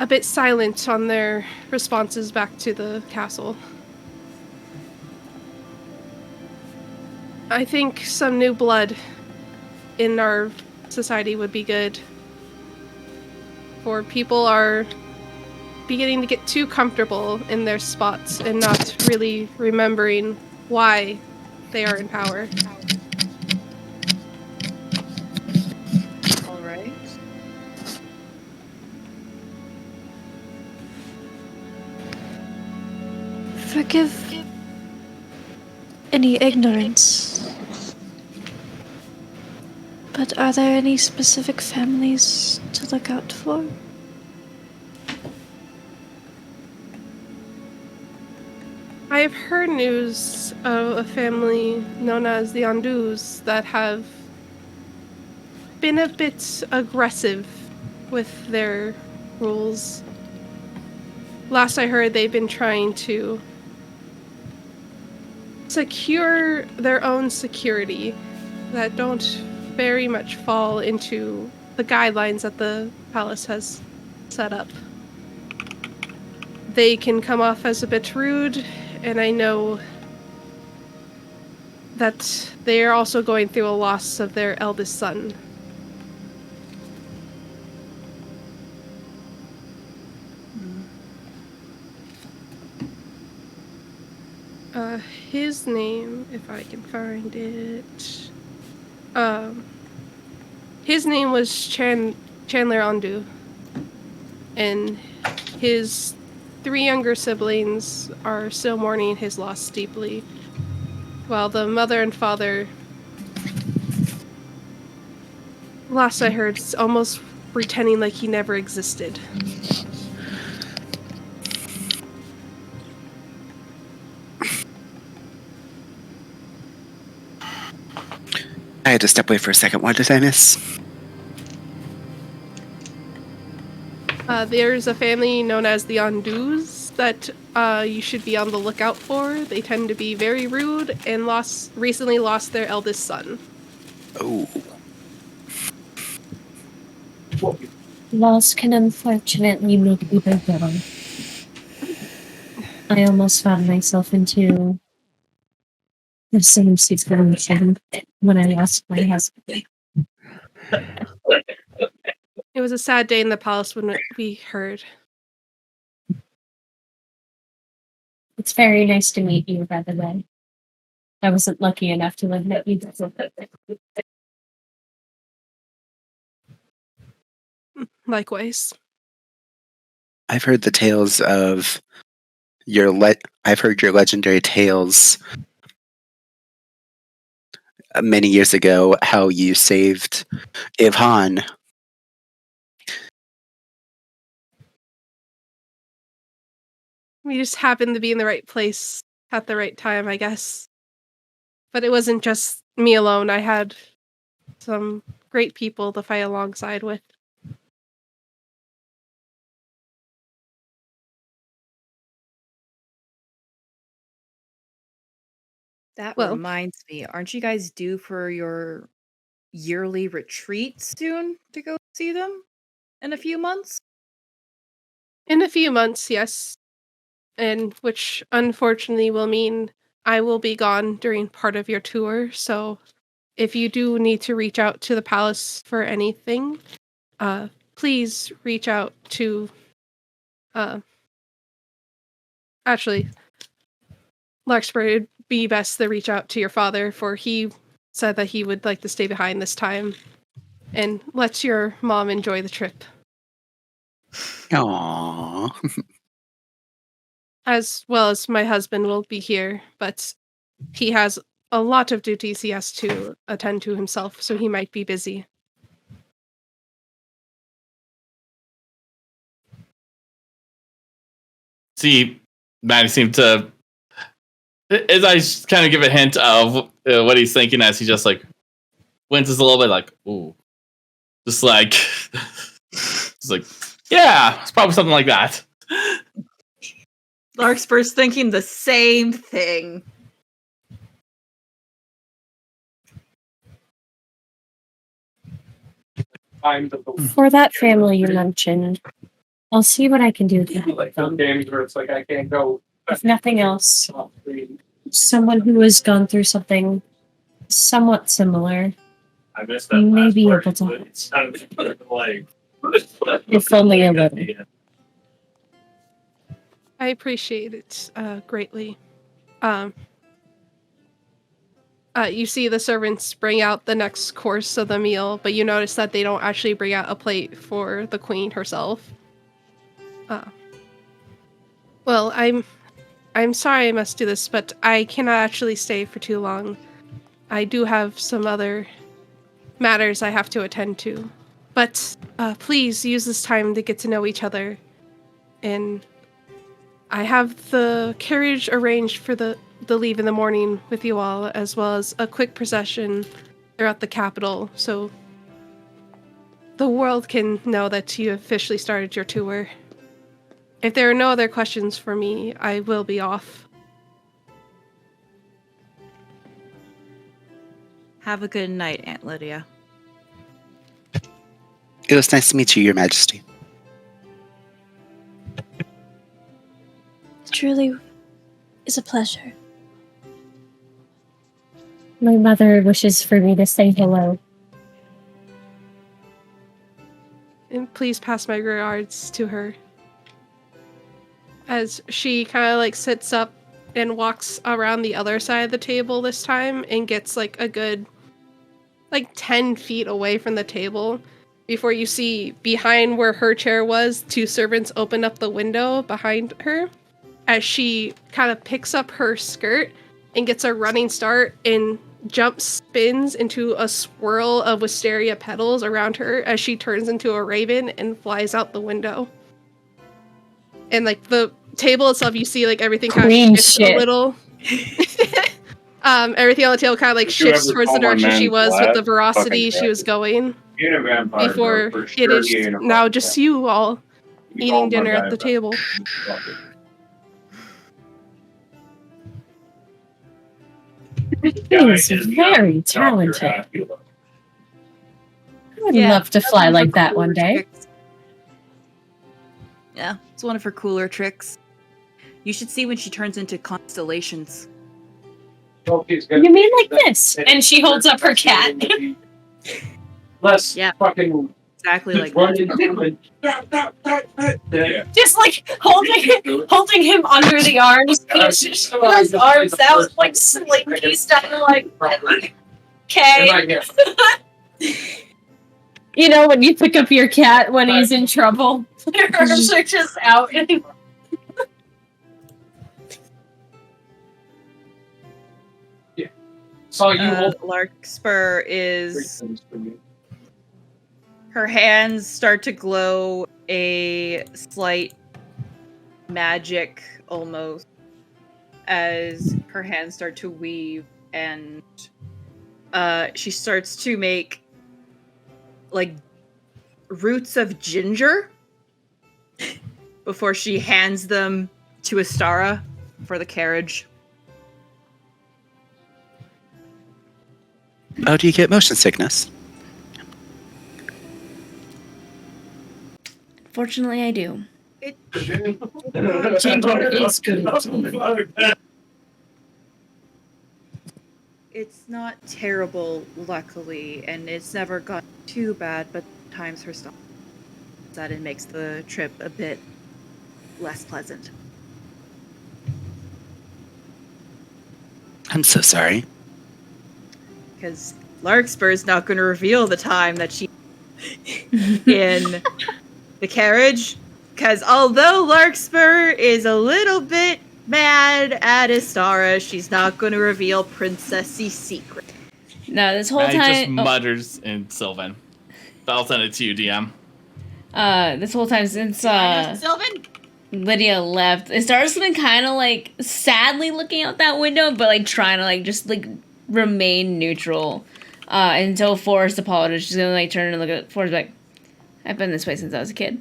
a bit silent on their responses back to the castle. I think some new blood in our society would be good. For people are beginning to get too comfortable in their spots and not really remembering why they are in power. All right. Forgive any ignorance, but are there any specific families to look out for? I've heard news of a family known as the Andus that have been a bit aggressive with their rules. Last I heard, they've been trying to secure their own security that don't very much fall into the guidelines that the palace has set up. They can come off as a bit rude, and I know that they are also going through a loss of their eldest son. His name, if I can find it, his name was Chandler Andu, and his 3 younger siblings are still mourning his loss deeply, while the mother and father, last I heard, is almost pretending like he never existed. I had to step away for a second. What did I miss? There's a family known as the Andus that you should be on the lookout for. They tend to be very rude and recently lost their eldest son. Oh. Loss can unfortunately make people bitter. I almost found myself into the same situation when I lost my husband. It was a sad day in the palace when we heard. It's very nice to meet you, by the way. I wasn't lucky enough to have met you. Likewise. I've heard the tales of I've heard your legendary tales many years ago, how you saved Ivhan. We just happened to be in the right place at the right time, I guess. But it wasn't just me alone. I had some great people to fight alongside with. That Well- reminds me, aren't you guys due for your yearly retreat soon to go see them in a few months? In a few months, yes. And which unfortunately will mean I will be gone during part of your tour. So if you do need to reach out to the palace for anything, please reach out to actually Larkspur, it'd be best to reach out to your father, for he said that he would like to stay behind this time. And let your mom enjoy the trip. Aww. As well as my husband will be here, but he has a lot of duties he has to attend to himself, so he might be busy. See, Maddie seemed to, as I kind of give a hint of what he's thinking, as he just like winces a little bit, like, ooh, just like, yeah, it's probably something like that. Larkspur's thinking the same thing. For that family you mentioned, I'll see what I can do to help Like them. games where it's like I can't go. If nothing else, someone who has gone through something somewhat similar, I missed that you may last be part, able to but help. it sounded like If only a little. I appreciate it greatly. You see the servants bring out the next course of the meal, but you notice that they don't actually bring out a plate for the queen herself. Well, I'm sorry I must do this, but I cannot actually stay for too long. I do have some other matters I have to attend to. But please use this time to get to know each other. And I have the carriage arranged for the leave in the morning with you all, as well as a quick procession throughout the capital, so the world can know that you officially started your tour. If there are no other questions for me, I will be off. Have a good night, Aunt Lydia. It was nice to meet you, Your Majesty. Truly is a pleasure. My mother wishes for me to say hello. And please pass my regards to her. As she kind of like sits up and walks around the other side of the table this time and gets like a good 10 feet away from the table before you see behind where her chair was, two servants open up the window behind her as she kind of picks up her skirt and gets a running start and spins into a swirl of wisteria petals around her as she turns into a raven and flies out the window. And like the table itself, you see like everything kind Queen of shifts shit. a little. Everything on the table kind of like Did you shifts ever towards the call my direction man she was with Vlad? the veracity Fucking she was going Being a vampire, before bro, for it sure is he ain't a now fucking just vampire. you all You eating call my dinner guy at the back. table. He is very talented. I would love to fly like that one day. Tricks. Yeah, it's one of her cooler tricks. You should see when she turns into constellations. You mean like this? And she holds up her cat. Less fucking exactly like that. Just like holding him under the arms. His arms out like slinky style, like okay. You know when you pick up your cat when he's in trouble, their arms are just out. Larkspur is. Her hands start to glow a slight magic almost as her hands start to weave, and she starts to make like roots of ginger before she hands them to Astara for the carriage. Oh, do you get motion sickness? Fortunately, I do. Ginger is good. It's not terrible, luckily, and it's never got too bad, but times her stuff that it makes the trip a bit less pleasant. I'm so sorry. Because Larkspur's not going to reveal the time that she in the carriage. Because although Larkspur is a little bit mad at Astara, she's not going to reveal Princess's secret. No, this whole Maddie time just mutters in Sylvan. I'll send it to you, DM. This whole time since Sylvan? Lydia left, Astara's been kind of like sadly looking out that window, but like trying to like just like remain neutral until Forrest apologizes. She's gonna like turn and look at Forrest like, I've been this way since I was a kid.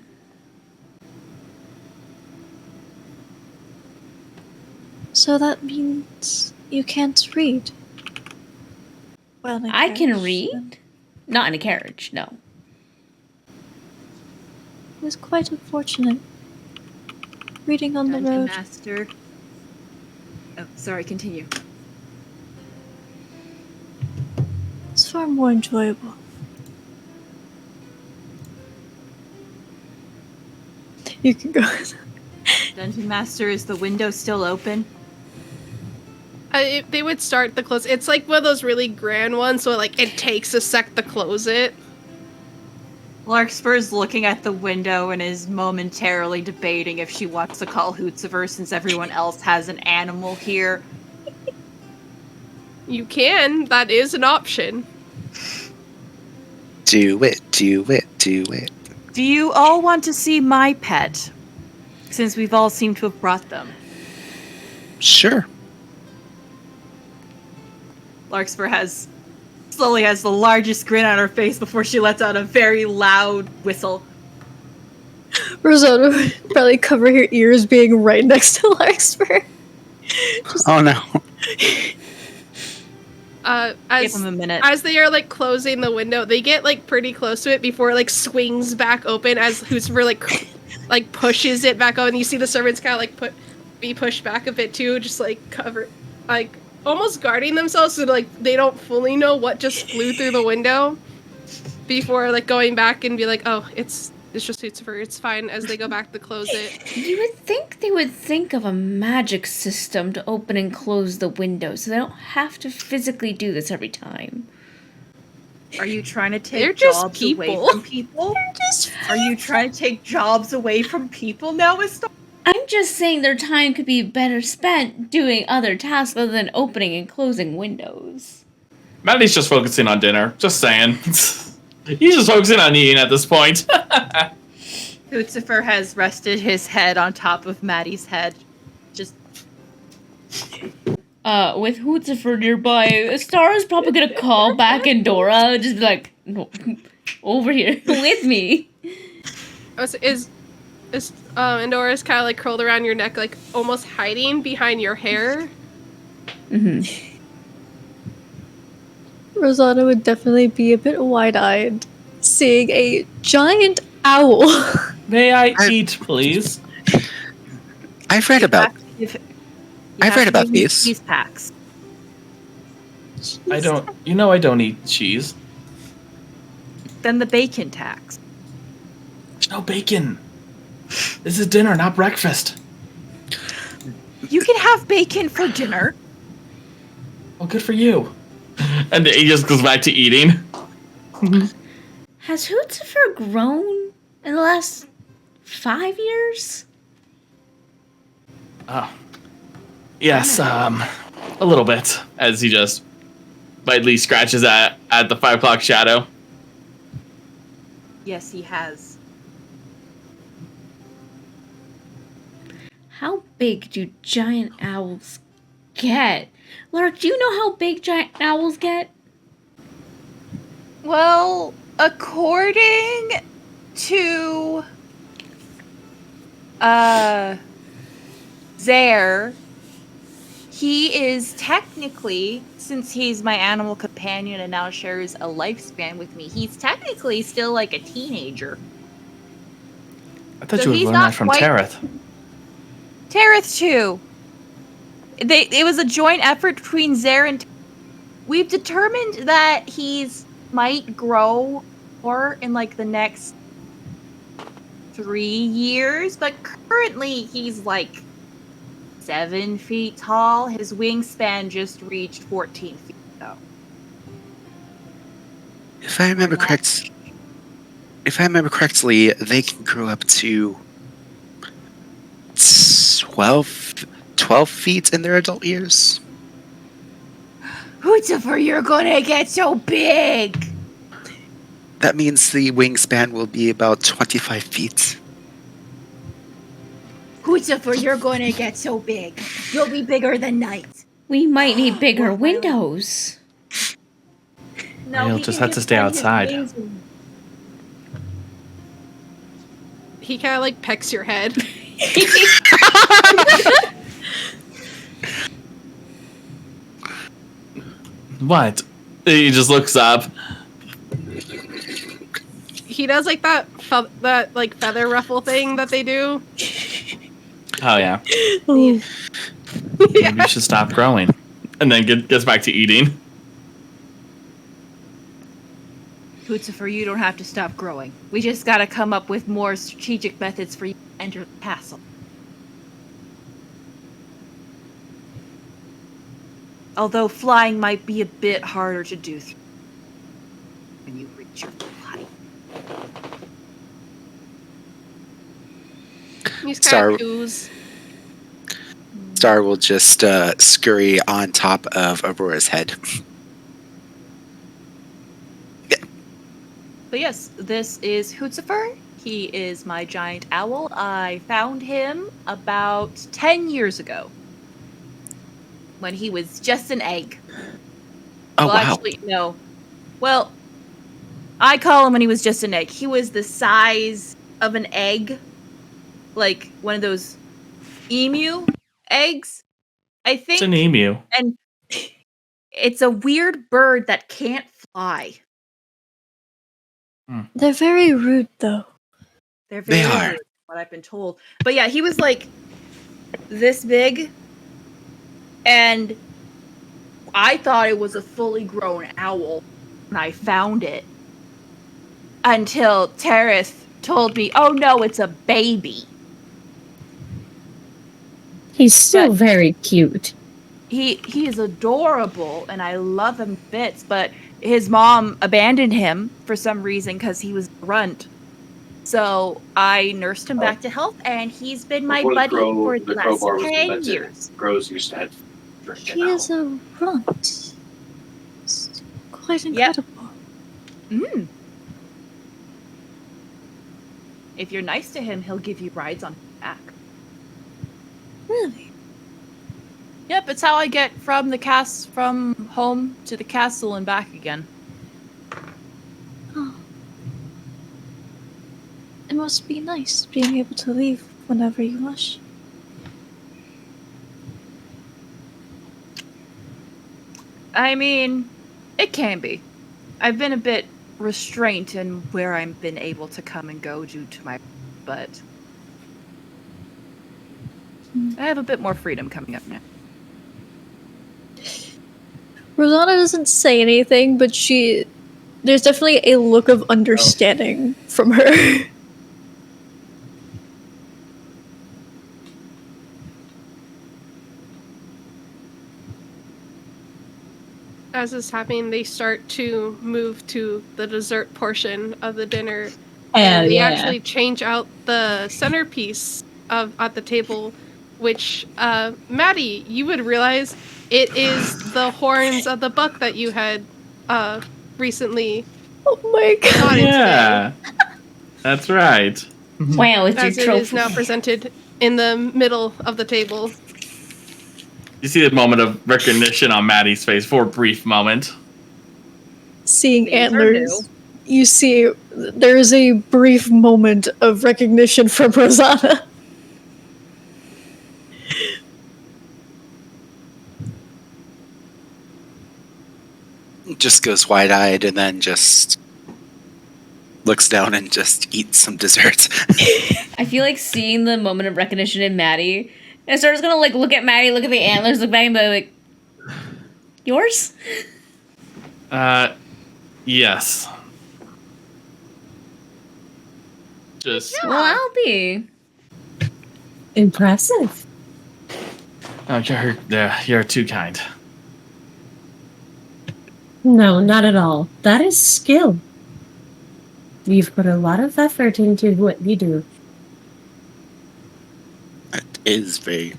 So that means you can't read. Well, I can read, not in a carriage. No. It was quite unfortunate. Reading on the road. Master. Oh, sorry, continue. It's far more enjoyable. You can go. Dungeon Master, is the window still open? They would start to close. It's like one of those really grand ones, so like it takes a sec to close it. Larkspur's looking at the window and is momentarily debating if she wants to call Hootsaver since everyone else has an animal here. You can. That is an option. Do it, do it, do it. Do you all want to see my pet? Since we've all seemed to have brought them. Sure. Larkspur slowly has the largest grin on her face before she lets out a very loud whistle. Rosetta would probably cover her ears being right next to Larkspur. Oh no. Give them a minute. As they are like closing the window, they get like pretty close to it before it like swings back open as Hootsaver like pushes it back open. You see the servants kind of like be pushed back a bit too, just like cover, like almost guarding themselves so like they don't fully know what just flew through the window before like going back and be like, oh, it's just Hootsaver, it's fine, as they go back to close it. You would think they would think of a magic system to open and close the window so they don't have to physically do this every time. Are you trying to They're take just jobs people. away from people? Are you trying to take jobs away from people now, Mr.? I'm just saying their time could be better spent doing other tasks other than opening and closing windows. Maddie's just focusing on dinner. Just saying. He's just focusing on eating at this point. Hootsaver has rested his head on top of Maddie's head. Just... With Hootsaver nearby, Astara's probably gonna call back Endora and just be like, no, over here with me. Is Endora's kind of like curled around your neck, like almost hiding behind your hair? Mm-hmm. Rosana would definitely be a bit wide-eyed seeing a giant owl. May I eat, please? I've read about these. Cheese packs. I don't. You know I don't eat cheese. Then the bacon tax. There's no bacon. This is dinner, not breakfast. You can have bacon for dinner. Well, good for you. And he just goes back to eating. Has Hootsifer grown in the last 5 years? Oh. Yes, a little bit. As he just lightly scratches at the 5 o'clock shadow. Yes, he has. How big do giant owls get? Lark, do you know how big giant owls get? Well, according to Zare, he is technically, since he's my animal companion and now shares a lifespan with me, he's technically still like a teenager. I thought you would learn that from Tareth. Tareth too. It was a joint effort between Zare and. We've determined that he's might grow more in like the next 3 years, but currently he's like 7 feet tall. His wingspan just reached 14 feet though. If I remember correctly, they can grow up to 12 feet in their adult years. Hootsifer, you're gonna get so big! That means the wingspan will be about 25 feet. Hootsifer, you're gonna get so big. You'll be bigger than Night. We might need bigger windows. No, He'll just have to stay outside. He kind of like pecks your head. What? He just looks up. He does like that like feather ruffle thing that they do. Oh, yeah. Maybe you should stop growing. And then gets back to eating. Hootsifer, you don't have to stop growing. We just gotta come up with more strategic methods for you to enter the castle. Although flying might be a bit harder to do when you reach your full height. He's kind of ooze. Star will just scurry on top of Aurora's head. But yes, this is Hootsifer. He is my giant owl. I found him about 10 years ago. When he was just an egg. Oh, well, wow. Actually, no. Well, I call him when he was just an egg. He was the size of an egg. Like one of those emu eggs, I think. It's an emu. And it's a weird bird that can't fly. They're very rude, though. They're very rude, what I've been told. But yeah, he was like this big. And I thought it was a fully grown owl when I found it. Until Tareth told me, oh no, it's a baby. He's still very cute. He is adorable and I love him bits, but his mom abandoned him for some reason because he was a runt. So I nursed him back to health and he's been my buddy for the last 10 years. Crows used to have He is a runt. It's quite incredible. Yep. If you're nice to him, he'll give you rides on his back. Really? Yep, it's how I get from home to the castle and back again. Oh. It must be nice being able to leave whenever you wish. I mean, It can be. I've been a bit restrained in where I've been able to come and go due to my... But I have a bit more freedom coming up now. Rosanna doesn't say anything, but there's definitely a look of understanding from her. As is happening, they start to move to the dessert portion of the dinner. And they actually change out the centerpiece at the table, which, Maddie, you would realize it is the horns of the buck that you had recently Oh my god. got into. Yeah, that's right. Wow, it's As your it trophy. is now presented in the middle of the table. You see the moment of recognition on Maddie's face for a brief moment. Seeing These are antlers, you see there is a brief moment of recognition from Rosanna. Just goes wide-eyed and then just looks down and just eats some dessert. I feel like seeing the moment of recognition in Maddie, and Star's gonna like look at Maddie, look at the antlers, look back and be like, yours? Yes. Just Well, I'll be. Impressive. oh, you're too kind. No, not at all. That is skill. You've put a lot of effort into what you do. It is very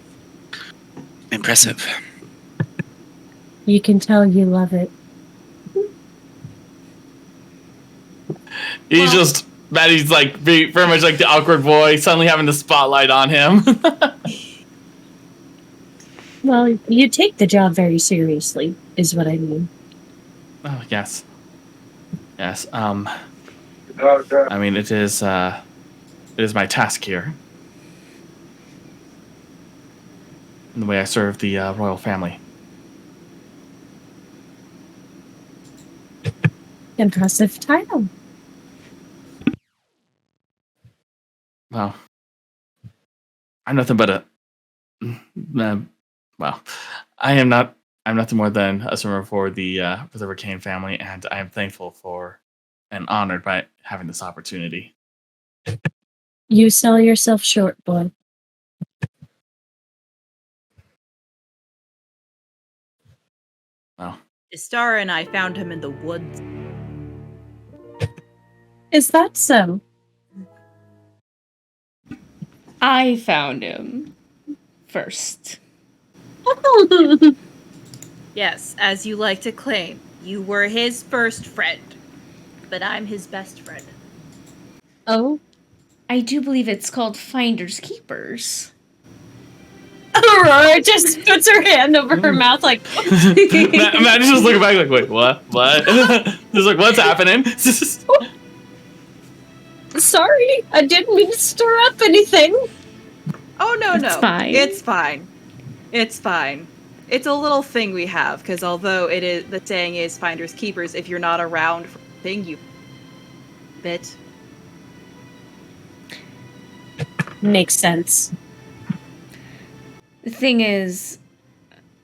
impressive. You can tell you love it. Maddie's like very much like the awkward boy, suddenly having the spotlight on him. Well, you take the job very seriously, is what I mean. Oh, yes. Yes, I mean, it is my task here. In the way I serve the royal family. Impressive title. Well, I'm nothing but I'm nothing more than a servant for the Ricane family, and I am thankful for and honored by having this opportunity. You sell yourself short, boy. Well, Istara and I found him in the woods. Is that so? I found him first. Yes, as you like to claim, you were his first friend, but I'm his best friend. Oh? I do believe it's called Finders Keepers. Aurora just puts her hand over her mouth like... Maddie's just looking back like, wait, what? Just like, what's happening? Sorry, I didn't mean to stir up anything. Oh, no. It's fine. It's fine. It's fine. It's a little thing we have, because although the saying is finders keepers, if you're not around for the thing, you bit. Makes sense. The thing is,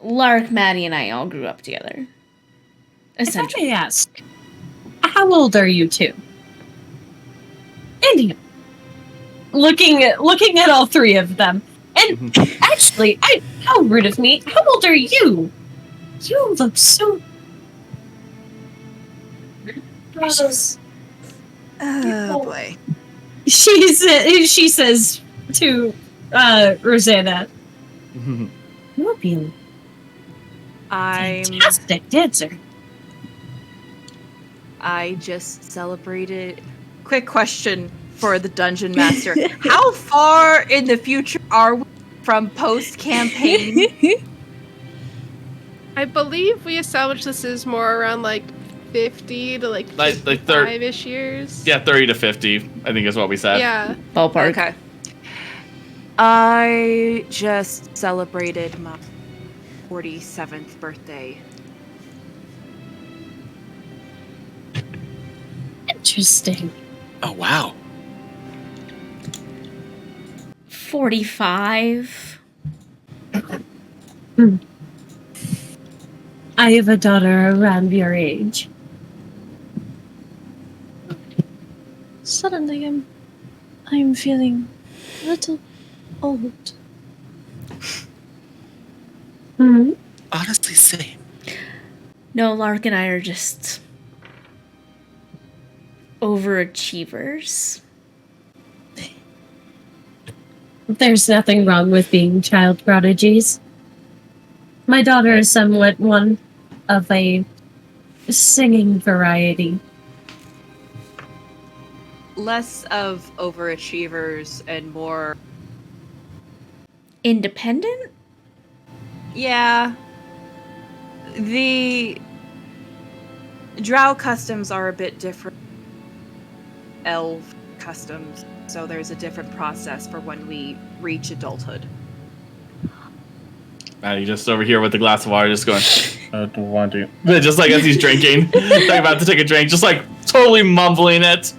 Lark, Maddie, and I all grew up together. Essentially. If I may ask, how old are you two? India. Looking at all three of them. And actually, how rude of me. How old are you? You look so precious. Oh boy. She says to Rosanna, "You're being fantastic dancer." I just celebrated. Quick question for the dungeon master: how far in the future are we from post-campaign? I believe we established this is more around like 50 to like 5-ish years. Yeah, 30 to 50, I think is what we said. Yeah. Ballpark. Okay. I just celebrated my 47th birthday. Interesting. Oh, wow. 45. I have a daughter around your age. Suddenly, I'm feeling a little old. Honestly, same. No, Lark and I are just overachievers. There's nothing wrong with being child prodigies. My daughter is somewhat one of a singing variety. Less of overachievers and more. Independent? Yeah. The drow customs are a bit different. Elf customs, so there's a different process for when we reach adulthood. Maddie just over here with the glass of water, just going, I don't want to. Just like as he's drinking, like about to take a drink, just like totally mumbling it.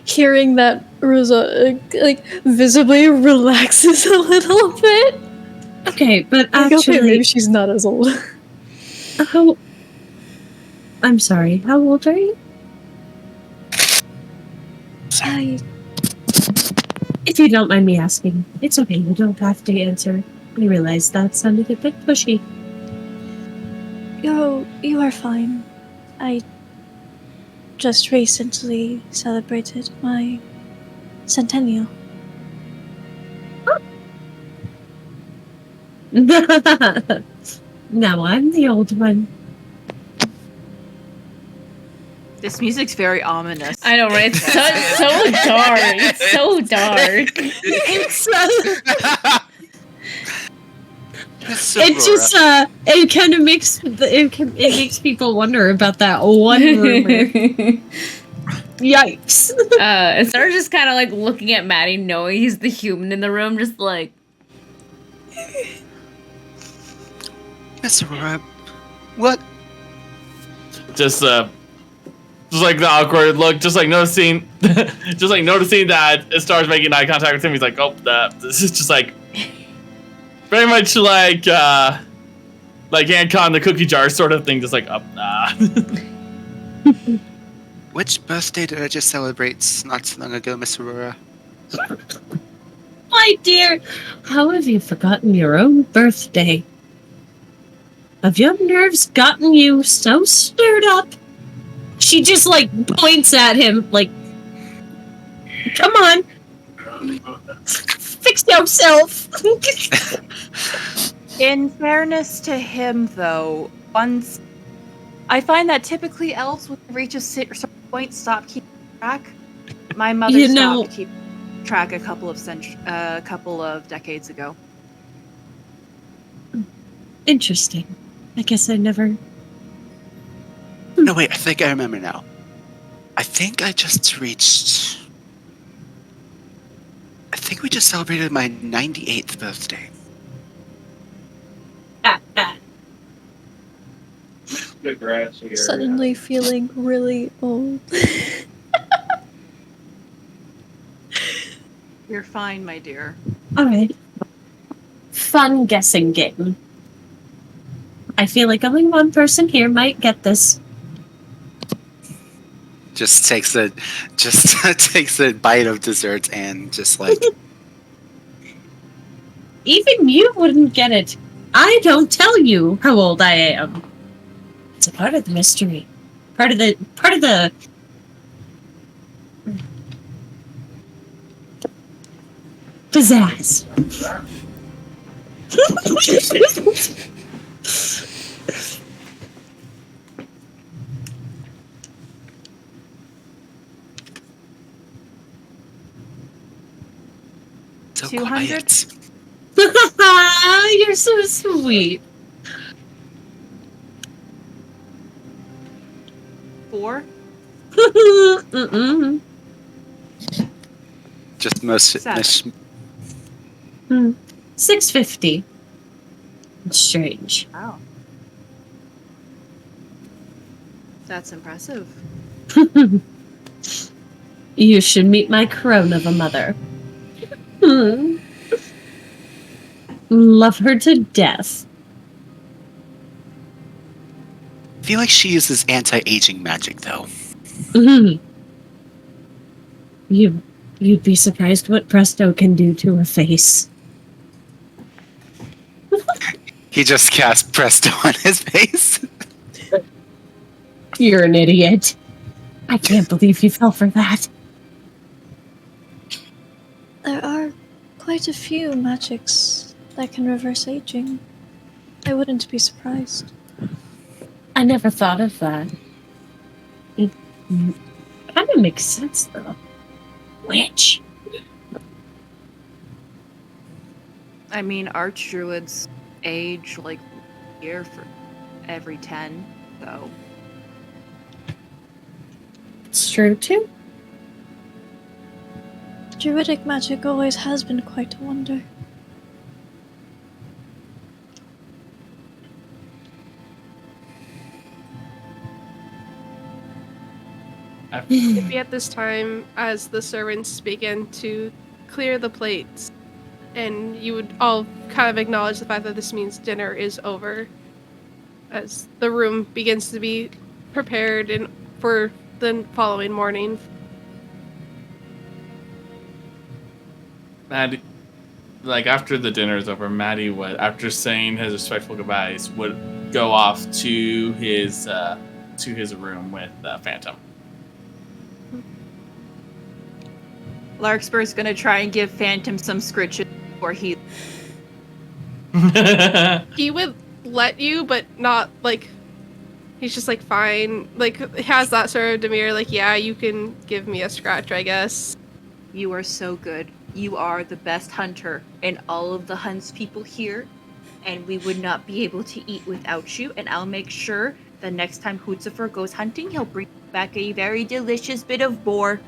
Hearing that, Rosa visibly relaxes a little bit. Okay, but Like, actually, okay, maybe she's not as old. I'm sorry. How old are you? If you don't mind me asking, it's okay. You don't have to answer. I realize that sounded a bit pushy. You are fine. I just recently celebrated my centennial. Now I'm the old one. This music's very ominous. I know, right? It's so dark. It's so dark. It's just it kind of makes it makes people wonder about that one rumor. Yikes! And Sarah's just kind of like looking at Maddie, knowing he's the human in the room, just like. Miss Aurora, what? Just like the awkward look, just like noticing that Star's making eye contact with him. He's like, oh, this is just like very much like Ancon the cookie jar sort of thing, just like Which birthday did I just celebrate not so long ago, Miss Aurora? My dear, how have you forgotten your own birthday? Have your nerves gotten you so stirred up? She just points at him come on, fix yourself. In fairness to him, though, once I find that typically elves, when they reach a certain point, stop keeping track. My mother stopped keeping track a couple of decades ago. Interesting. I guess I never. No, wait, I think I remember now. I think we just celebrated my 98th birthday. Suddenly feeling really old. You're fine, my dear. Alright. Fun guessing game. I feel like only one person here might get this. Just takes a bite of dessert and just like. Even you wouldn't get it. I don't tell you how old I am. It's a part of the mystery. Part of the pizzazz. So 200? quiet. You're so sweet. 4? Mm-mm. Just most. 650. It's strange. Wow. That's impressive. You should meet my crone of a mother. Love her to death. I feel like she uses anti-aging magic, though. You'd be surprised what Presto can do to a face. He just cast Presto on his face. You're an idiot. I can't believe you fell for that. There are quite a few magics that can reverse aging. I wouldn't be surprised. I never thought of that. It kind of makes sense, though. Which? I mean, arch druids age like a year for every 10, so. It's true, too. Druidic magic always has been quite a wonder. Maybe at this time, as the servants begin to clear the plates, and you would all kind of acknowledge the fact that this means dinner is over, as the room begins to be prepared for the following morning. Maddie, like after the dinner is over, Maddie would, after saying his respectful goodbyes, would go off to his room with Phantom. Larkspur's gonna try and give Phantom some scritches before he. He would let you, but not like. He's just like fine. Like has that sort of demeanor. Like yeah, you can give me a scratch, I guess. You are so good. You are the best hunter in all of the huntspeople here, and we would not be able to eat without you. And I'll make sure the next time Hootzifer goes hunting, he'll bring back a very delicious bit of boar.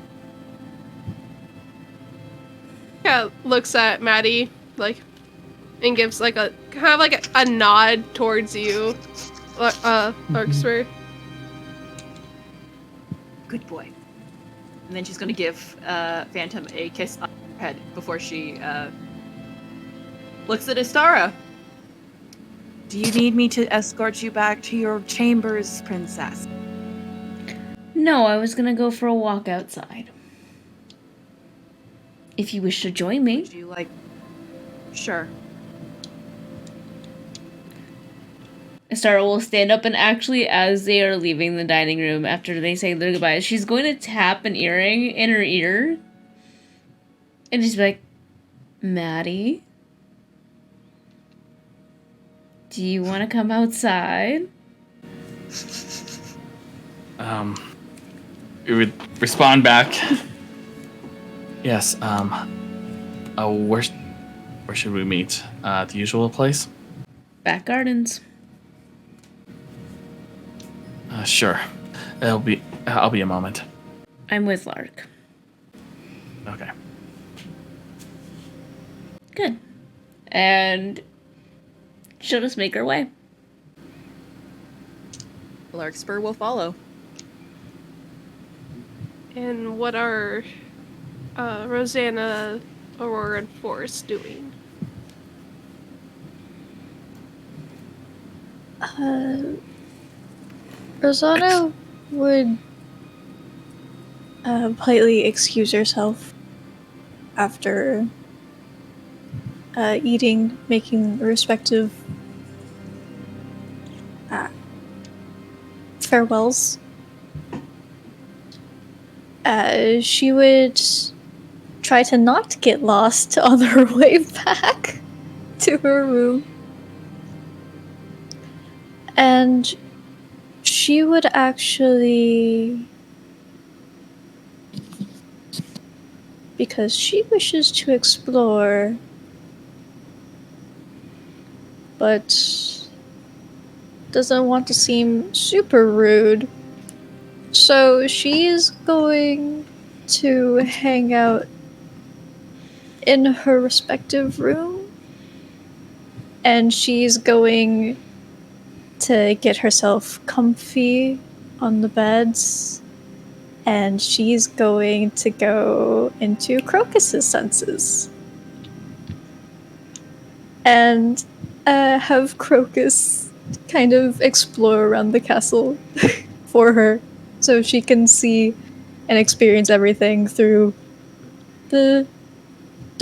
Yeah, looks at Maddie like, and gives like a kind of like a nod towards you, Larkspur. Good boy. And then she's gonna give Phantom a kiss on her head before she looks at Astara. Do you need me to escort you back to your chambers, princess? No, I was gonna go for a walk outside. If you wish to join me. Would you like? Sure. Astara will stand up and actually, as they are leaving the dining room after they say their goodbyes, she's going to tap an earring in her ear. And just be like, Maddie? Do you want to come outside? We would respond back. Yes, where should we meet? The usual place? Back gardens. Sure. I'll be a moment. I'm with Lark. Okay. Good. And she'll just make her way. Larkspur will follow. And what are Rosanna, Aurora, and Forrest doing? Rosanna would politely excuse herself after eating, making respective farewells. She would try to not get lost on her way back to her room. And she would actually, because she wishes to explore, but doesn't want to seem super rude, so she's going to hang out in her respective room, and she's going to get herself comfy on the beds and she's going to go into Crocus's senses. And have Crocus kind of explore around the castle for her, so she can see and experience everything through the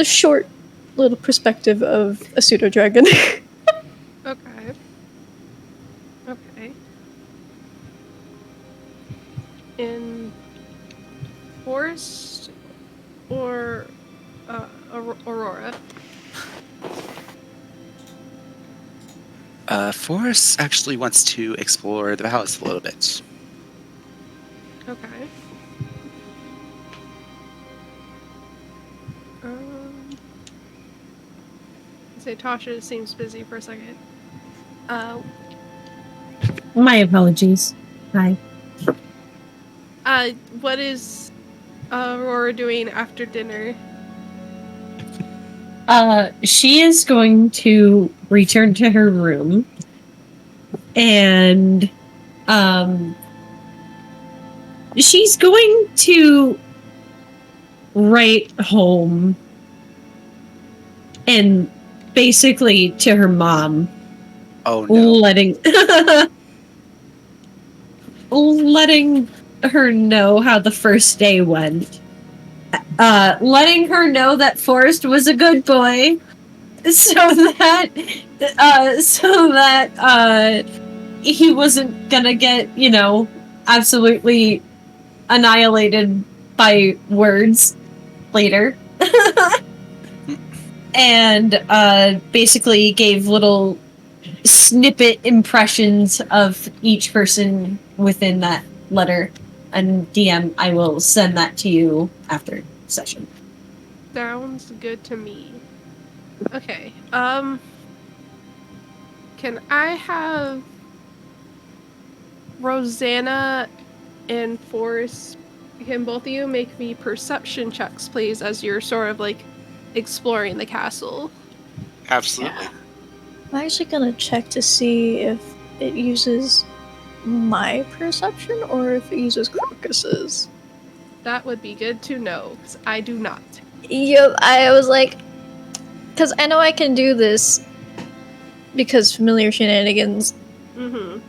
short little perspective of a pseudo dragon. Okay. Okay. In forest or Aurora? Forrest actually wants to explore the house a little bit. Okay. Say Tasha seems busy for a second. My apologies. Hi. What is Aurora doing after dinner? She is going to return to her room and she's going to write home and basically to her mom. Oh no. letting her know how the first day went. Letting her know that Forrest was a good boy, so that he wasn't gonna get, absolutely annihilated by words later. And basically gave little snippet impressions of each person within that letter. And DM, I will send that to you after session. Sounds good to me. Okay. Can I have Rosanna and Forrest, can both of you make me perception checks, please, as you're sort of like exploring the castle? Absolutely. I'm actually gonna check to see if it uses my perception or if it uses Crocus's. That would be good to know, because I do not. Yep, I was like, because I know I can do this because familiar shenanigans. Mm-hmm.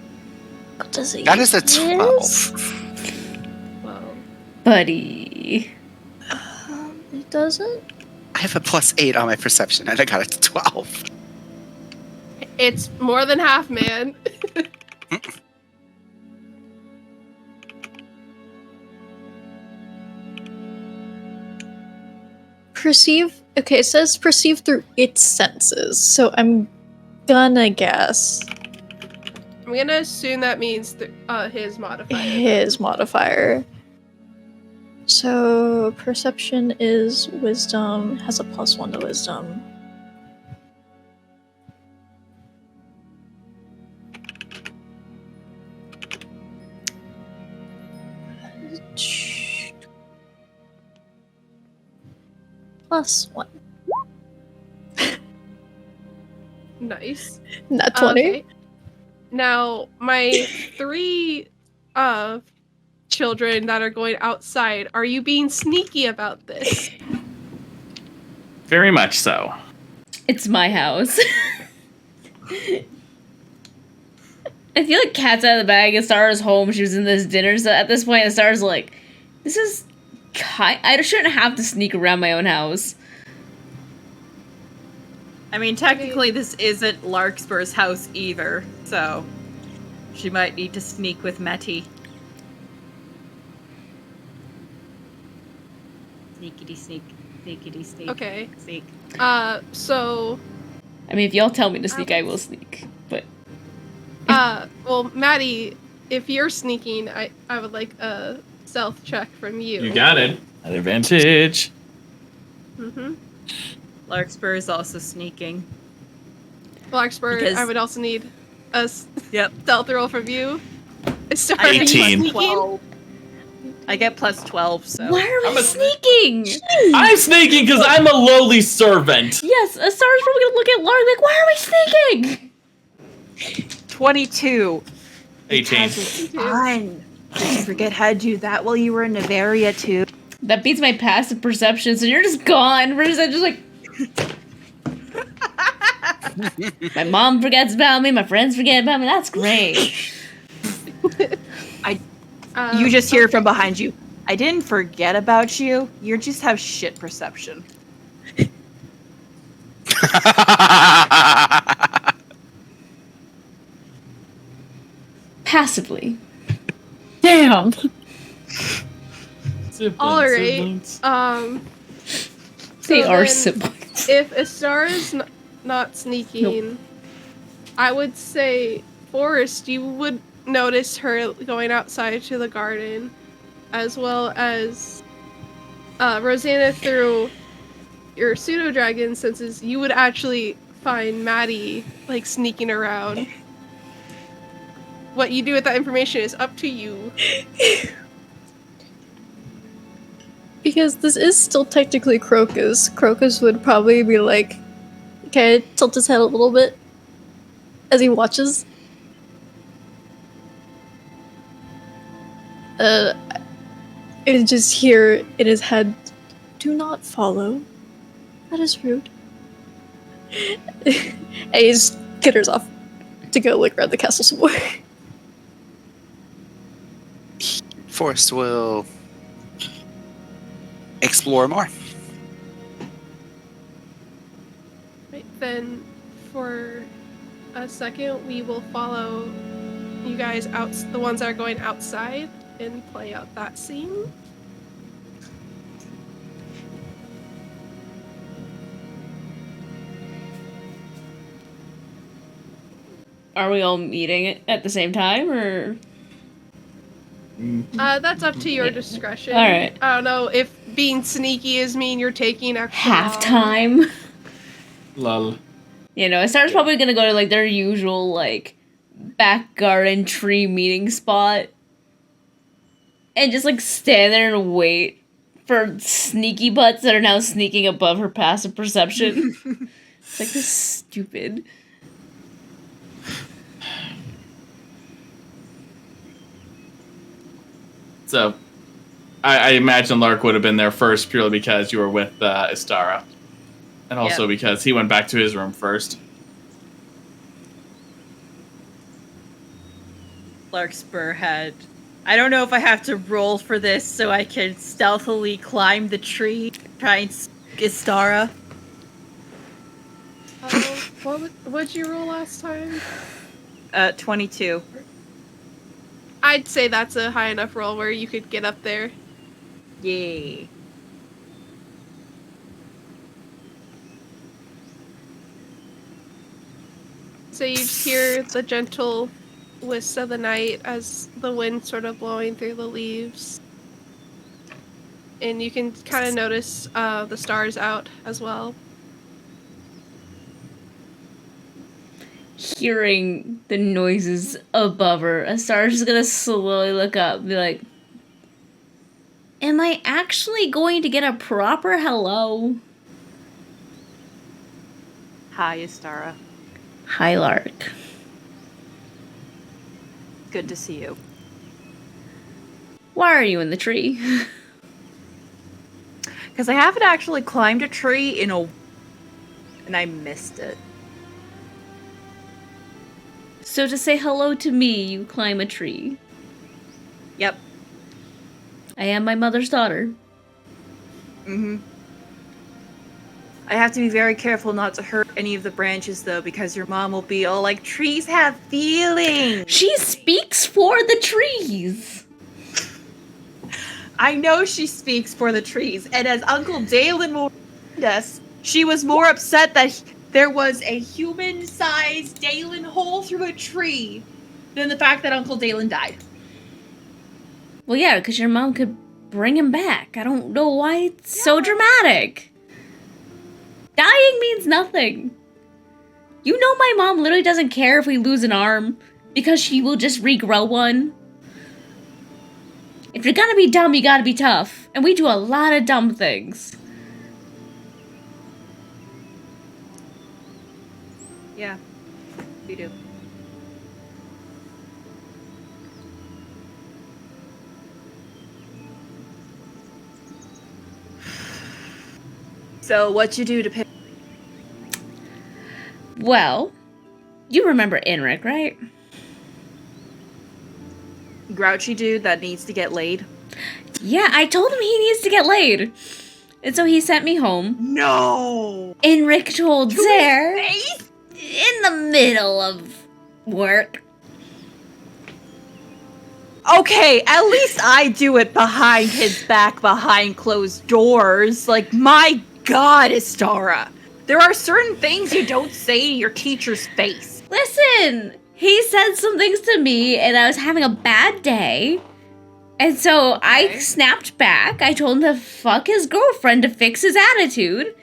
What does it That is a use? 12. Well, Buddy. It doesn't? I have a +8 on my perception, and I got it to 12. it's more than half, man. Perceive. Okay, it says perceive through its senses, so I'm gonna guess I'm gonna assume that means his modifier. his modifier. So perception is wisdom, has a +1 to wisdom. +1. Nice. Not 20. Okay. Now, my 3 children that are going outside, are you being sneaky about this? Very much so. It's my house. I feel like cat's out of the bag and Star's home. She was in this dinner, so at this point, Star's like, this is I shouldn't have to sneak around my own house. I mean, technically, this isn't Larkspur's house either, so she might need to sneak with Metty. Sneakity sneak, sneakity sneak. Okay. Sneak. So... I mean, if y'all tell me to sneak, I will sneak, but... well, Maddie, if you're sneaking, I would like a stealth check from you. You got it. At advantage. Mm-hmm. Larkspur is also sneaking. Larkspur, Because- I would also need a Yep. stealth roll from you. It's I get 18. plus 12. I get plus 12, so. Why are we sneaking? I'm sneaking because I'm a lowly servant. Yes, Star's probably gonna look at Lark like, why are we sneaking? 22. 18. Fun. Did you forget how to do that while you were in Nymphaeaceae too? That beats my passive perception, so you're just gone. We're just like... My mom forgets about me, my friends forget about me. That's great. You just hear from behind you. I didn't forget about you. You just have shit perception. Passively. Damn. All right. They so are then, siblings. If Astar is not sneaking, I would say Forrest, you would notice her going outside to the garden, as well as Rosanna through your pseudo dragon senses. You would actually find Maddie like sneaking around. What you do with that information is up to you. Because this is still technically Crocus. Crocus would probably be like, okay, tilt his head a little bit as he watches. And just hear in his head, do not follow. That is rude. And he just skitters off to go look around the castle some more. Forrest will explore more. Right, then for a second we will follow you guys out, the ones that are going outside, and play out that scene. Are we all meeting at the same time, or? That's up to your discretion. All right. I don't know if being sneaky is mean you're taking extra Halftime. Lol. You know, Astar's probably gonna go to like their usual like back garden tree meeting spot and just like stand there and wait for sneaky butts that are now sneaking above her passive perception. It's like, this is stupid. So, I imagine Lark would have been there first purely because you were with Istara. And also because he went back to his room first. Larkspur had... I don't know if I have to roll for this so I can stealthily climb the tree, try and Istara. What'd you roll last time? 22. I'd say that's a high enough roll where you could get up there. Yay. So you hear the gentle whist of the night as the wind sort of blowing through the leaves. And you can kind of notice the stars out as well. Hearing the noises above her, Astar's just gonna slowly look up and be like, am I actually going to get a proper hello? Hi, Istara. Hi, Lark. Good to see you. Why are you in the tree? Because I haven't actually climbed a tree in a... and I missed it. So to say hello to me, you climb a tree. Yep. I am my mother's daughter. Mm-hmm. I have to be very careful not to hurt any of the branches, though, because your mom will be all like, trees have feelings! She speaks for the trees! I know she speaks for the trees, and as Uncle Dalen will remind us, she was more upset that there was a human-sized Dalen hole through a tree than the fact that Uncle Dalen died. Well, yeah, because your mom could bring him back. I don't know why it's so dramatic. Dying means nothing. You know my mom literally doesn't care if we lose an arm because she will just regrow one. If you're gonna be dumb, you gotta be tough. And we do a lot of dumb things. Yeah, we do. So, what you do to pick? Well, you remember Enric, right? Grouchy dude that needs to get laid? Yeah, I told him he needs to get laid. And so he sent me home. No! Enric told To Zare his face? in the middle of work. Okay, at least I do it behind his back, behind closed doors. Like, my God, Istara. There are certain things you don't say to your teacher's face. Listen, he said some things to me and I was having a bad day. And so I snapped back. I told him to fuck his girlfriend to fix his attitude.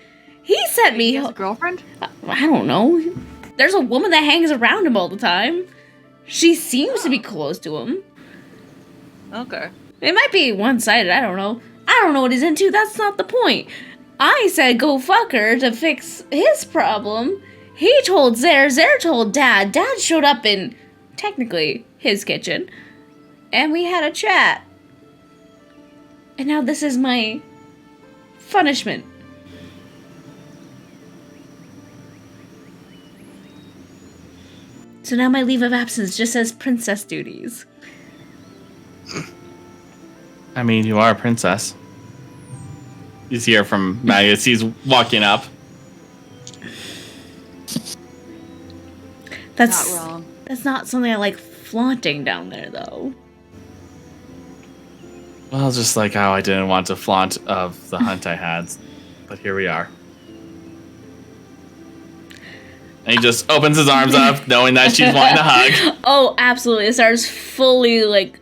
He sent me... He has a girlfriend? I don't know. There's a woman that hangs around him all the time. She seems to be close to him. Okay. It might be one-sided, I don't know. I don't know what he's into, that's not the point. I said go fuck her to fix his problem. He told Zare, Zare told Dad. Dad showed up in, technically, his kitchen. And we had a chat. And now this is my punishment. So now my leave of absence just says princess duties. I mean, you are a princess. You see her from Magus. He's walking up. That's not wrong. That's not something I like flaunting down there, though. Well, just like how I didn't want to flaunt of the hunt I had. But here we are. And he just opens his arms up, knowing that she's wanting a hug. Oh, absolutely. It starts fully, like,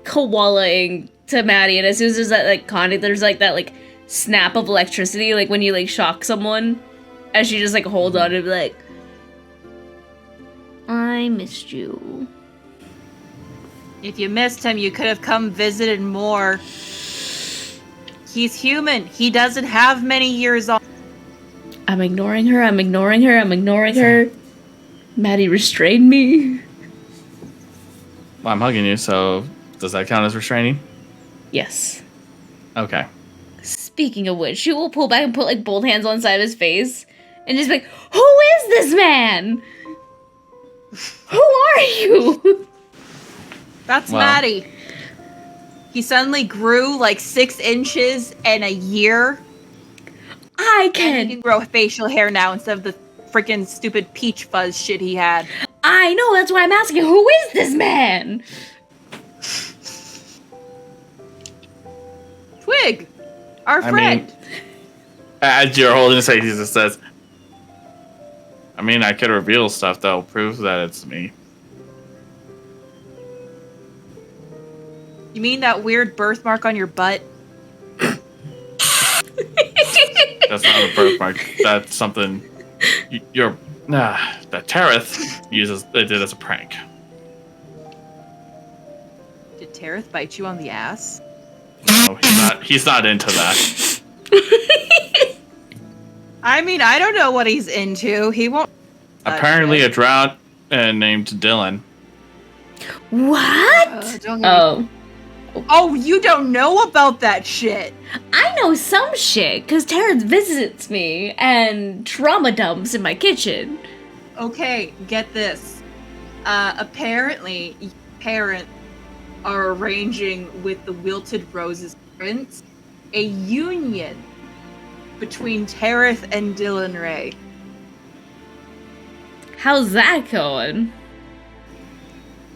koalaing to Maddie. And as soon as there's that, like, contact, there's, like, that, like, snap of electricity, like, when you, like, shock someone. As she just, like, holds on and be like, I missed you. If you missed him, you could have come visited more. He's human. He doesn't have many years on. I'm ignoring her, I'm ignoring her, I'm ignoring her. Maddie restrained me. Well, I'm hugging you, so does that count as restraining? Yes. Okay. Speaking of which, she will pull back and put, like, both hands on the side of his face. And just be like, who is this man? Who are you? That's Maddie. He suddenly grew like 6 inches in a year. I And he can grow facial hair now instead of the freaking stupid peach fuzz shit he had. I know, that's why I'm asking, who is this man? Twig, our friend. As you're holding his face, he just says, I mean, I could reveal stuff that'll prove that it's me. You mean that weird birthmark on your butt? That's not a birthmark. That's something that Tareth did as a prank. Did Tareth bite you on the ass? No, he's not into that. I mean, I don't know what he's into. He won't. Apparently a drought named Dylan. What? Oh, you don't know about that shit. I know some shit, because Terrence visits me and trauma dumps in my kitchen. Okay, get this. Apparently, parents are arranging with the Wilted Roses Prince a union between Tareth and Dylan Ray. How's that going?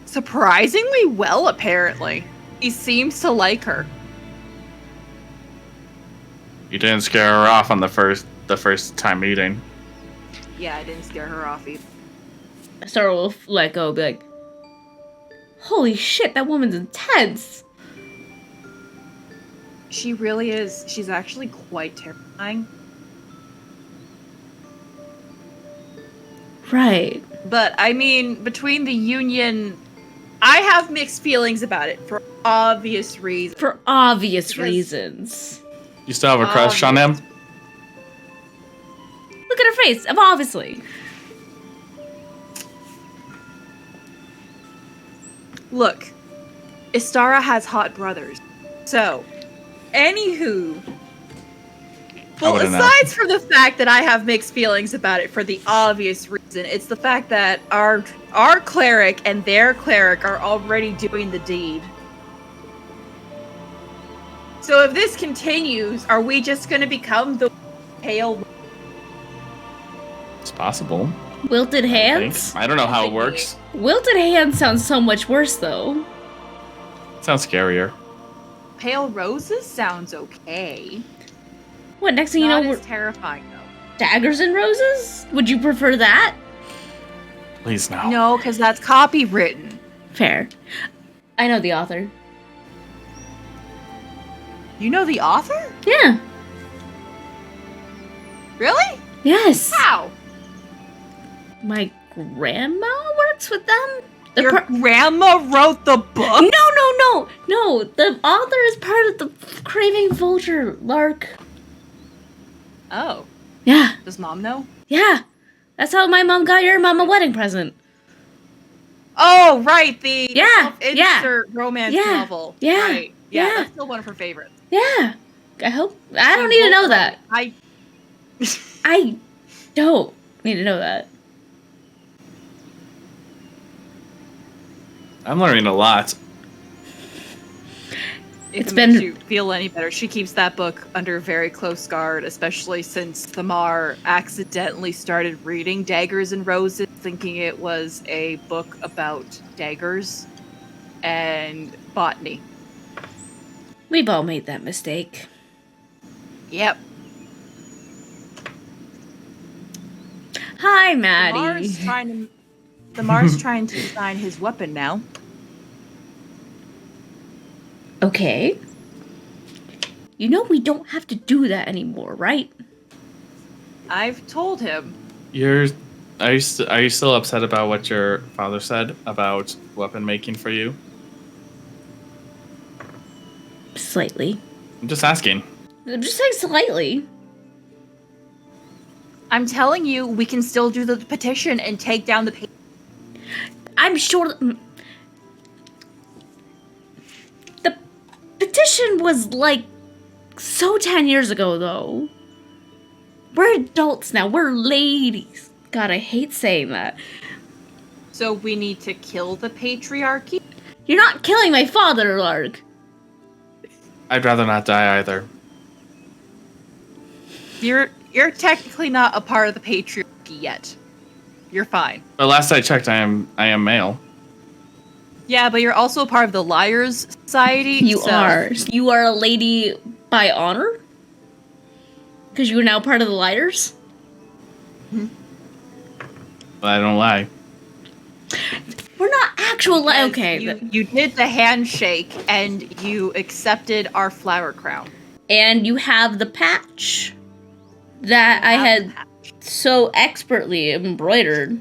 Surprisingly well, apparently. He seems to like her. You didn't scare her off on the first time meeting. Yeah, I didn't scare her off either. Star will let go, be like, holy shit, that woman's intense. She really is. She's actually quite terrifying. Right. But, I mean, between the union, I have mixed feelings about it for obvious reasons. For obvious reasons. You still have a crush on him? Look at her face, obviously. Look, Istara has hot brothers. So, anywho, Well, wouldn't know. aside from the fact that I have mixed feelings about it for the obvious reason, it's the fact that our cleric and their cleric are already doing the deed. So if this continues, are we just going to become the pale? It's possible. Wilted hands? I don't know how it works. Wilted hands sounds so much worse, though. Sounds scarier. Pale roses sounds okay. What, next thing you know, Not we're as terrifying though. daggers and roses? Would you prefer that? Please no. No, because that's copywritten. Fair. I know the author. You know the author? Yeah. Really? Yes. How? My grandma works with them. Your grandma wrote the book? No. The author is part of the Craving Vulture, Lark. Oh. Yeah. Does mom know? Yeah. That's how my mom got your mom a wedding present. Oh, right. The Yeah, self-insert romance novel. Yeah. Right. Yeah, that's still one of her favorites. Yeah. I don't need to know that. I don't need to know that. I'm learning a lot. If It's it been- makes you feel any better, she keeps that book under very close guard, especially since Thamar accidentally started reading Daggers and Roses, thinking it was a book about daggers and botany. We've all made that mistake. Yep. Hi, Maddie. Thamar's trying to design his weapon now. Okay. You know we don't have to do that anymore, right? I've told him. Are you still upset about what your father said about weapon making for you? Slightly. I'm just asking. I'm just saying slightly. I'm telling you, we can still do the petition and take down the page. I'm sure the petition was like so 10 years ago, though. We're adults now. We're ladies. God, I hate saying that. So we need to kill the patriarchy? You're not killing my father, Lark. I'd rather not die either. You're technically not a part of the patriarchy yet. You're fine. But last I checked, I am male. Yeah, but you're also a part of the Liars Society. You are. You are a lady by honor? Because you are now part of the Lighters? But I don't lie. We're not actual okay. You did the handshake and you accepted our flower crown. And you have the patch that I had so expertly embroidered.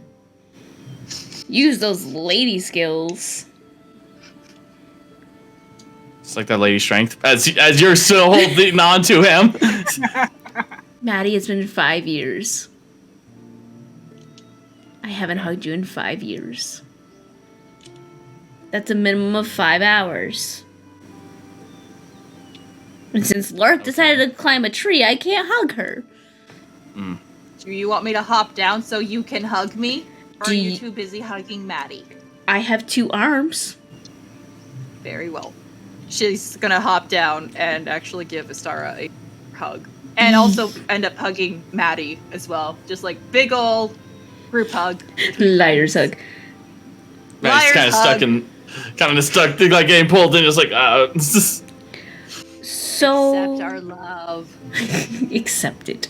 Use those lady skills. It's like that lady strength. As you're still holding on to him. Maddie, it's been 5 years. I haven't hugged you in 5 years. That's a minimum of 5 hours. And since Lark decided to climb a tree, I can't hug her. Do you want me to hop down so you can hug me? Or are you too busy hugging Maddie? I have 2 arms. Very well. She's gonna hop down and actually give Astara a hug. And also end up hugging Maddie as well. Just like big ol' group hug. Liars hug. Maddie's kind of stuck, like getting pulled in, just like, So accept our love. Accept it.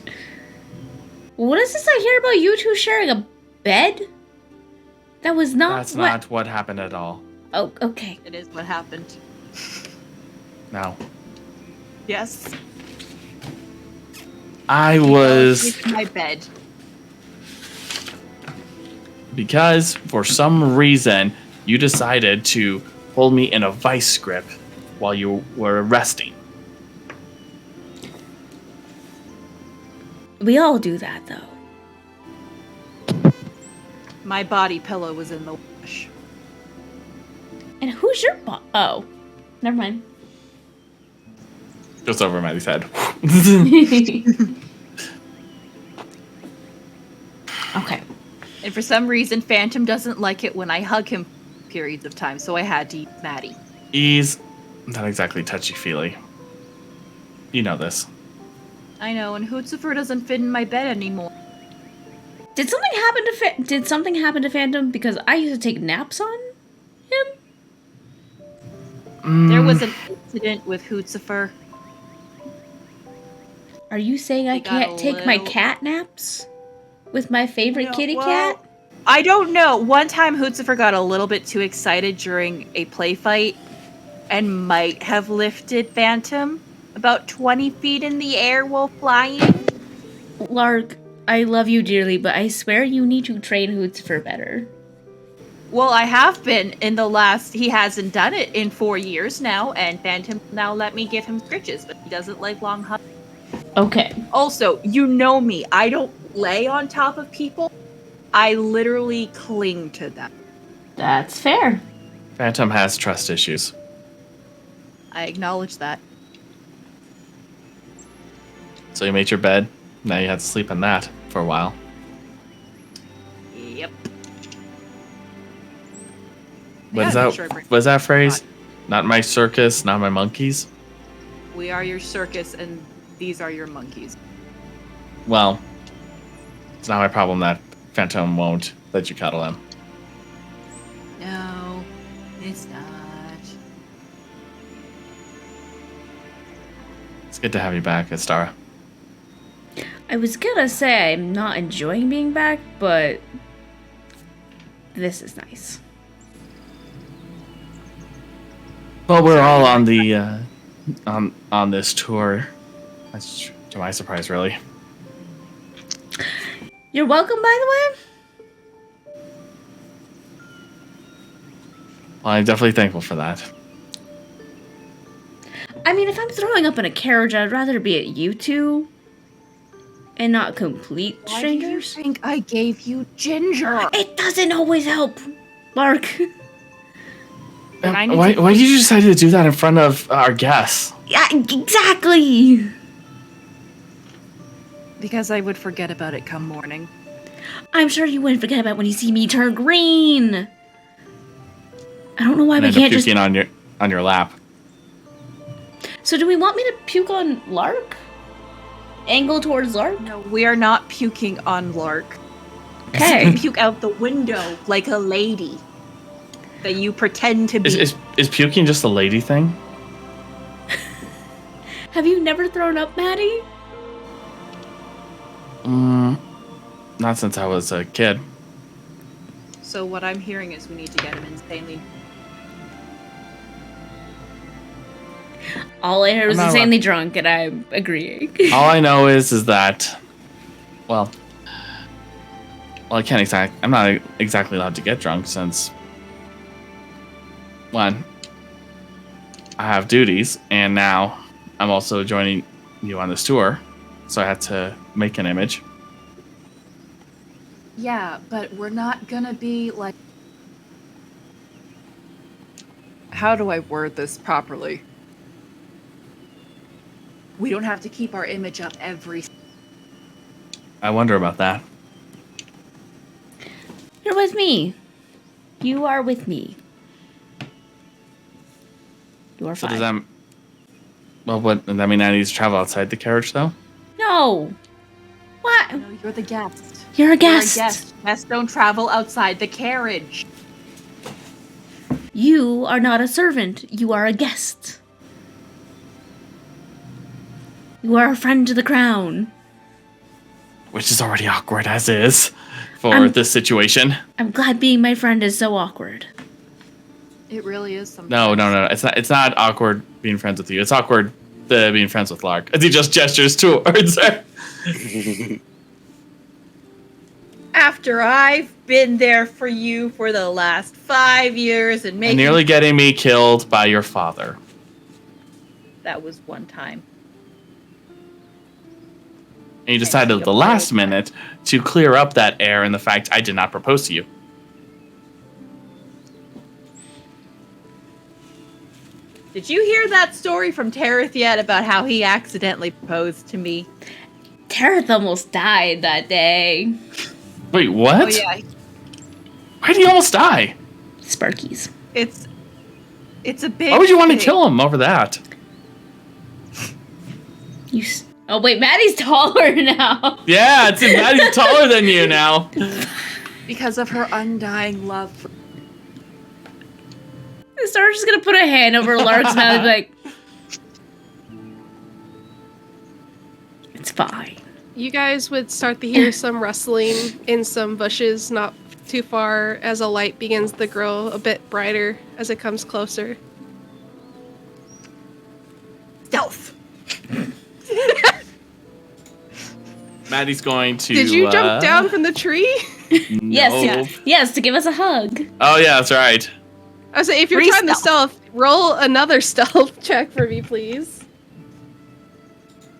What is this I hear about you two sharing a bed? That was not That's not what happened at all. Oh, okay. It is what happened. No. Yes. I was... Sleep in my bed. Because, for some reason, you decided to hold me in a vice grip while you were resting. We all do that, though. My body pillow was in the wash. And who's your Oh. Never mind. Just over Maddie's head. Okay. And for some reason, Phantom doesn't like it when I hug him periods of time, so I had to use Maddie. He's not exactly touchy-feely. You know this. I know, and Hootsufer doesn't fit in my bed anymore. Did something happen to Phantom? Because I used to take naps on him. There was an incident with Hootsufer. Are you saying I can't take my cat naps with my favorite kitty cat? I don't know. One time Hootsufer got a little bit too excited during a play fight and might have lifted Phantom about 20 feet in the air while flying. Lark, I love you dearly, but I swear you need to train Hootsufer better. Well, I have been in the last... He hasn't done it in 4 years now, and Phantom now let me give him scritches, but he doesn't like long hugs. Okay. Also, you know me. I don't lay on top of people. I literally cling to them. That's fair. Phantom has trust issues. I acknowledge that. So you made your bed. Now you have to sleep in that for a while. Yep. What is that phrase? Not my circus, not my monkeys? We are your circus, and these are your monkeys. Well, it's not my problem that Phantom won't let you cuddle him. No, it's not. It's good to have you back, Astara. I was gonna say I'm not enjoying being back, but this is nice. Well, we're all on the on this tour. That's to my surprise, really. You're welcome, by the way. Well, I'm definitely thankful for that. I mean, if I'm throwing up in a carriage, I'd rather be at you two and not complete strangers. Why do you think I gave you ginger? It doesn't always help, Lark. Why did you decide to do that in front of our guests? Yeah, exactly. Because I would forget about it come morning. I'm sure you wouldn't forget about when you see me turn green. I don't know why we can't just puking on your lap. So do we want me to puke on Lark? Angle towards Lark? No, we are not puking on Lark. Okay. Puke out the window like a lady that you pretend to be. Is puking just a lady thing? Have you never thrown up, Maddie? Not since I was a kid. So what I'm hearing is we need to get him insanely. All I heard was insanely drunk, and I'm agreeing. All I know is that, well, I'm not exactly allowed to get drunk since, one, I have duties, and now I'm also joining you on this tour, so I had to make an image. Yeah, but we're not gonna be like... How do I word this properly? We don't have to keep our image up every... I wonder about that. You're with me. You are with me. You are fine. So does that... Well, what, does that mean I need to travel outside the carriage, though? No. What? No, you're the guest. You're a guest. You're a guest. Guests don't travel outside the carriage. You are not a servant. You are a guest. You are a friend to the crown. Which is already awkward as is for this situation. I'm glad being my friend is so awkward. It really is sometimes. No. It's not awkward being friends with you. It's awkward being friends with Lark. As he just gestures towards her. After I've been there for you for the last 5 years and making... nearly getting me killed by your father. That was one time. And you decided at the last minute to clear up that air and the fact I did not propose to you. Did you hear that story from Tereth yet about how he accidentally proposed to me? Tereth almost died that day. Wait, what? Oh yeah, Why did he almost die? Sparkies. it's a big. Why would you want to thing. kill him over that? Oh wait, Maddie's taller now. Yeah, it's Maddie's taller than you now. Because of her undying love for Star's just gonna put a hand over Lark's mouth and be like, it's fine. You guys would start to hear some rustling in some bushes not too far as a light begins to grow a bit brighter as it comes closer. stealth. Maddie's going to. Did you jump down from the tree? No. Yes, to give us a hug. Oh yeah, that's right. I was like, if you're trying to stealth, roll another stealth check for me, please.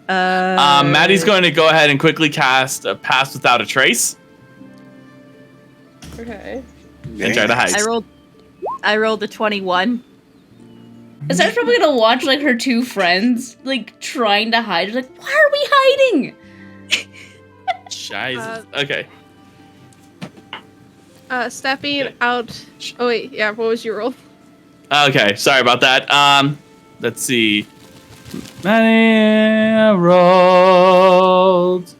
Maddie's going to go ahead and quickly cast a Pass Without a Trace. Okay. And try to hide. I rolled a 21. Sarah's probably gonna watch like her two friends like trying to hide. She's like, why are we hiding? Jesus. Okay. Stepping out. Oh wait, yeah. What was your roll? Okay, sorry about that. Let's see. Maddie rolled.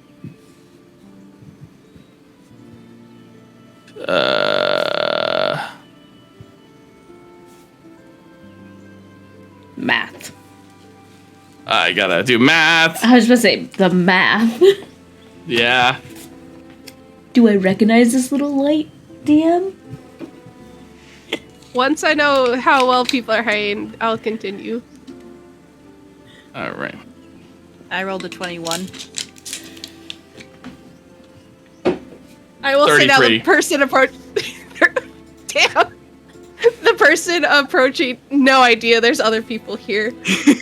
Math. I gotta do math. I was supposed to say the math. Yeah. Do I recognize this little light, DM? Once I know how well people are hiding, I'll continue. All right. I rolled a 21. I will say now 33. the person Damn. The person approaching, no idea there's other people here.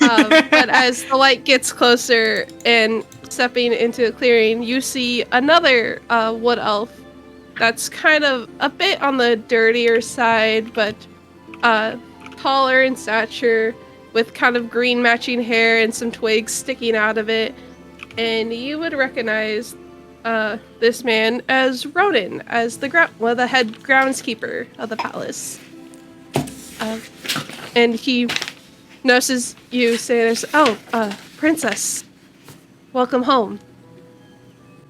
But as the light gets closer and stepping into a clearing, you see another wood elf that's kind of a bit on the dirtier side, but taller in stature, with kind of green matching hair and some twigs sticking out of it. And you would recognize this man as Ronan, as the one of the head groundskeeper of the palace. And he notices you saying, princess, welcome home.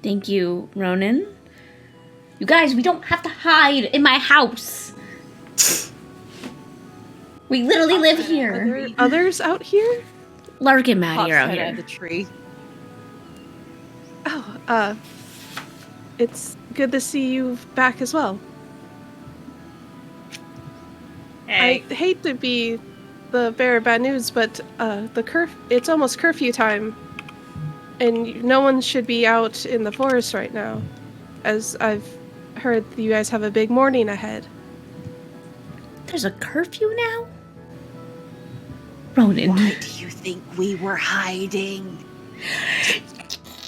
Thank you, Ronan. You guys, we don't have to hide in my house. We literally live here. Are there others out here? Lark and Maddie Pops are out head here. out of the tree. Oh, it's good to see you back as well. Hey. I hate to be the bearer of bad news, but it's almost curfew time, and no one should be out in the forest right now, as I've heard you guys have a big morning ahead. There's a curfew now? Ronan. Why do you think we were hiding?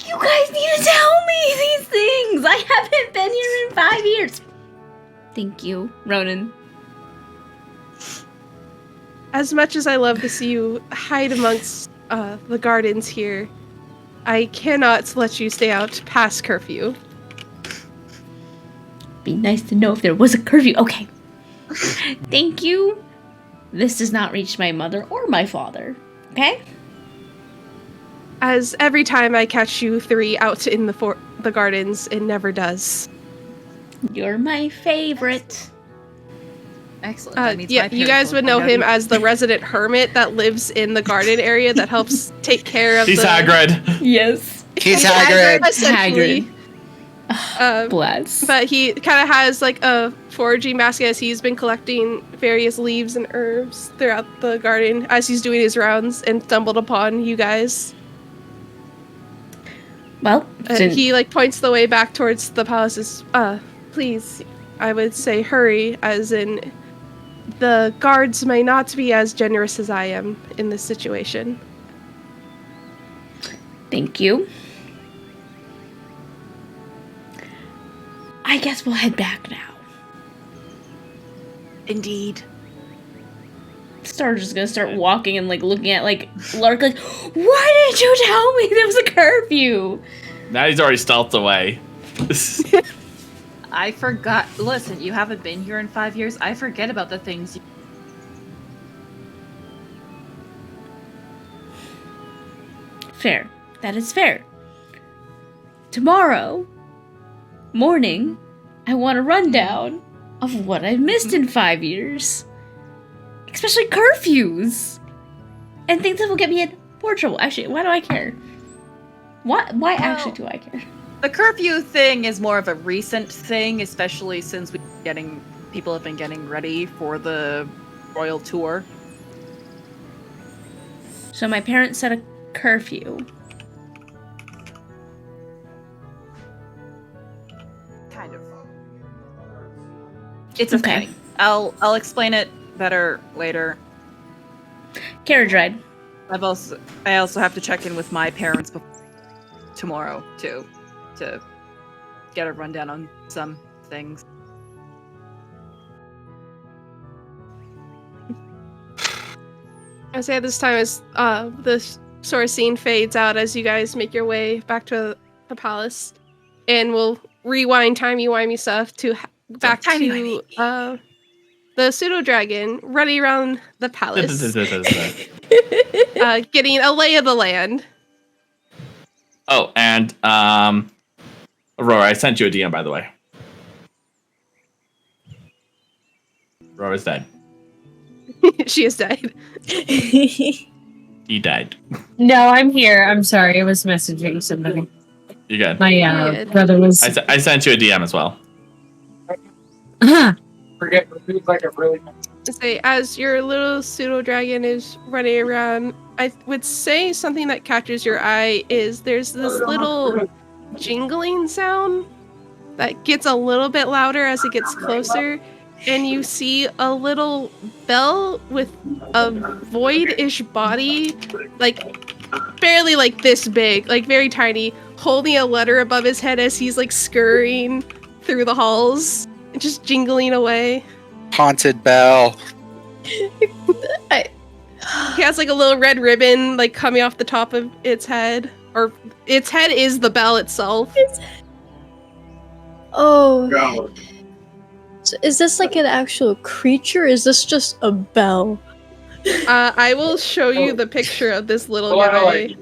You guys need to tell me these things! I haven't been here in 5 years. Thank you, Ronan. As much as I love to see you hide amongst the gardens here, I cannot let you stay out past curfew. Be nice to know if there was a curfew. Okay. Thank you. This does not reach my mother or my father. Okay? As every time I catch you three out in the gardens, it never does. You're my favorite. Excellent. That means Yeah, my you parents guys will would know find out him you- as the resident hermit that lives in the garden area that helps take care of He's the... Hagrid. Yes. He's Hagrid. Essentially. Bless. But he kind of has like a foraging basket as he's been collecting various leaves and herbs throughout the garden as he's doing his rounds and stumbled upon you guys. Well, He like points the way back towards the palaces. Please, I would say hurry, as in the guards may not be as generous as I am in this situation. thank you. I guess we'll head back now. Indeed. Star's just gonna start walking and like looking at like Lark like, why did you tell me there was a curfew? Now he's already stealthed away. I forgot. Listen, you haven't been here in 5 years. I forget about the things you... Fair. That is fair. Tomorrow morning, I want a rundown of what I've missed in 5 years. Especially curfews. And things that will get me in more trouble. Actually, why do I care? Why actually do I care? The curfew thing is more of a recent thing, especially since people have been getting ready for the Royal Tour. So my parents set a curfew. Kind of. It's okay. I'll explain it better later. Carriage ride. I also have to check in with my parents tomorrow too, to get a rundown on some things. I say at this time as this sort of scene fades out as you guys make your way back to the palace, and we'll rewind timey-wimey stuff to back to the pseudo dragon running around the palace, getting a lay of the land. Oh, and Aurora, I sent you a DM, by the way. Aurora's dead. She is dead. He died. No, I'm here. I'm sorry. I was messaging somebody. You good? My brother was. I sent you a DM as well. Forget like a really. To say, as your little pseudo dragon is running around, I would say something that catches your eye is there's this little jingling sound that gets a little bit louder as it gets closer, and you see a little bell with a void-ish body, like barely like this big, like very tiny, holding a letter above his head as he's like scurrying through the halls, just jingling away. Haunted bell. He has like a little red ribbon like coming off the top of its head, or its head is the bell itself. Oh. So is this like an actual creature? Or is this just a bell? I will show you the picture of this little guy.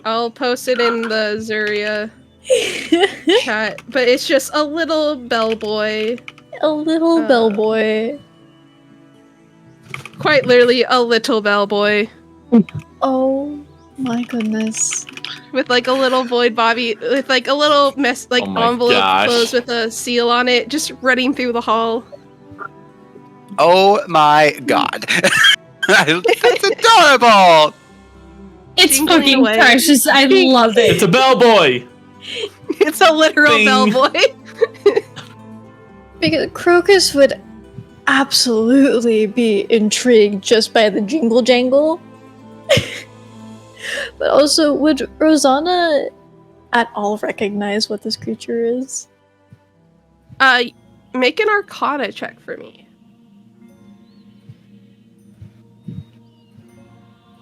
I'll post it in the Azuria chat, but it's just a little bell boy. A little bell boy. Quite literally a little bell boy. Oh my goodness. With like a little void bobby, with like a little envelope closed with a seal on it, just running through the hall. Oh my god. That's adorable! It's fucking precious. I love it. It's a bellboy! It's a literal bellboy. Because Crocus would absolutely be intrigued just by the jingle jangle. But also, would Rosanna at all recognize what this creature is? Make an Arcana check for me.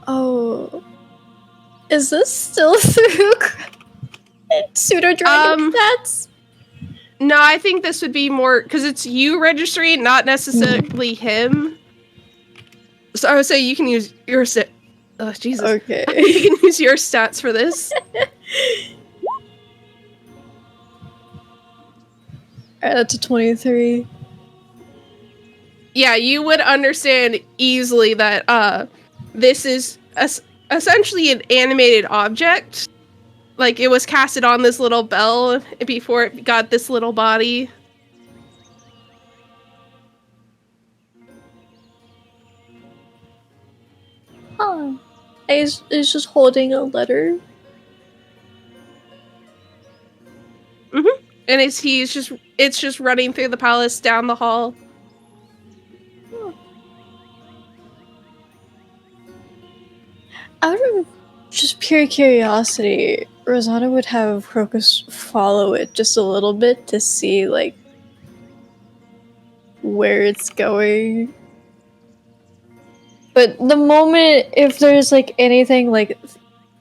Oh. Is this still through pseudo dragon stats? No, I think this would be more because it's you registering, not necessarily him. So I would say you can use your oh Jesus. Okay. You can use your stats for this. Alright, that's a 23. Yeah, you would understand easily that this is essentially an animated object. Like, it was casted on this little bell before it got this little body. Huh. He's just holding a letter. Mm-hmm. And it's just running through the palace, down the hall. Out of just pure curiosity, Rosanna would have Crocus follow it just a little bit to see, like, where it's going. But the moment, if there's like anything like,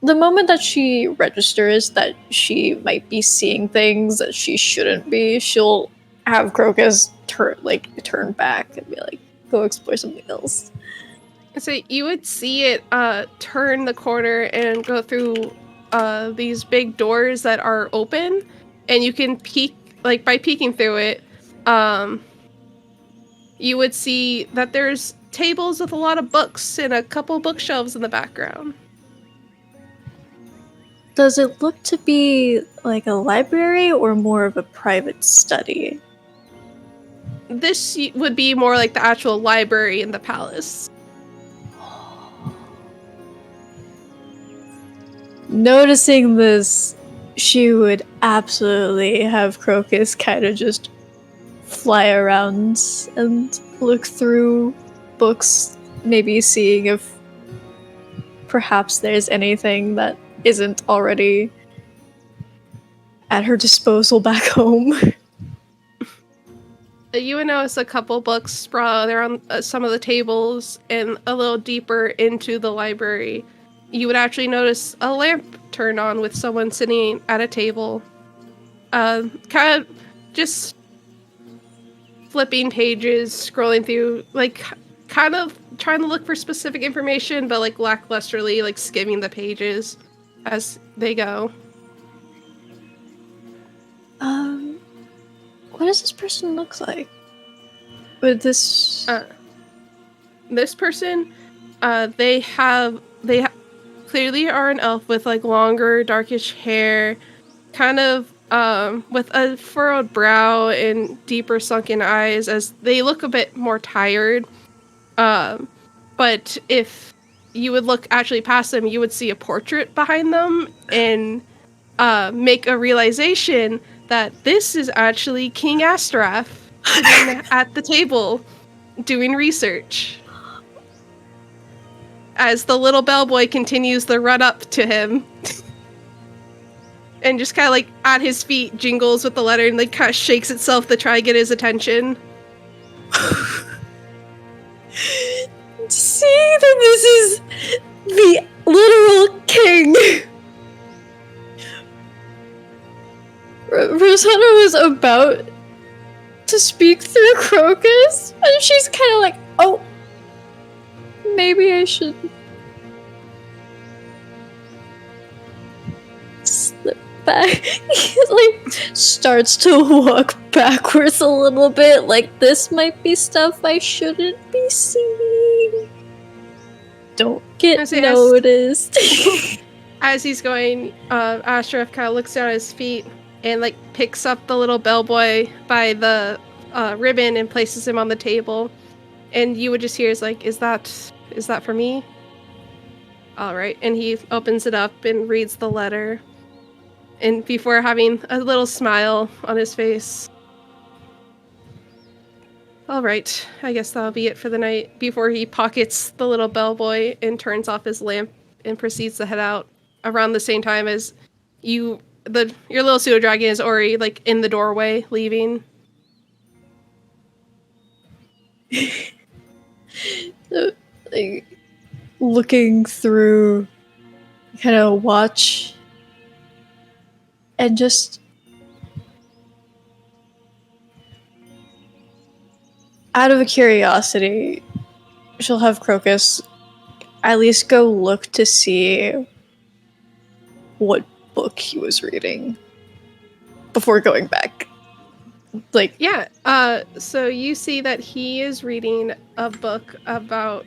the moment that she registers that she might be seeing things that she shouldn't be, she'll have Crocus turn back and be like, go explore something else. So you would see it turn the corner and go through these big doors that are open, and you can peek, like by peeking through it, you would see that there's tables with a lot of books and a couple bookshelves in the background. Does it look to be like a library or more of a private study? This would be more like the actual library in the palace. Noticing this, she would absolutely have Crocus kind of just fly around and look through books, maybe seeing if perhaps there's anything that isn't already at her disposal back home. You would notice a couple books sprawled around some of the tables, and a little deeper into the library, you would actually notice a lamp turn on with someone sitting at a table. Kind of just flipping pages, scrolling through, like, kind of trying to look for specific information, but, like, lacklusterly, like, skimming the pages as they go. What does this person look like? With this... This person, they clearly are an elf with, like, longer, darkish hair, kind of, with a furrowed brow and deeper sunken eyes, as they look a bit more tired. But if you would look actually past them, you would see a portrait behind them and make a realization that this is actually King Astraf sitting at the table doing research. As the little bellboy continues the run up to him and just kind of like at his feet jingles with the letter and like kind of shakes itself to try to get his attention. See that this is the literal king. Rosanna was about to speak through Crocus, and she's kind of like, oh, maybe I should slip back. He like starts to walk backwards a little bit, like this might be stuff I shouldn't be seeing. Don't get noticed. As he's going, Ashraf kind of looks down at his feet and like picks up the little bellboy by the ribbon and places him on the table. And you would just hear is like, is that for me? All right. And he opens it up and reads the letter. And before having a little smile on his face. All right. I guess that'll be it for the night. Before he pockets the little bellboy and turns off his lamp and proceeds to head out around the same time as your little pseudo dragon is already like in the doorway leaving. Like, looking through, kind of watch, and just out of curiosity, she'll have Crocus at least go look to see what book he was reading before going back. Like, yeah, so you see that he is reading a book about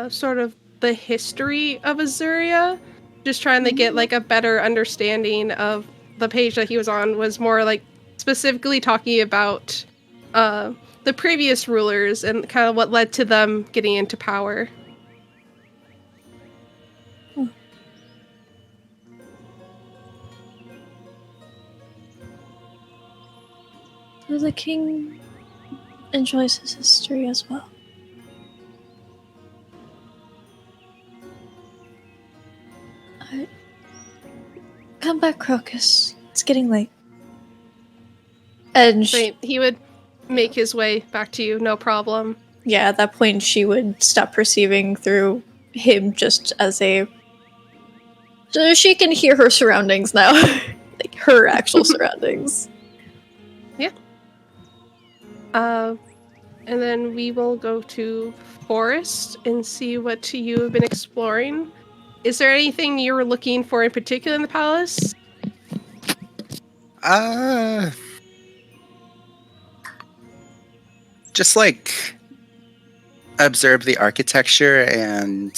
sort of the history of Azuria, just trying to get like a better understanding of the page that he was on was more like specifically talking about the previous rulers and kind of what led to them getting into power. So the king enjoys his history as well. Alright. Come back, Crocus. It's getting late. And He would make his way back to you, no problem. yeah, at that point she would stop perceiving through him just as a. So she can hear her surroundings now, like her actual surroundings. And then we will go to Forest and see what you have been exploring. Is there anything you were looking for in particular in the palace? Just like observe the architecture and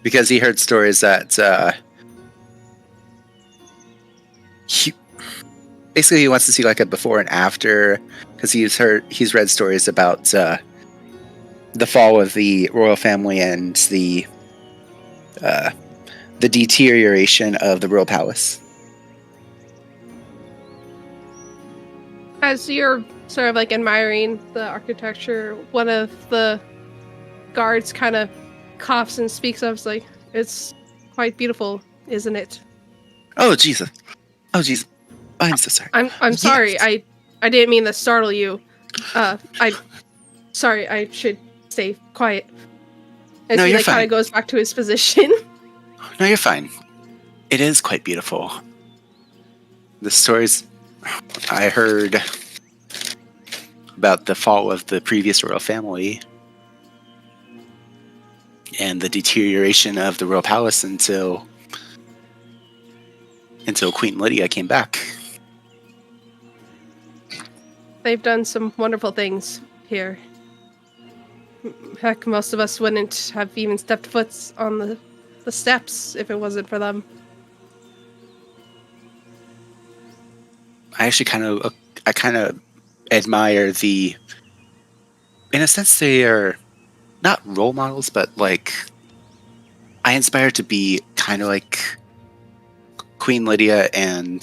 because he heard stories that he wants to see like a before and after because he's read stories about the fall of the royal family and the deterioration of the royal palace. As you're sort of like admiring the architecture, one of the guards kind of coughs and speaks up, like, "It's quite beautiful, isn't it?" Oh Jesus! Oh Jesus! I'm so sorry. I'm sorry. I didn't mean to startle you. Sorry. I should stay quiet. As No, he you're kind fine. of goes back to his position. No, you're fine. It is quite beautiful. The stories I heard about the fall of the previous royal family and the deterioration of the royal palace until Queen Lydia came back. They've done some wonderful things here. Heck, most of us wouldn't have even stepped foot on the steps if it wasn't for them. I actually kind of admire in a sense they are not role models, but like I inspire to be kind of like Queen Lydia and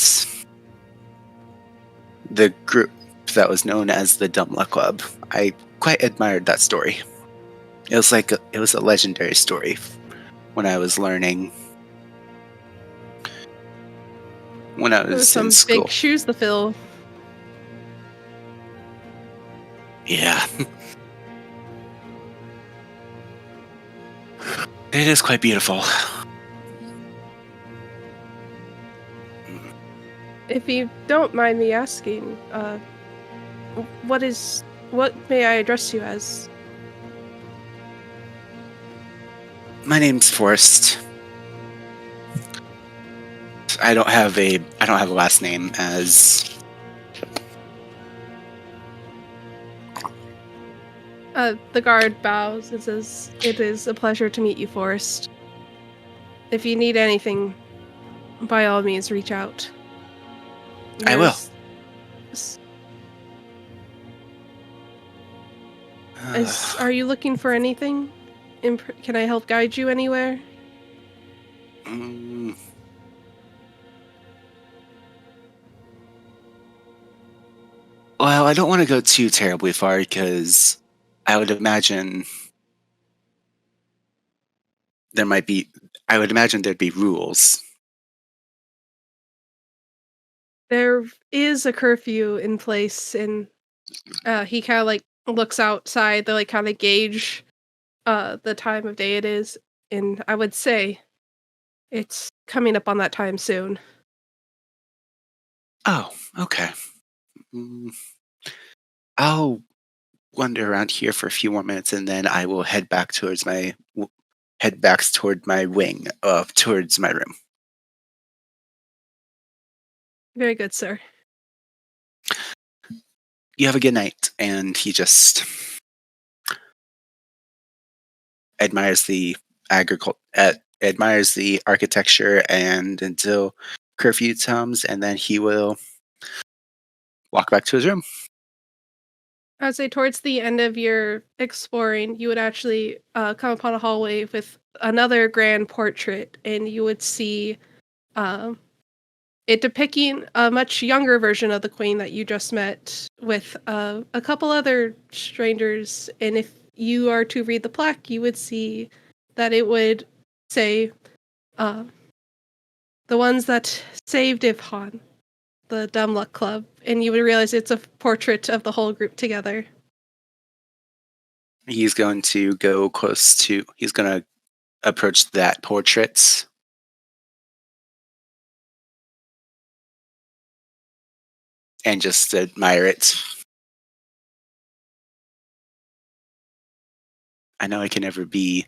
the group that was known as the Dumb Luck Club. I quite admired that story. It was a legendary story when I was learning. When I was some in school. big shoes to fill. Yeah. It is quite beautiful. If you don't mind me asking, what may I address you as? My name's Forrest. I don't have a last name as The guard bows and says, "It is a pleasure to meet you, Forrest. If you need anything, by all means, reach out." I will. Are you looking for anything? Can I help guide you anywhere? Well, I don't want to go too terribly far because I would imagine there'd be rules. There is a curfew in place, and he kind of like looks outside to like kind of gauge the time of day it is, and I would say it's coming up on that time soon. Oh, okay. I'll wander around here for a few more minutes, and then I will head back toward my wing, towards my room. Very good, sir. You have a good night. And he just admires the architecture, and until curfew comes, and then he will walk back to his room. I'd say towards the end of your exploring, you would actually come upon a hallway with another grand portrait, and you would see it depicting a much younger version of the queen that you just met with a couple other strangers. And if you are to read the plaque, you would see that it would say, "The ones that saved Ivhan, the Dumb Luck Club, and you would realize it's a portrait of the whole group together. He's going to go close to. He's going to approach that portrait. And just admire it. I know I can never do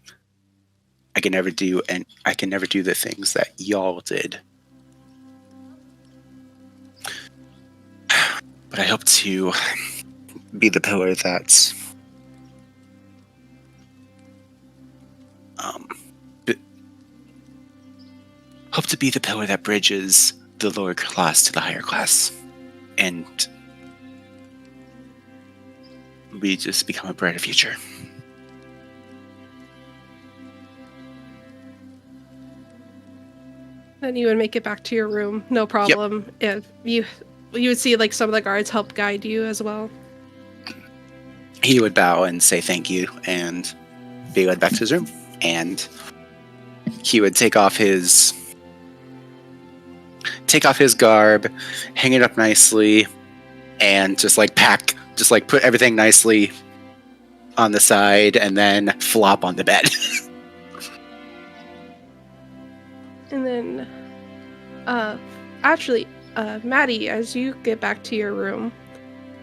the things that y'all did. But I hope to be the pillar that hope to be the pillar that bridges the lower class to the higher class. And we just become a brighter future. Then you would make it back to your room, no problem. Yep. If you would see like some of the guards help guide you as well. He would bow and say thank you and be led back to his room. And he would take off his garb, hang it up nicely, and just put everything nicely on the side and then flop on the bed. And then, Maddie, as you get back to your room,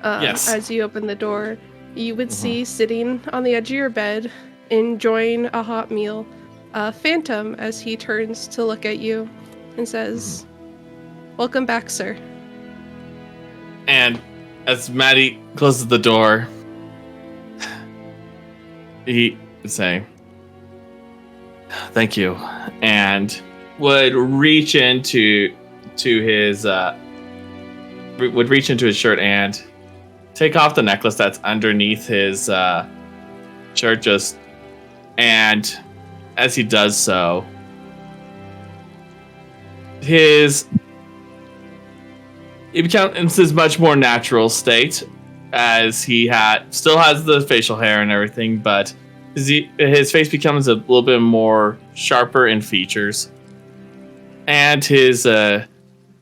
yes. As you open the door, you would see sitting on the edge of your bed, enjoying a hot meal, Phantom, as he turns to look at you and says, "Welcome back, sir." And as Maddie closes the door, he would say, "Thank you," and would reach into his shirt and take off the necklace that's underneath his shirt. And as he does so, he becomes his much more natural state, as he still has the facial hair and everything, but his face becomes a little bit more sharper in features. And his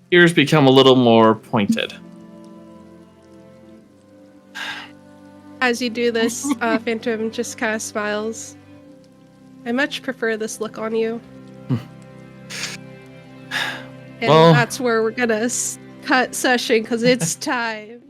ears become a little more pointed. As you do this, Phantom just kind of smiles. "I much prefer this look on you." And that's where we're gonna cut session, because it's time.